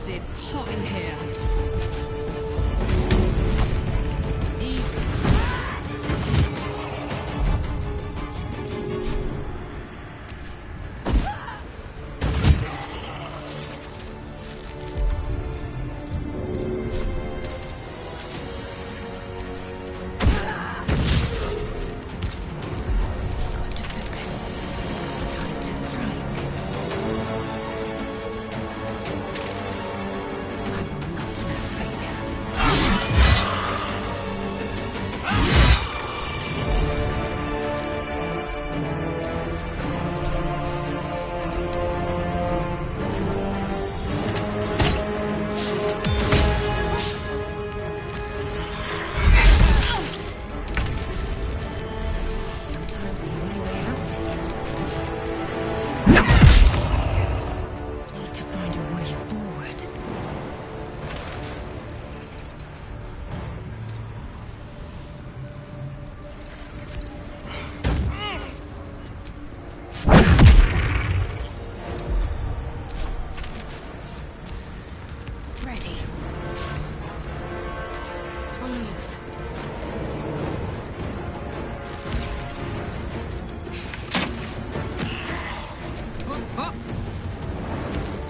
It's hot in here. Easy. Got to focus. Time to strike.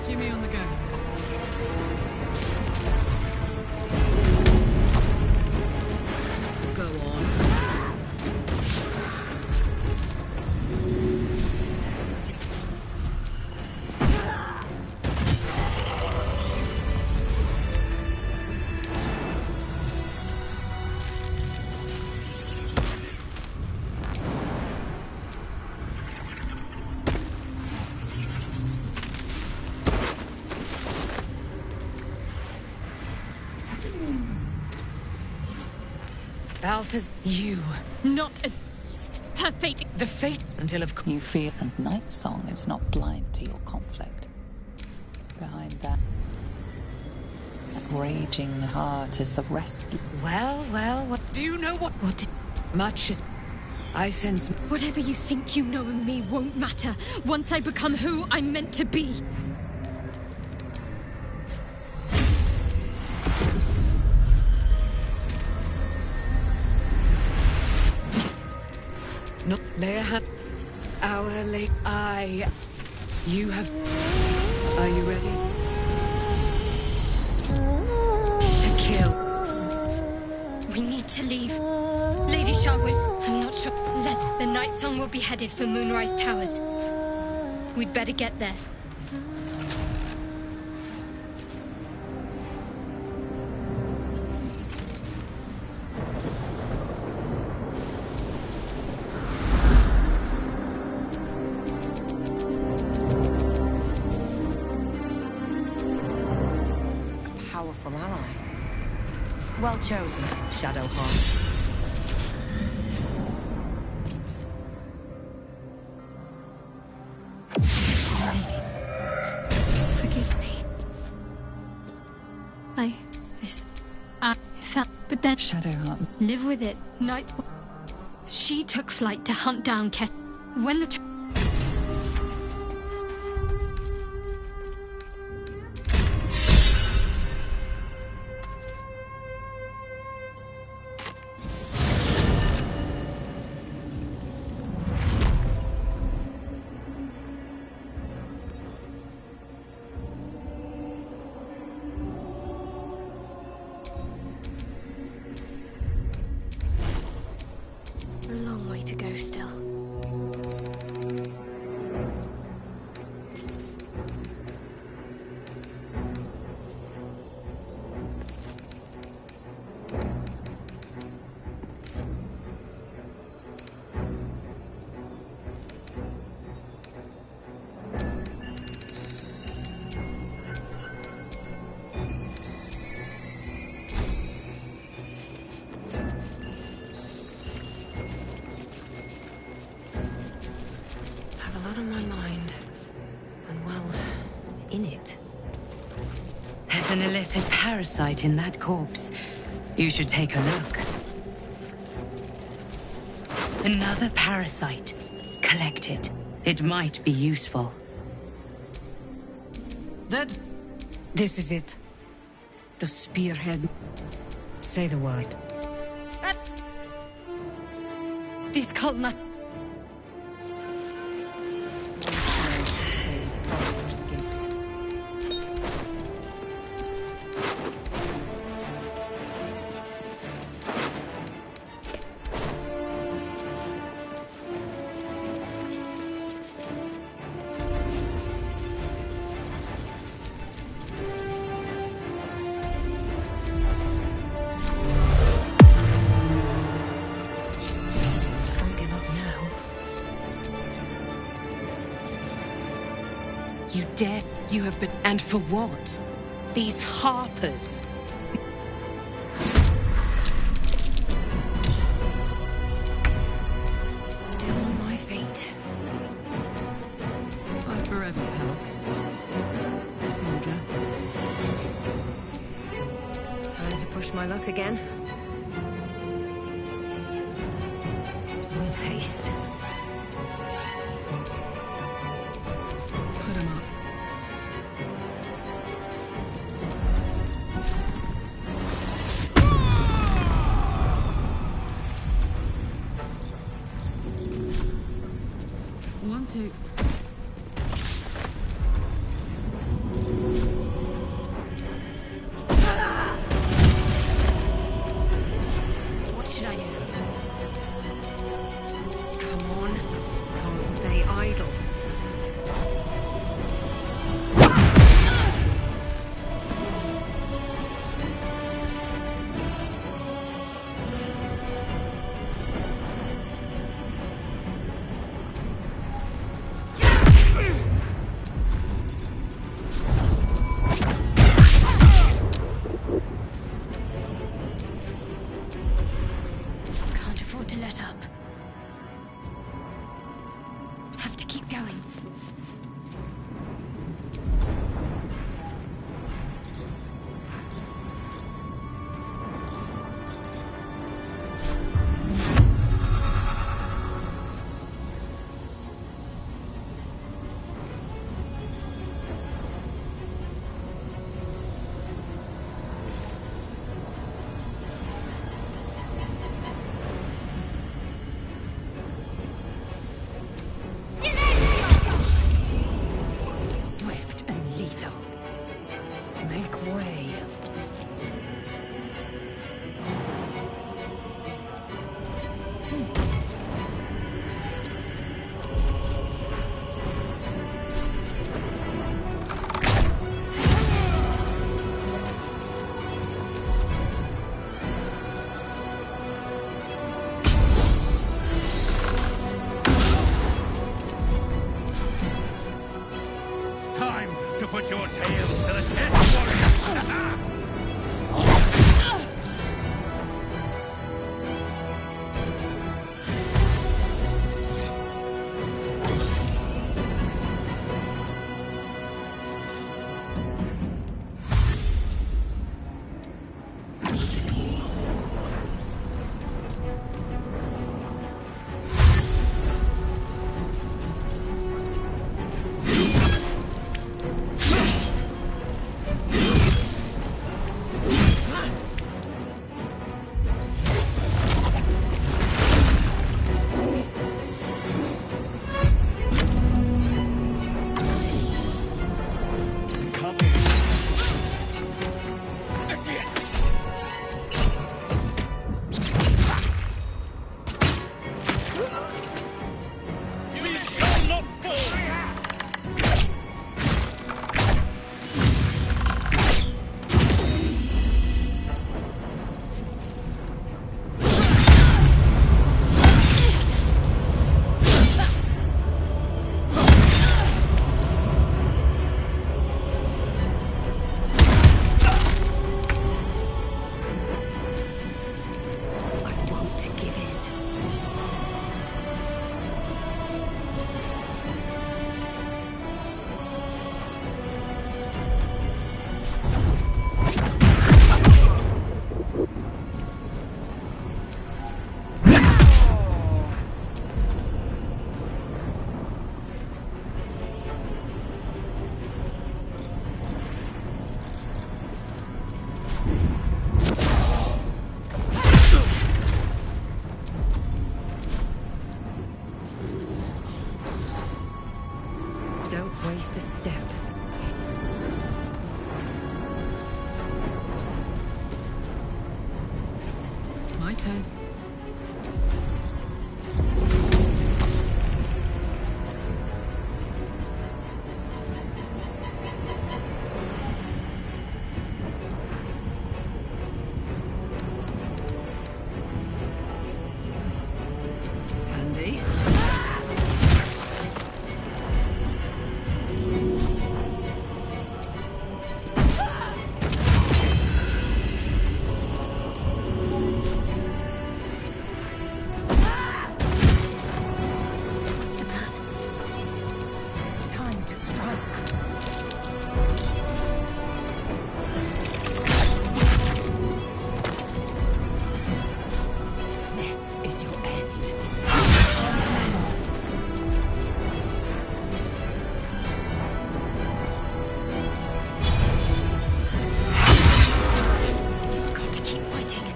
Jimmy on the go. Go on. Balthus, You, not her fate. the fate until of You feel, and Night Song is not blind to your conflict. Behind that raging heart is the rescue. Well, do you know what much is I sense Whatever you think you know of me won't matter once I become who I'm meant to be. not lay a hand hour late you have are you ready to kill? We need to leave. Lady Sharwood, I'm not sure. The Night Song will be headed for Moonrise Towers. We'd better get there. Powerful ally. Well chosen, Shadowheart. Forgive me. I felt, but then Shadowheart. Live with it. Night. She took flight to hunt down Ket. When the a long way to go still. blood on my mind. And, well, in it. There's an illithid parasite in that corpse. You should take a look. Another parasite. Collect it. It might be useful. This is it. The spearhead. Say the word. This cult not. You dare? You have been... And for what? These harpers? Still on my feet. I forever, pal. Cassandra. Time to push my luck again. With haste. Put him up. One, two. What should I do? Come on. Can't stay idle. Can't afford to let up. Have to keep going. Swift and lethal. Make way. Time to put your tails to the test, warrior! Don't waste a step. My turn. Handy. Time to strike. This is your end. Got to keep fighting.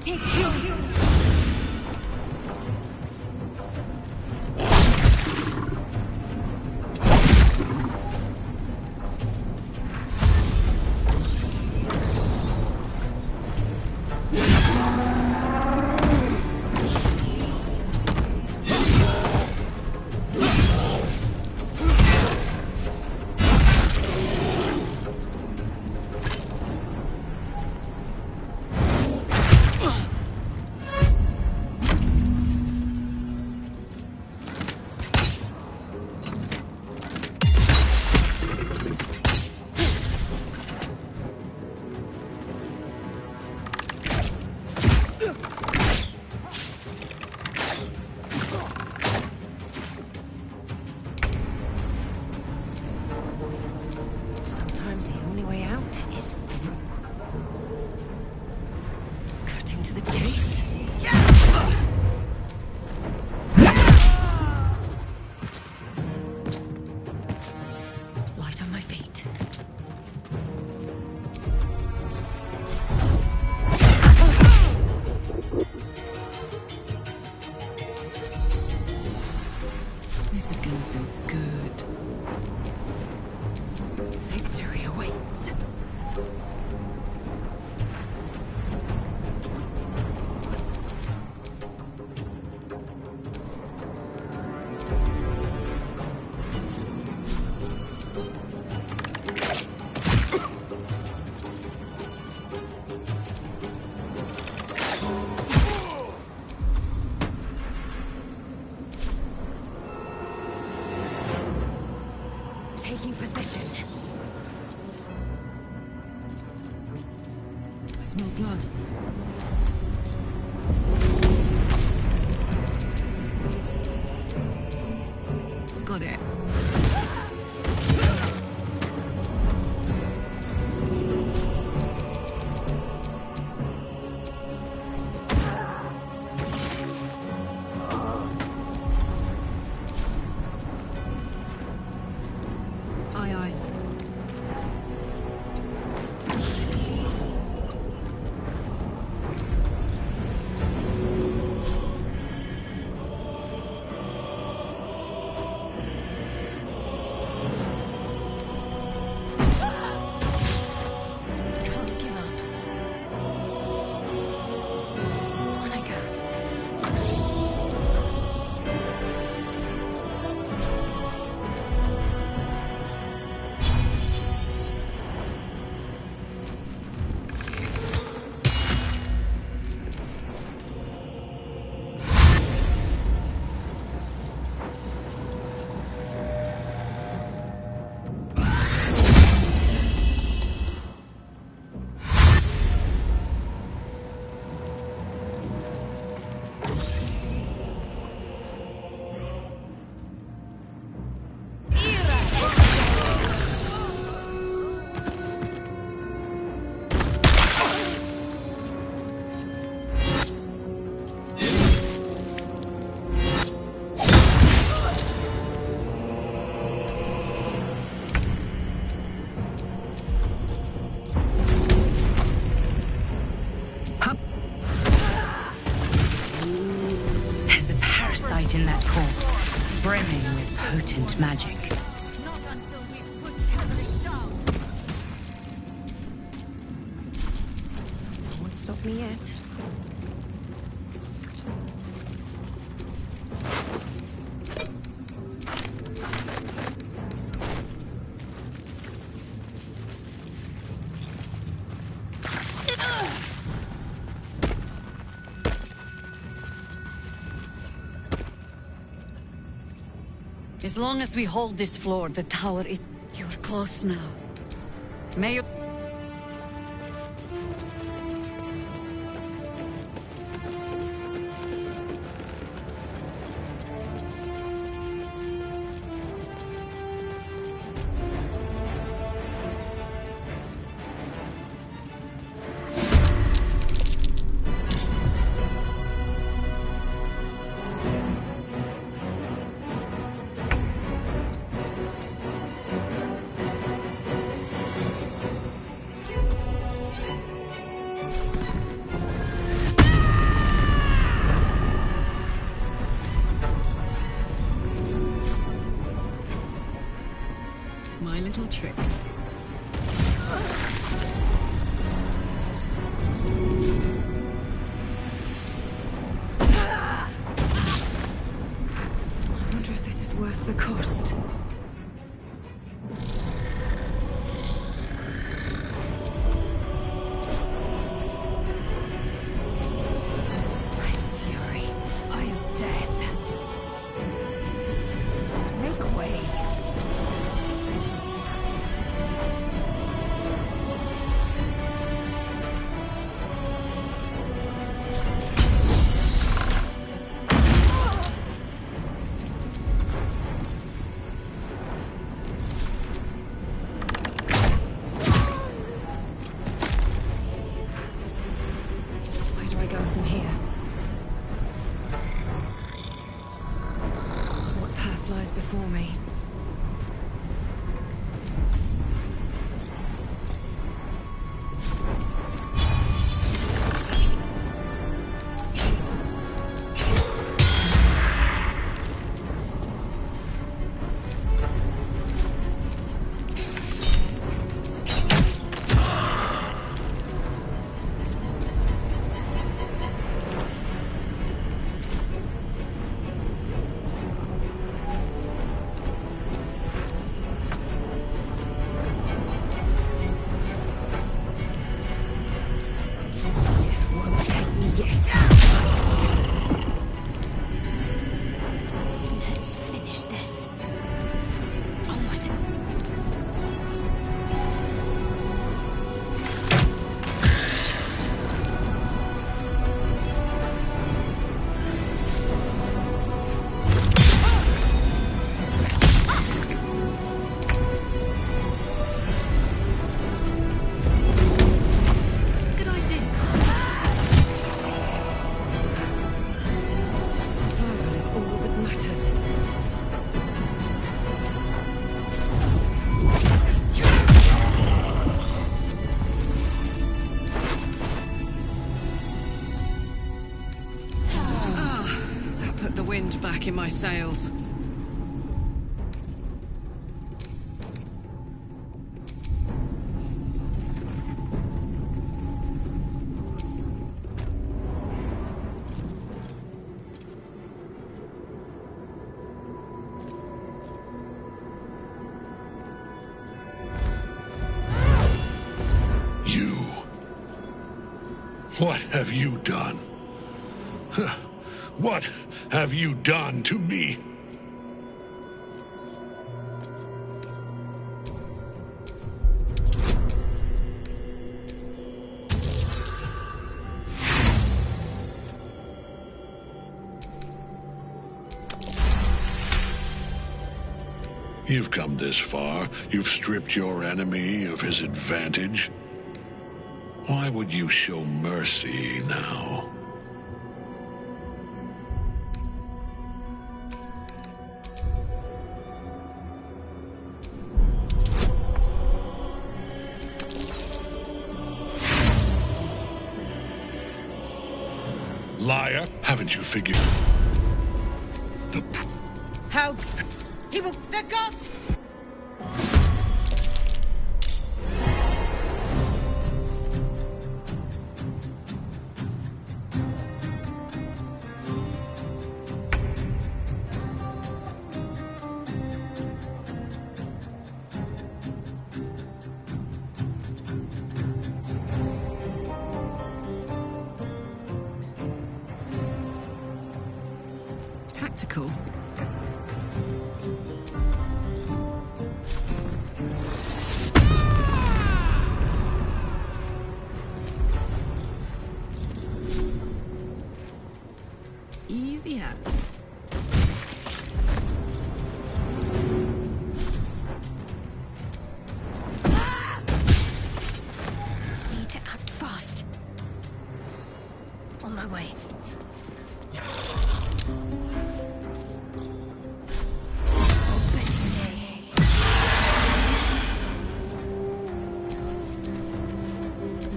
Take you. Sometimes the only way out is through. Cutting to the chase. Light on my feet. This is gonna feel good. Victory awaits. Taking position. I smell blood. Got it. Aye, aye. parasite in that corpse, brimming with potent magic. Not until we've put Kevin down. Won't stop me yet. As long as we hold this floor, the tower is... You're close now. May you... My little trick. I wonder if this is worth the cost. I'm fury. I'm death. Make way. Where do I go from here? What path lies before me? Death won't take me yet. Let's finish this. Onward. Good idea. Survival is all that matters. That put the wind back in my sails. You. What have you done? Huh. What have you done to me? You've come this far. You've stripped your enemy of his advantage. Why would you show mercy now? Liar, haven't you figured? Help! He will... The gods! Tactical. Easy as. Need to act fast. On my way.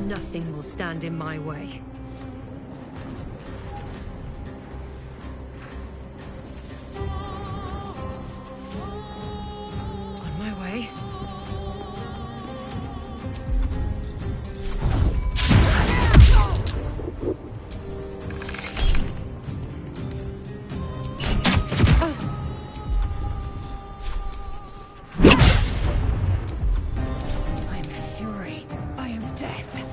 Nothing will stand in my way. On my way. I am fury. I am death.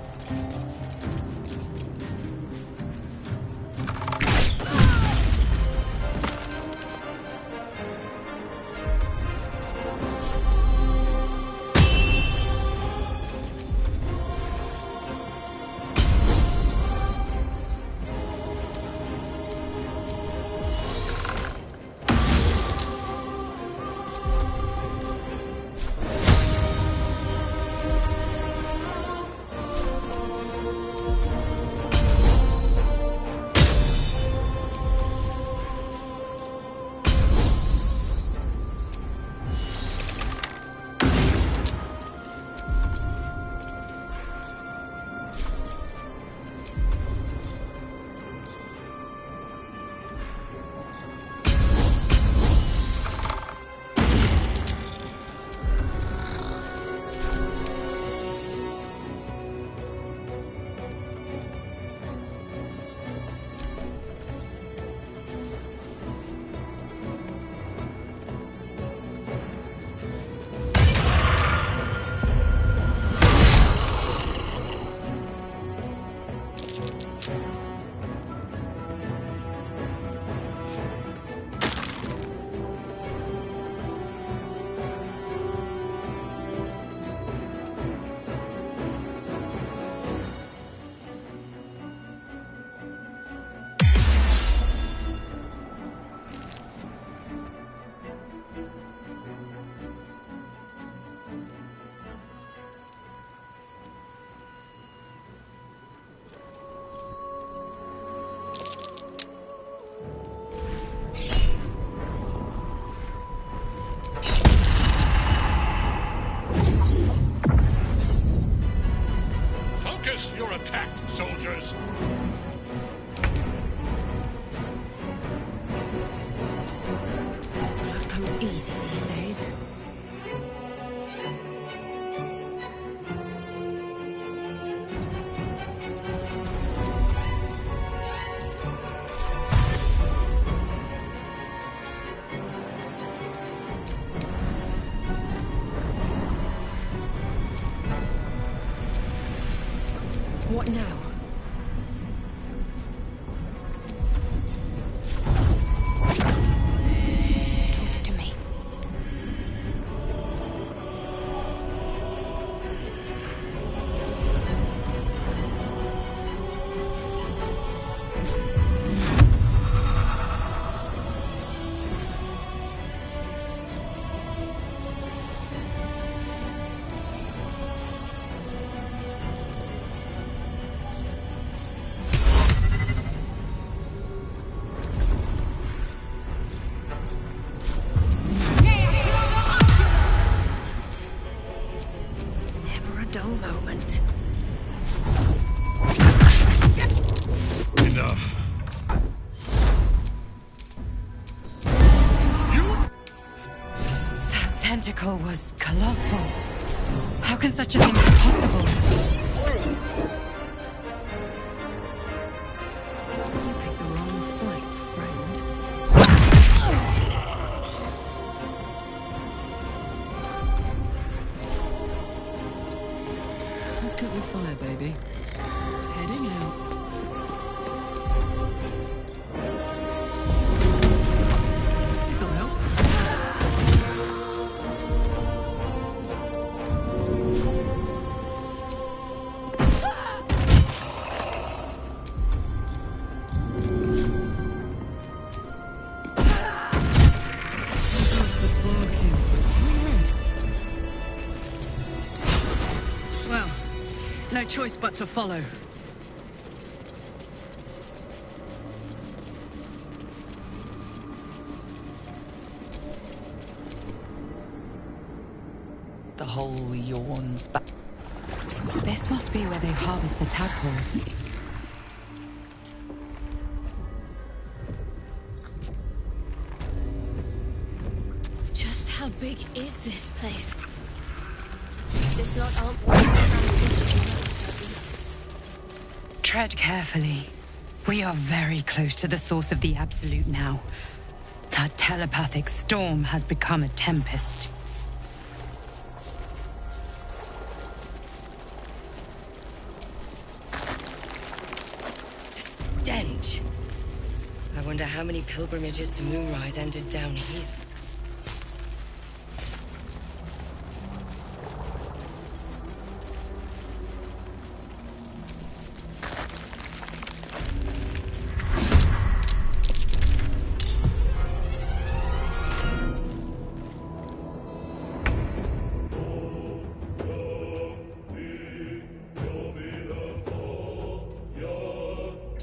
Focus your attack, soldiers! That comes easy these days. What now? Talk to me. tentacle was colossal. How can such a thing be possible? You picked the wrong fight, friend. Let's cook with fire, baby. Heading out. This'll help. Dogs are barking. Can we rest? Well, no choice but to follow. The hole yawns back. This must be where they harvest the tadpoles. Just how big is this place? This lot aren't water ammunition. Tread carefully. We are very close to the source of the Absolute now. That telepathic storm has become a tempest. Stench! I wonder how many pilgrimages to Moonrise ended down here.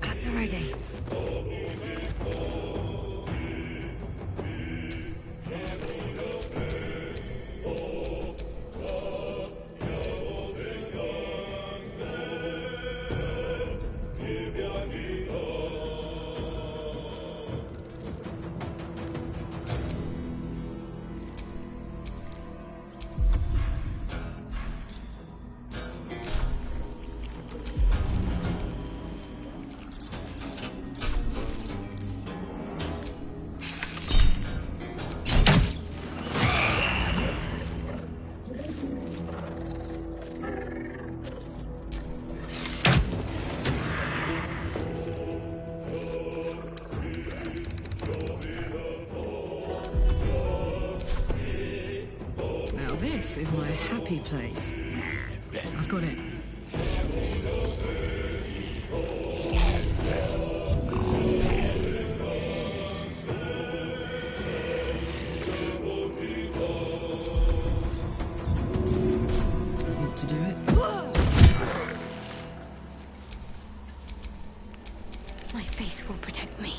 At the ready. Now this is my happy place. I've got it. Want to do it? My faith will protect me.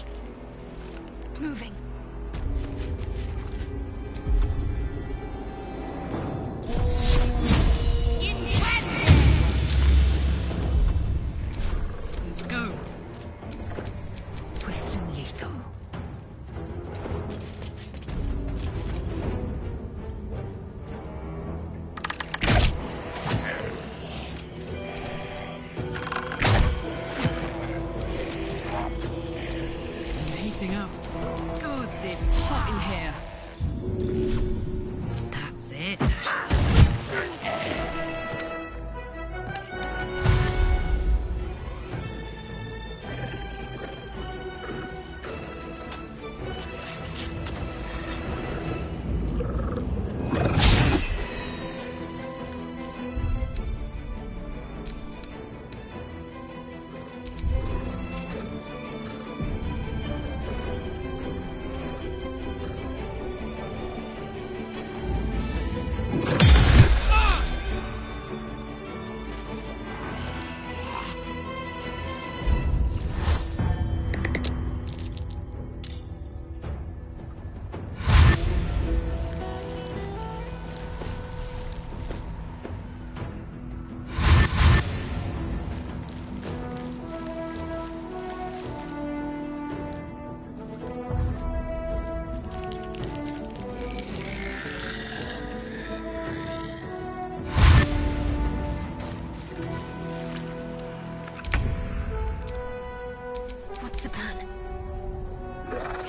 Moving. Let's go. Swift and lethal. I'm heating up. Gods, it's hot in here. That's it.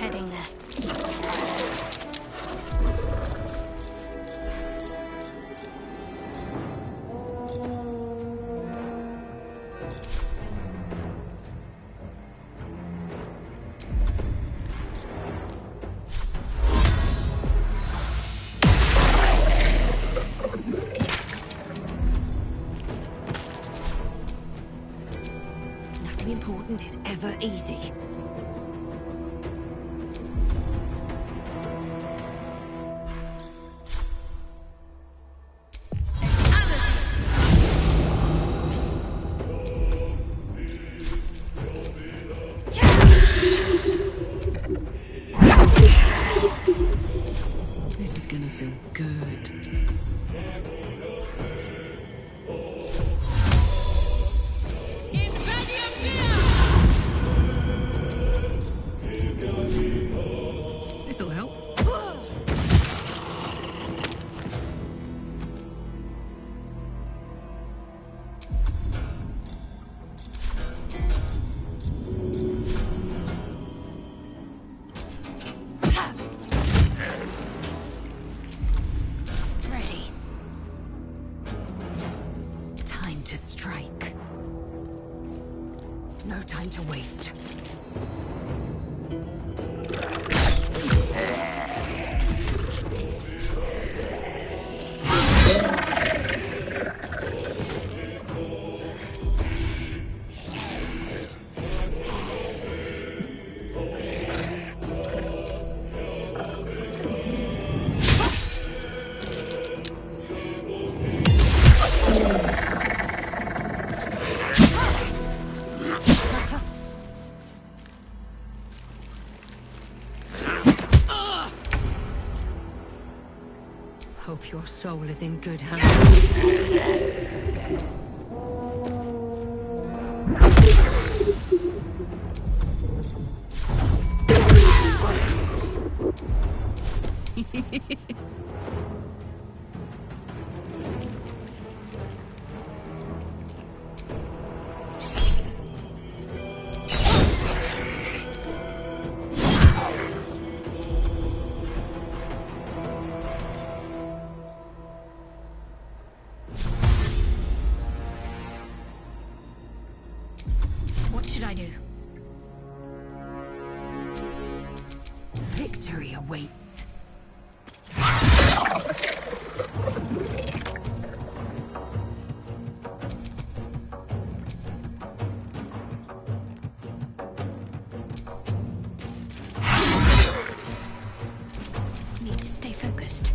heading there. Nothing important is ever easy. This is gonna feel good. This'll help. Ready. Time to strike. No time to waste. Hope your soul is in good hands. What should I do? Victory awaits. Need to stay focused.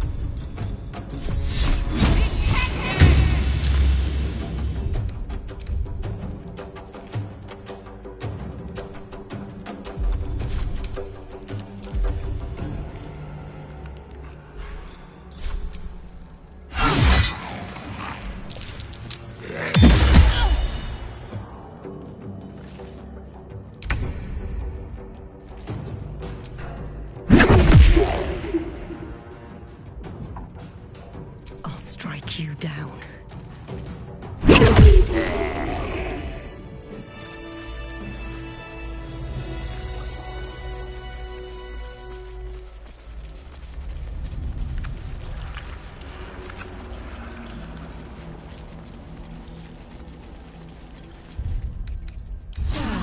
I'll strike you down.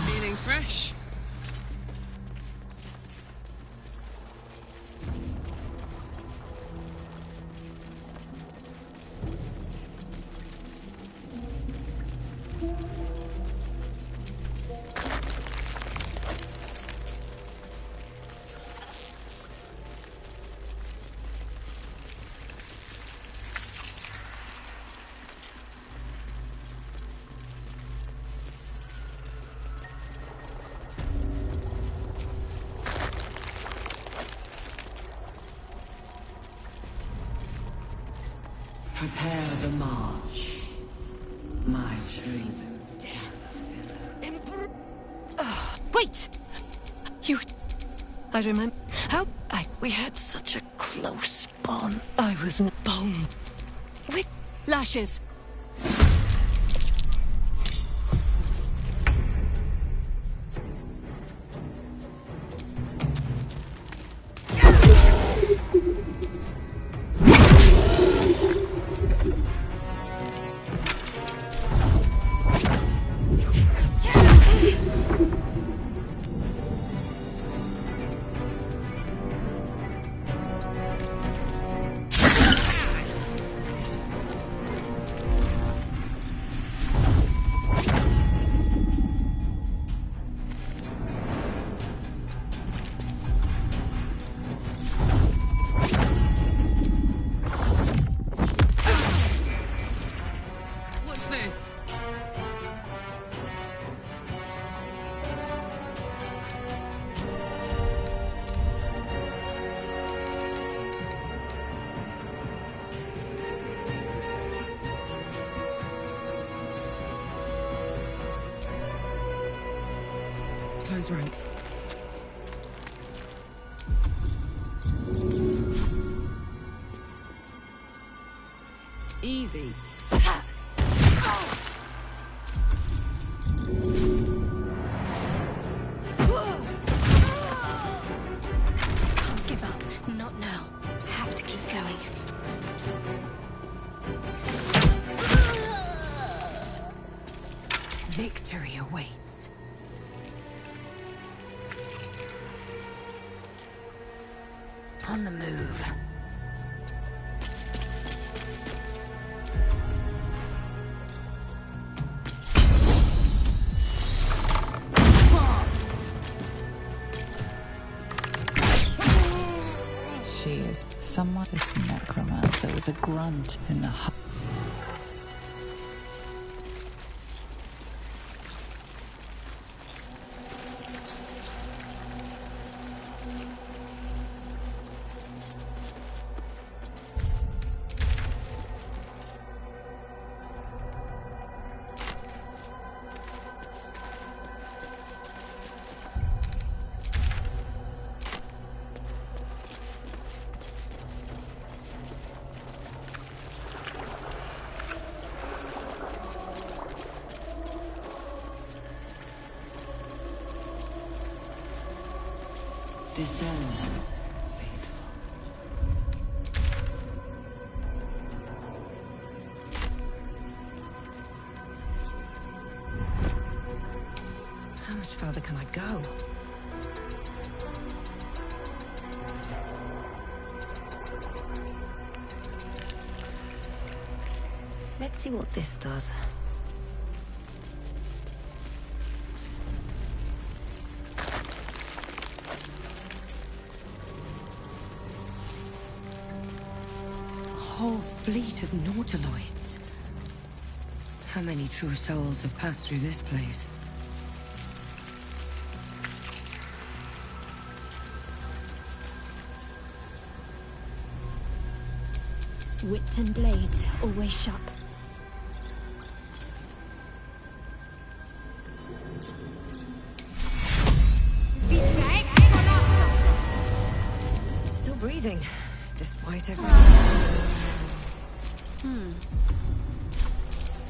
Feeling fresh? Prepare the march. My chosen death. Wait! You... I remember... How... We had such a close bond. I was bone. With lashes. those ranks. Easy. Can't give up. Not now. Have to keep going. Victory awaits. On the move. She is somewhat this necromancer was a grunt in the hut. Discern. How much further can I go? Let's see what this does. Whole fleet of nautiloids. How many true souls have passed through this place? Wits and blades, always sharp. Still breathing, despite everything.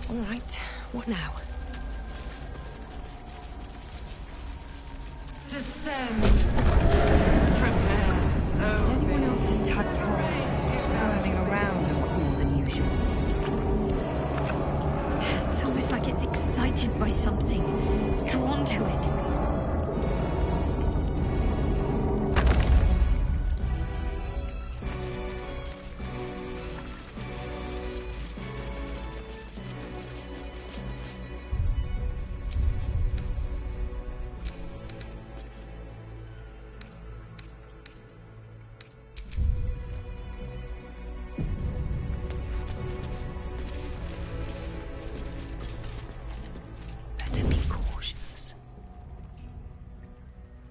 All right, what now? Descend. Prepare. Is anyone else's tadpole squirming around a lot more than usual? It's almost like it's excited by something, drawn to it.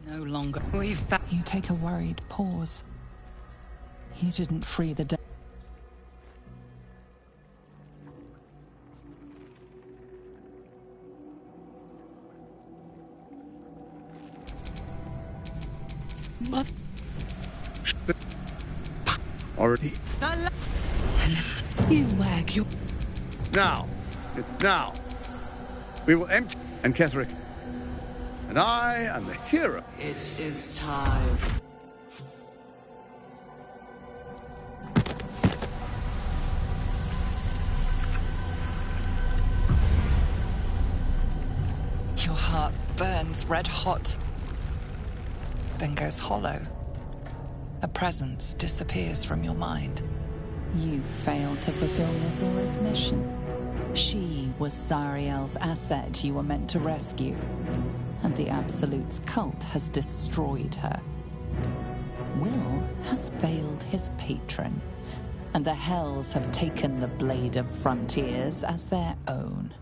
No longer. You take a worried pause. You didn't free the dead. Mother. Already. You wag your. Now. Now. We will empty. And Ketherick. And I am the hero. It is time. Your heart burns red hot, then goes hollow. A presence disappears from your mind. You failed to fulfill Mizora's mission. She was Zariel's asset you were meant to rescue, and the Absolute's cult has destroyed her. Will has failed his patron, and the Hells have taken the Blade of Frontiers as their own.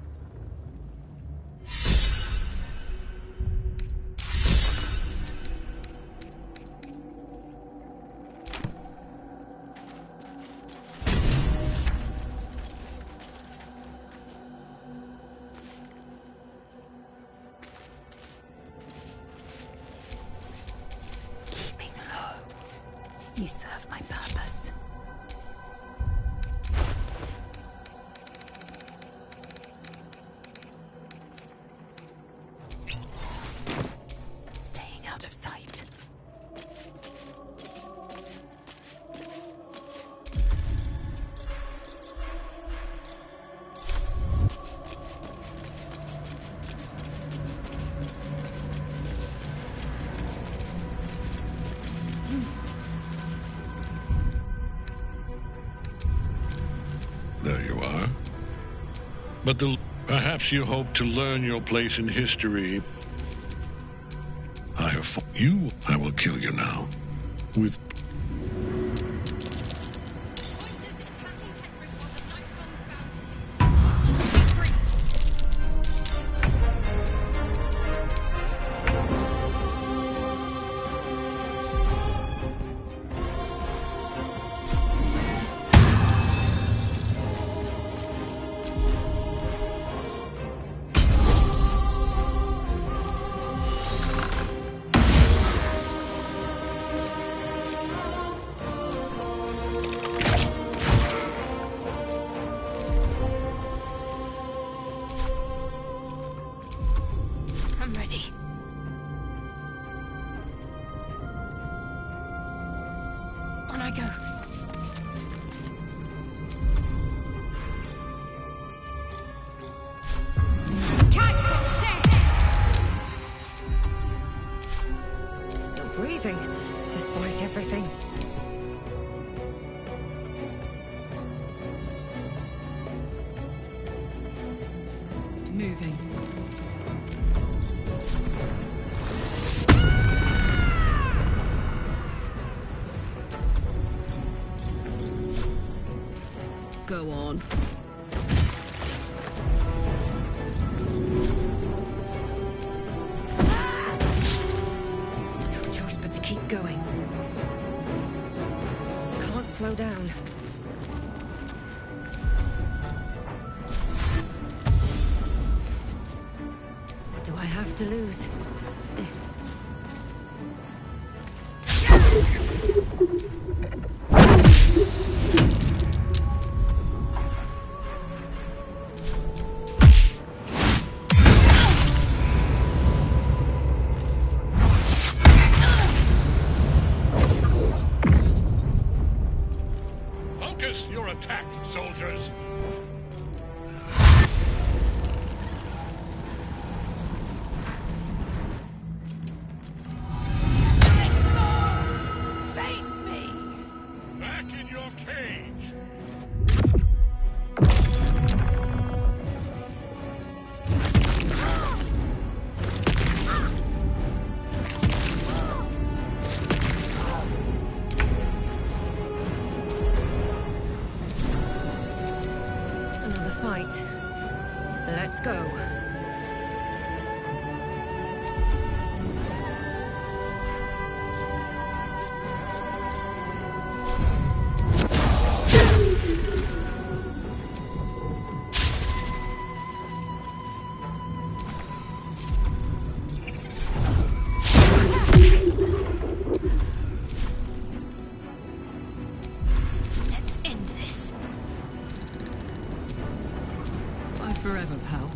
You serve my purpose. Staying out of sight. There you are. But perhaps you hope to learn your place in history. I have fought you. I will kill you now. With I'm ready. On I go. Still breathing, despite everything. Moving. Go on. No choice but to keep going. Can't slow down. What do I have to lose? focus your attack, soldiers. Face me! Back in your cage. Another fight. Let's go. Let's end this. Bye forever, pal.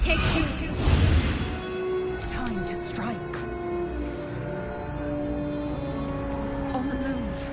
take you. Time to strike. On the move.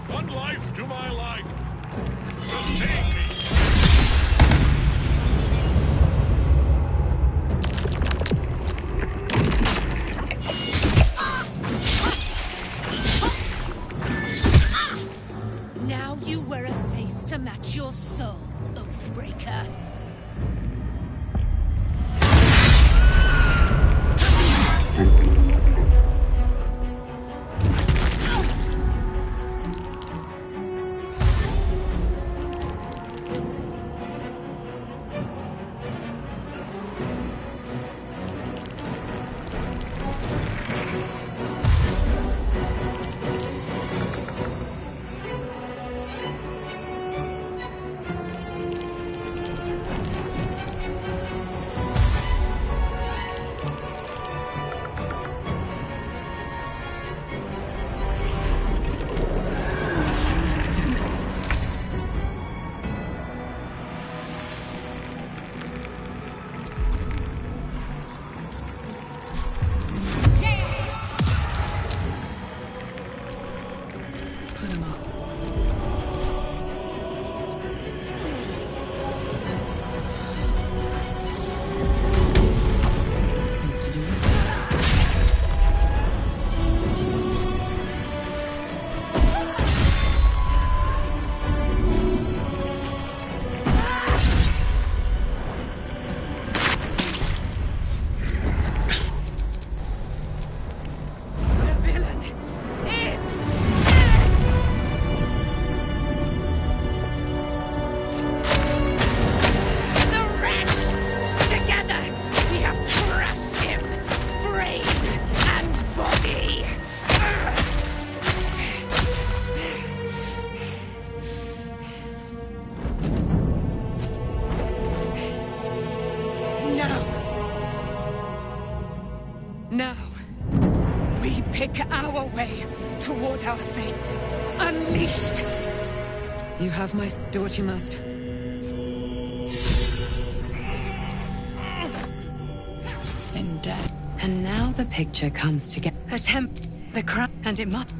One life to my life. Sustain me. Now you wear a face to match your soul, Oathbreaker. Put him up. What to do? The villain is the wretch! Together, we have crushed him, brain and body. Now, we pick our way toward our fates, unleashed. You have my do what you must. In death. And now the picture comes together. Attempt the crime, and it must.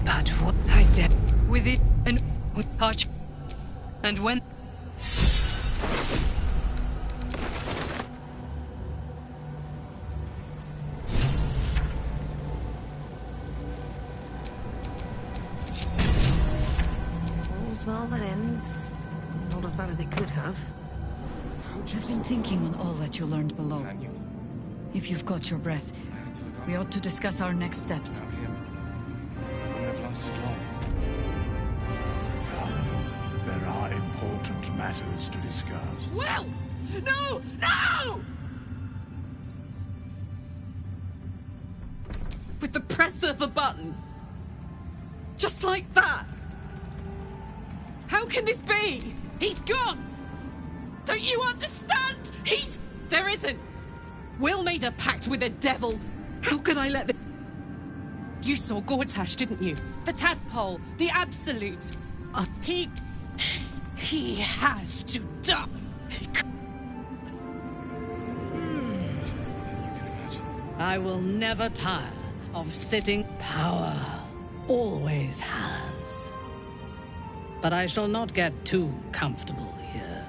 But what I did with it and with touch, and when. All's well that ends. Not as bad as it could have. I've been thinking on all that you learned below. If you've got your breath, we ought to discuss our next steps. Wouldn't have lasted long. There are important matters to discuss. Will! No! No! With the press of a button. Just like that. How can this be? He's gone! Don't you understand? There isn't! Will made a pact with the devil. How could I let the... You saw Gortash, didn't you? The tadpole, the absolute. He has to die. I will never tire of sitting. Power always has but I shall not get too comfortable here.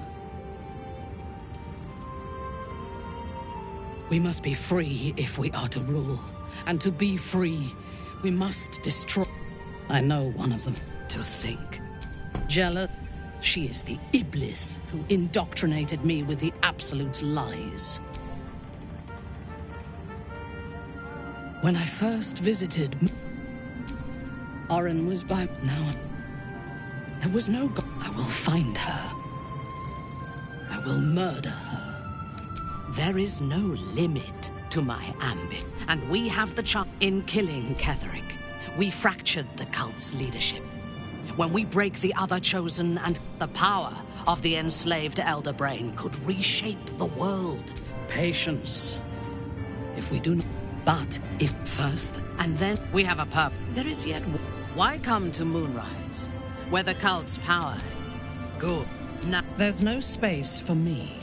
We must be free if we are to rule. And to be free, we must destroy... I know one of them. To think. Jealous. She is the Iblis who indoctrinated me with the Absolute's lies. When I first visited... Oren was by... Now... There was no God. I will find her. I will murder her. There is no limit to my ambit. And we have the chance in killing Ketheric. We fractured the cult's leadership. When we break the other chosen and the power of the enslaved Elder Brain could reshape the world. Patience. If we do not... But if first, and then we have a purpose. There is yet... Why come to Moonrise? Where the cult's power... Good. Now, there's no space for me.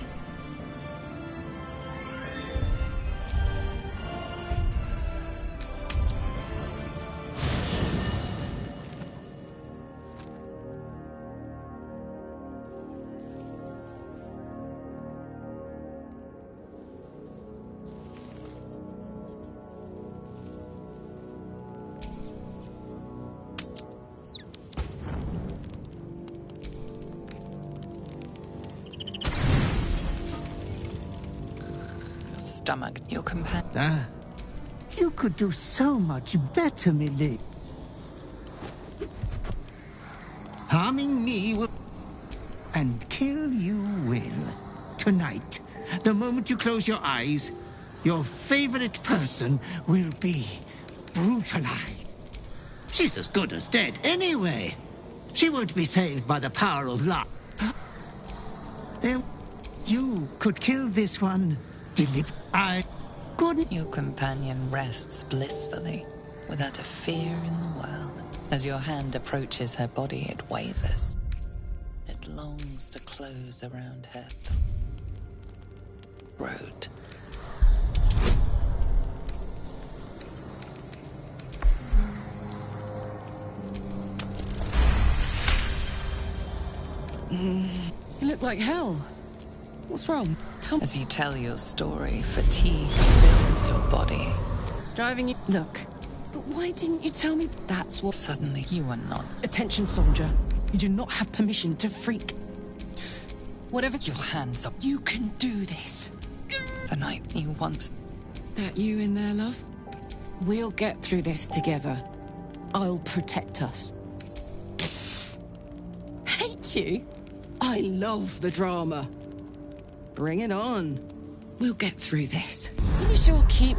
Stomach, your companion. Ah, you could do so much better, Millie. Harming me will... And kill you will. Tonight, the moment you close your eyes, your favorite person will be brutalized. She's as good as dead anyway. She won't be saved by the power of love. There, you could kill this one. I couldn't. Your companion rests blissfully, without a fear in the world. As your hand approaches her body, it wavers. It longs to close around her throat. You look like hell. What's wrong? As you tell your story, fatigue fills your body. Driving you... Look, but why didn't you tell me? That's what... Suddenly, you are not... Attention, soldier. You do not have permission to freak. Whatever... Your hands up. You can do this. The night you once... That you in there, love? We'll get through this together. I'll protect us. Hate you? I love the drama. Bring it on. We'll get through this. You sure keep...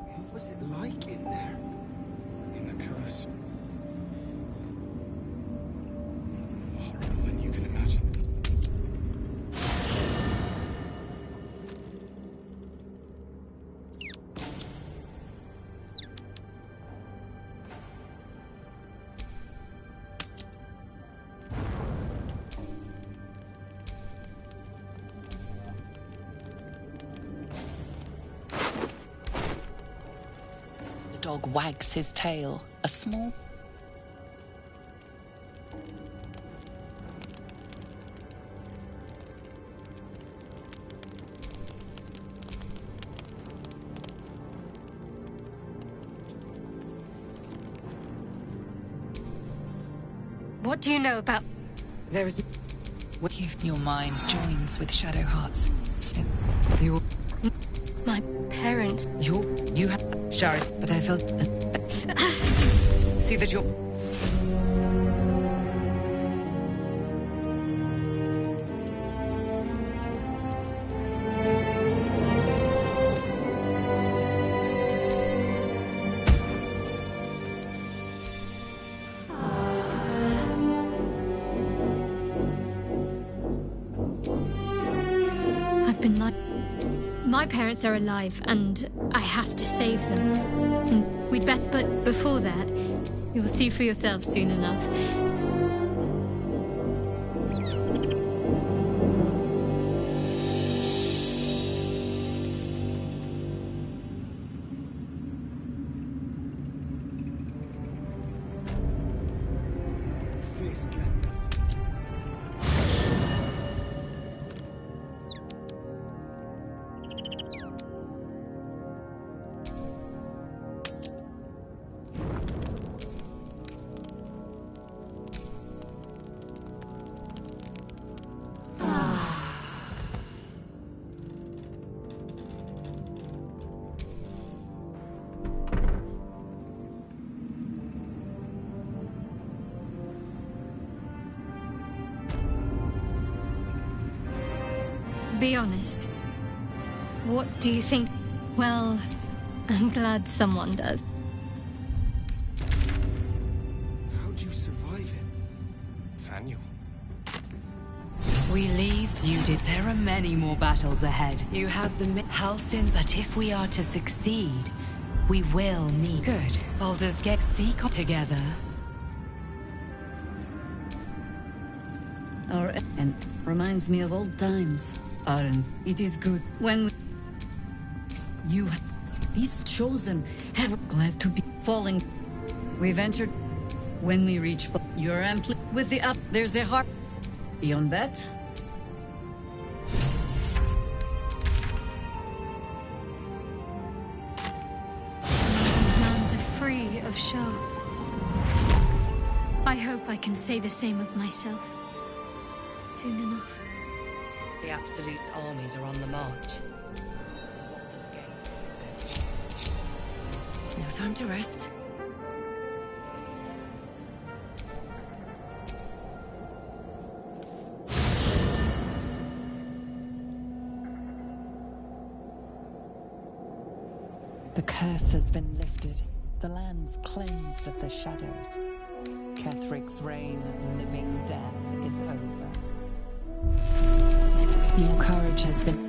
What was it like in there? In the curse? More horrible than you can imagine. The dog wags his tail. A small... What do you know about... There is... Your mind joins with Shadowheart's. You... My parents... You have... Sorry, but I felt... See that you're... I've been like... My parents are alive, and I have to save them. And we'd bet, but before that, you'll see for yourself soon enough. Be honest. What do you think? Well, I'm glad someone does. How'd you survive it? Nathaniel. We leave, you did. There are many more battles ahead. You have the health in, but if we are to succeed, we will need... Good. Baldur's Gate seek together. And reminds me of old times. Aaron, it is good when you, these chosen, have glad to be falling. We ventured when we reach your ampli with the up. There's a heart beyond that. These lands are free of show. I hope I can say the same of myself soon enough. The Absolute's armies are on the march. Baldur's Gate is their no time to rest. The curse has been lifted. The land's cleansed of the shadows. Kethric's reign of living death is over. Your courage has been...